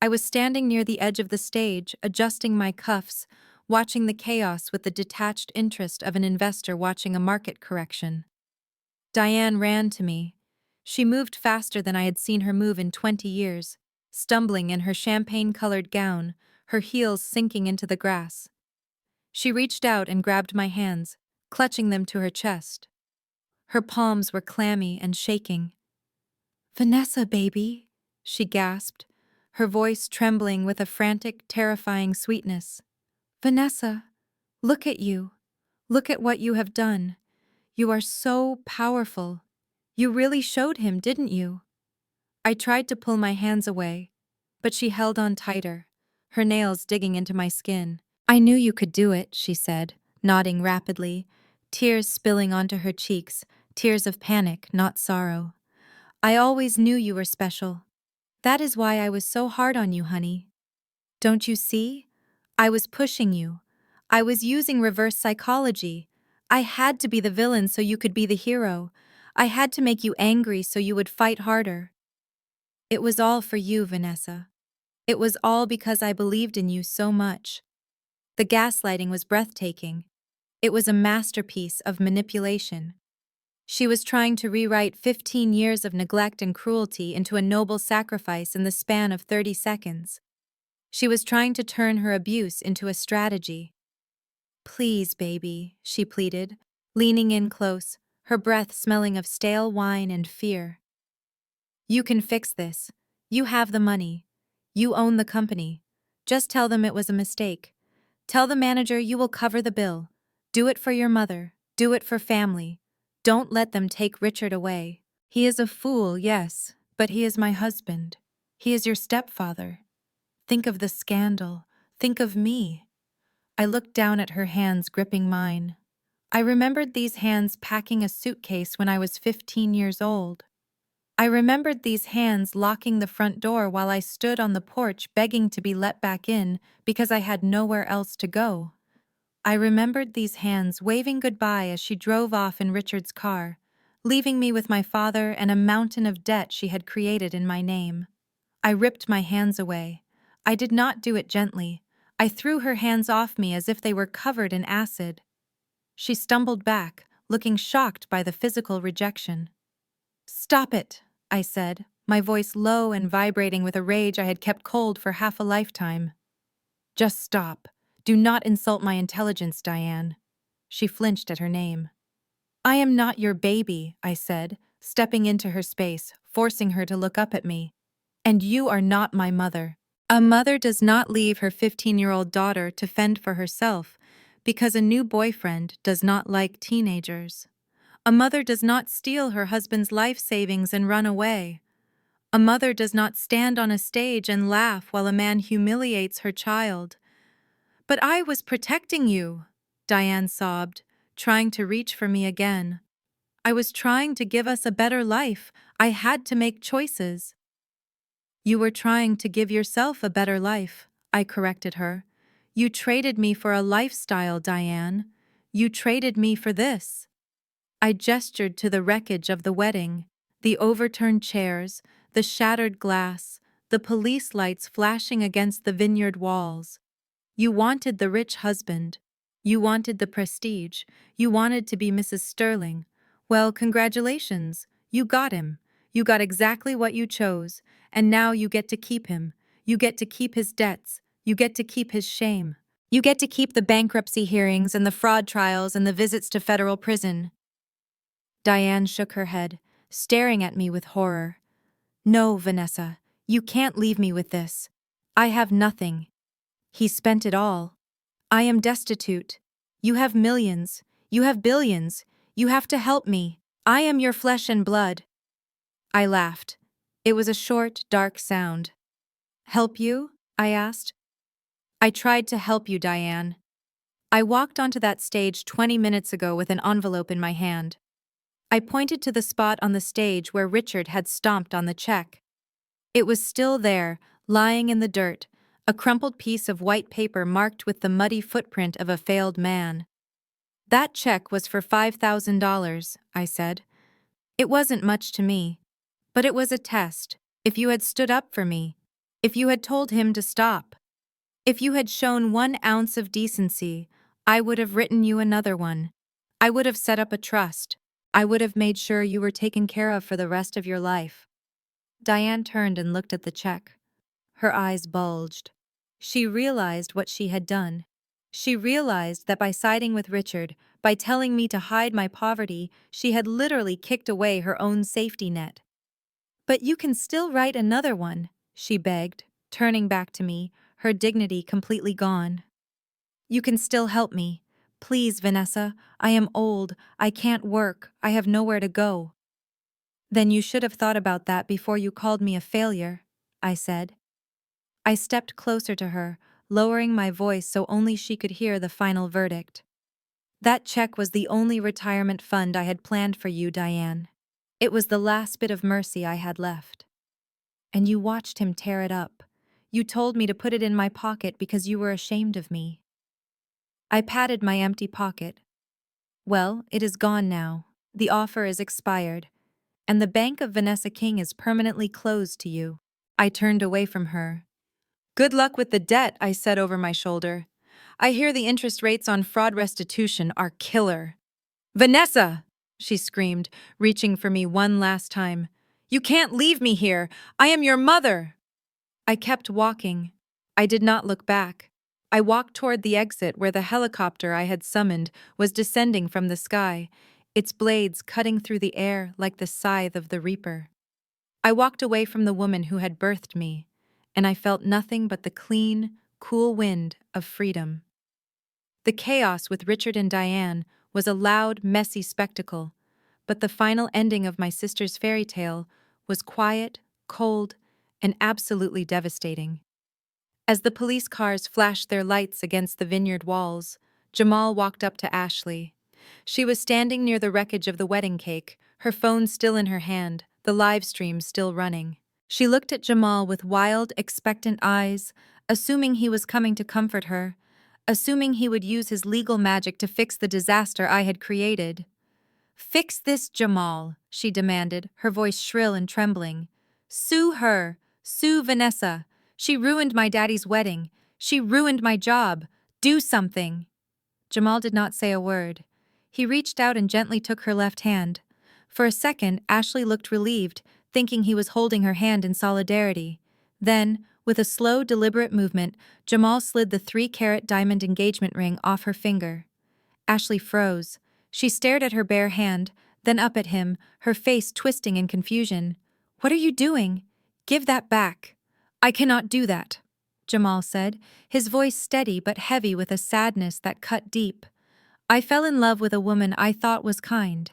I was standing near the edge of the stage, adjusting my cuffs, watching the chaos with the detached interest of an investor watching a market correction. Diane ran to me. She moved faster than I had seen her move in 20 years, stumbling in her champagne-colored gown, her heels sinking into the grass. She reached out and grabbed my hands, clutching them to her chest. Her palms were clammy and shaking. "Vanessa, baby," she gasped, her voice trembling with a frantic, terrifying sweetness. "Vanessa, look at you. Look at what you have done. You are so powerful. You really showed him, didn't you?" I tried to pull my hands away, but she held on tighter, her nails digging into my skin. "I knew you could do it," she said, nodding rapidly, tears spilling onto her cheeks, tears of panic, not sorrow. "I always knew you were special. That is why I was so hard on you, honey. Don't you see? I was pushing you. I was using reverse psychology. I had to be the villain so you could be the hero. I had to make you angry so you would fight harder. It was all for you, Vanessa. It was all because I believed in you so much." The gaslighting was breathtaking. It was a masterpiece of manipulation. She was trying to rewrite 15 years of neglect and cruelty into a noble sacrifice in the span of 30 seconds. She was trying to turn her abuse into a strategy. "Please, baby," she pleaded, leaning in close, her breath smelling of stale wine and fear. "You can fix this. You have the money. You own the company. Just tell them it was a mistake. Tell the manager you will cover the bill. Do it for your mother. Do it for family. Don't let them take Richard away. He is a fool, yes, but he is my husband. He is your stepfather. Think of the scandal. Think of me." I looked down at her hands gripping mine. I remembered these hands packing a suitcase when I was 15 years old. I remembered these hands locking the front door while I stood on the porch begging to be let back in because I had nowhere else to go. I remembered these hands waving goodbye as she drove off in Richard's car, leaving me with my father and a mountain of debt she had created in my name. I ripped my hands away. I did not do it gently. I threw her hands off me as if they were covered in acid. She stumbled back, looking shocked by the physical rejection. "Stop it," I said, my voice low and vibrating with a rage I had kept cold for half a lifetime. "Just stop. Do not insult my intelligence, Diane." She flinched at her name. "I am not your baby," I said, stepping into her space, forcing her to look up at me. "And you are not my mother. A mother does not leave her 15-year-old daughter to fend for herself because a new boyfriend does not like teenagers. A mother does not steal her husband's life savings and run away. A mother does not stand on a stage and laugh while a man humiliates her child." "But I was protecting you," Diane sobbed, trying to reach for me again. "I was trying to give us a better life. I had to make choices." "You were trying to give yourself a better life," I corrected her. "You traded me for a lifestyle, Diane. You traded me for this." I gestured to the wreckage of the wedding, the overturned chairs, the shattered glass, the police lights flashing against the vineyard walls. "You wanted the rich husband. You wanted the prestige. You wanted to be Mrs. Sterling. Well, congratulations. You got him. You got exactly what you chose, and now you get to keep him. You get to keep his debts. You get to keep his shame. You get to keep the bankruptcy hearings and the fraud trials and the visits to federal prison." Diane shook her head, staring at me with horror. "No, Vanessa, you can't leave me with this. I have nothing. He spent it all. I am destitute. You have millions. You have billions. You have to help me. I am your flesh and blood." I laughed. It was a short, dark sound. "Help you?" I asked. "I tried to help you, Diane. I walked onto that stage 20 minutes ago with an envelope in my hand. I pointed to the spot on the stage where Richard had stomped on the check. It was still there, lying in the dirt, a crumpled piece of white paper marked with the muddy footprint of a failed man. "That check was for $5,000, I said. "It wasn't much to me, but it was a test. If you had stood up for me, if you had told him to stop, if you had shown 1 ounce of decency, I would have written you another one. I would have set up a trust. I would have made sure you were taken care of for the rest of your life." Diane turned and looked at the check. Her eyes bulged. She realized what she had done. She realized that by siding with Richard, by telling me to hide my poverty, she had literally kicked away her own safety net. "But you can still write another one," she begged, turning back to me, her dignity completely gone. "You can still help me. Please, Vanessa, I am old, I can't work, I have nowhere to go." "Then you should have thought about that before you called me a failure," I said. I stepped closer to her, lowering my voice so only she could hear the final verdict. "That check was the only retirement fund I had planned for you, Diane. It was the last bit of mercy I had left. And you watched him tear it up. You told me to put it in my pocket because you were ashamed of me." I patted my empty pocket. "Well, it is gone now. The offer is expired. And the bank of Vanessa King is permanently closed to you." I turned away from her. "Good luck with the debt," I said over my shoulder. "I hear the interest rates on fraud restitution are killer." "Vanessa!" she screamed, reaching for me one last time. "You can't leave me here! I am your mother!" I kept walking. I did not look back. I walked toward the exit where the helicopter I had summoned was descending from the sky, its blades cutting through the air like the scythe of the reaper. I walked away from the woman who had birthed me, and I felt nothing but the clean, cool wind of freedom. The chaos with Richard and Diane was a loud, messy spectacle, but the final ending of my sister's fairy tale was quiet, cold, and absolutely devastating. As the police cars flashed their lights against the vineyard walls, Jamal walked up to Ashley. She was standing near the wreckage of the wedding cake, her phone still in her hand, the live stream still running. She looked at Jamal with wild, expectant eyes, assuming he was coming to comfort her, assuming he would use his legal magic to fix the disaster I had created. "Fix this, Jamal," she demanded, her voice shrill and trembling. "Sue her. Sue Vanessa. She ruined my daddy's wedding. She ruined my job. Do something." Jamal did not say a word. He reached out and gently took her left hand. For a second, Ashley looked relieved, thinking he was holding her hand in solidarity. Then, with a slow, deliberate movement, Jamal slid the 3-carat diamond engagement ring off her finger. Ashley froze. She stared at her bare hand, then up at him, her face twisting in confusion. "What are you doing? Give that back." "I cannot do that," Jamal said, his voice steady but heavy with a sadness that cut deep. "I fell in love with a woman I thought was kind.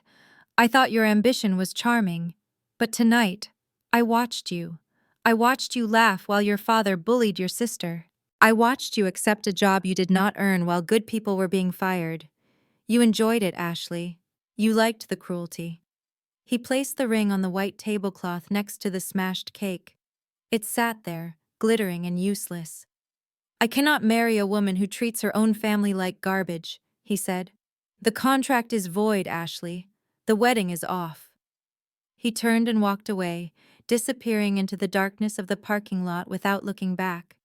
I thought your ambition was charming. But tonight, I watched you. I watched you laugh while your father bullied your sister. I watched you accept a job you did not earn while good people were being fired. You enjoyed it, Ashley. You liked the cruelty." He placed the ring on the white tablecloth next to the smashed cake. It sat there, glittering and useless. "I cannot marry a woman who treats her own family like garbage," he said. "The contract is void, Ashley. The wedding is off." He turned and walked away, disappearing into the darkness of the parking lot without looking back.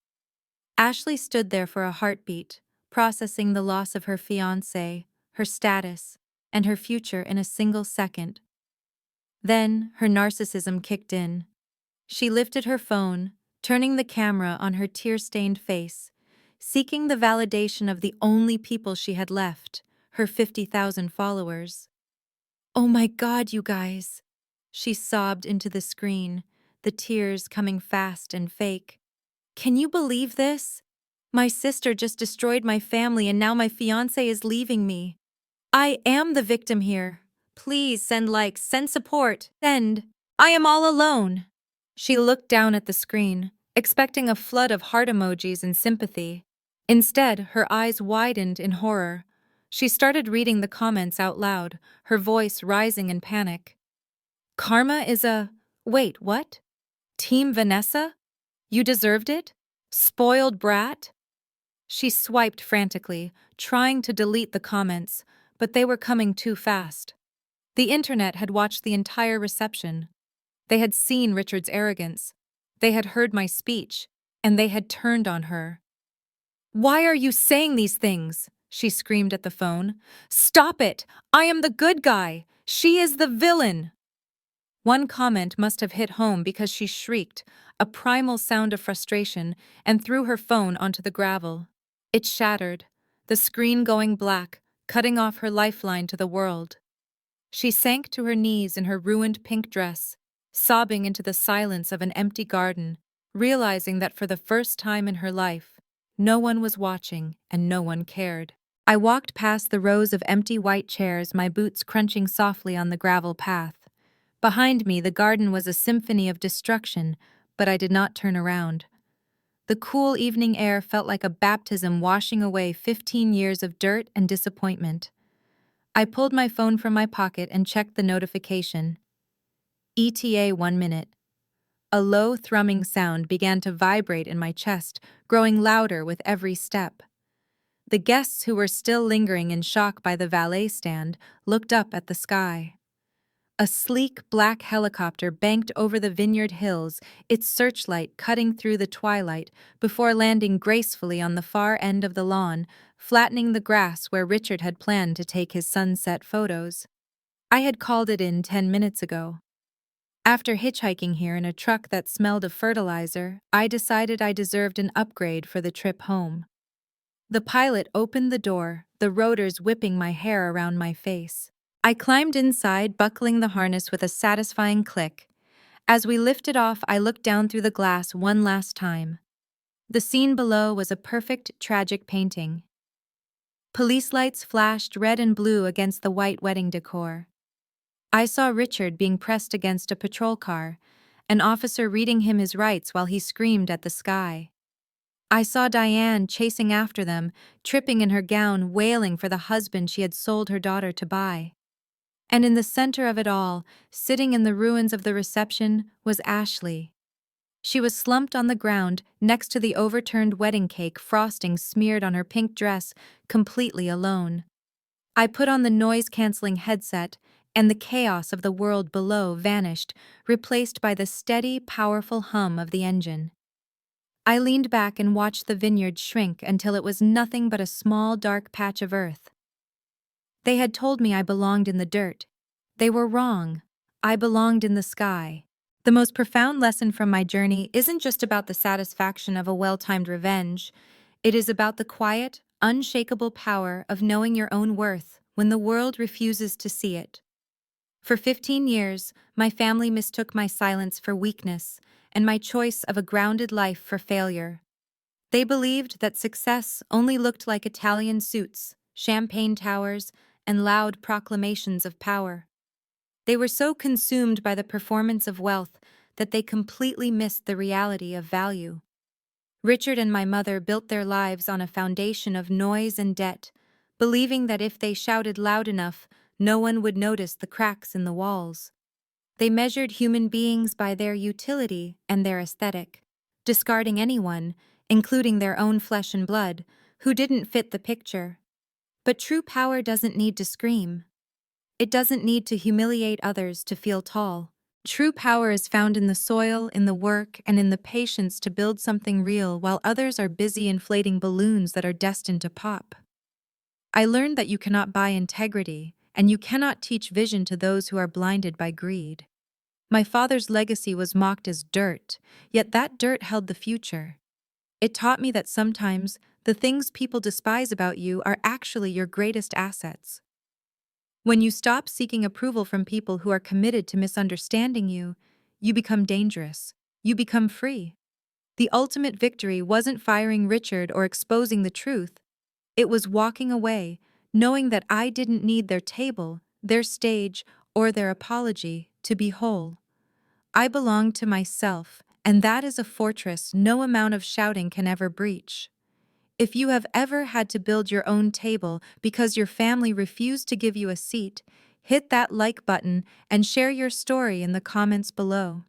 Ashley stood there for a heartbeat, processing the loss of her fiancé, her status, and her future in a single second. Then her narcissism kicked in. She lifted her phone, turning the camera on her tear-stained face, seeking the validation of the only people she had left, her 50,000 followers. "Oh my God, you guys!" She sobbed into the screen, the tears coming fast and fake. "Can you believe this? My sister just destroyed my family and now my fiancé is leaving me. I am the victim here. Please send likes, send support, send. I am all alone." She looked down at the screen, expecting a flood of heart emojis and sympathy. Instead, her eyes widened in horror. She started reading the comments out loud, her voice rising in panic. "Karma is a... Wait, what? Team Vanessa? You deserved it? Spoiled brat?" She swiped frantically, trying to delete the comments, but they were coming too fast. The internet had watched the entire reception. They had seen Richard's arrogance. They had heard my speech, and they had turned on her. "Why are you saying these things?" she screamed at the phone. "Stop it! I am the good guy! She is the villain!" One comment must have hit home because she shrieked, a primal sound of frustration, and threw her phone onto the gravel. It shattered, the screen going black, cutting off her lifeline to the world. She sank to her knees in her ruined pink dress, sobbing into the silence of an empty garden, realizing that for the first time in her life, no one was watching and no one cared. I walked past the rows of empty white chairs, my boots crunching softly on the gravel path. Behind me, the garden was a symphony of destruction, but I did not turn around. The cool evening air felt like a baptism washing away 15 years of dirt and disappointment. I pulled my phone from my pocket and checked the notification. ETA 1 minute. A low thrumming sound began to vibrate in my chest, growing louder with every step. The guests who were still lingering in shock by the valet stand looked up at the sky. A sleek black helicopter banked over the vineyard hills, its searchlight cutting through the twilight before landing gracefully on the far end of the lawn, flattening the grass where Richard had planned to take his sunset photos. I had called it in 10 minutes ago. After hitchhiking here in a truck that smelled of fertilizer, I decided I deserved an upgrade for the trip home. The pilot opened the door, the rotors whipping my hair around my face. I climbed inside, buckling the harness with a satisfying click. As we lifted off, I looked down through the glass one last time. The scene below was a perfect, tragic painting. Police lights flashed red and blue against the white wedding decor. I saw Richard being pressed against a patrol car, an officer reading him his rights while he screamed at the sky. I saw Diane chasing after them, tripping in her gown, wailing for the husband she had sold her daughter to buy. And in the center of it all, sitting in the ruins of the reception, was Ashley. She was slumped on the ground next to the overturned wedding cake, frosting smeared on her pink dress, completely alone. I put on the noise-canceling headset, and the chaos of the world below vanished, replaced by the steady, powerful hum of the engine. I leaned back and watched the vineyard shrink until it was nothing but a small, dark patch of earth. They had told me I belonged in the dirt. They were wrong. I belonged in the sky. The most profound lesson from my journey isn't just about the satisfaction of a well-timed revenge. It is about the quiet, unshakable power of knowing your own worth when the world refuses to see it. For 15 years, my family mistook my silence for weakness and my choice of a grounded life for failure. They believed that success only looked like Italian suits, champagne towers, and loud proclamations of power. They were so consumed by the performance of wealth that they completely missed the reality of value. Richard and my mother built their lives on a foundation of noise and debt, believing that if they shouted loud enough, no one would notice the cracks in the walls. They measured human beings by their utility and their aesthetic, discarding anyone, including their own flesh and blood, who didn't fit the picture. But true power doesn't need to scream. It doesn't need to humiliate others to feel tall. True power is found in the soil, in the work, and in the patience to build something real while others are busy inflating balloons that are destined to pop. I learned that you cannot buy integrity, and you cannot teach vision to those who are blinded by greed. My father's legacy was mocked as dirt, yet that dirt held the future. It taught me that sometimes the things people despise about you are actually your greatest assets. When you stop seeking approval from people who are committed to misunderstanding you, you become dangerous. You become free. The ultimate victory wasn't firing Richard or exposing the truth. It was walking away, knowing that I didn't need their table, their stage, or their apology to be whole. I belonged to myself, and that is a fortress no amount of shouting can ever breach. If you have ever had to build your own table because your family refused to give you a seat, hit that like button and share your story in the comments below.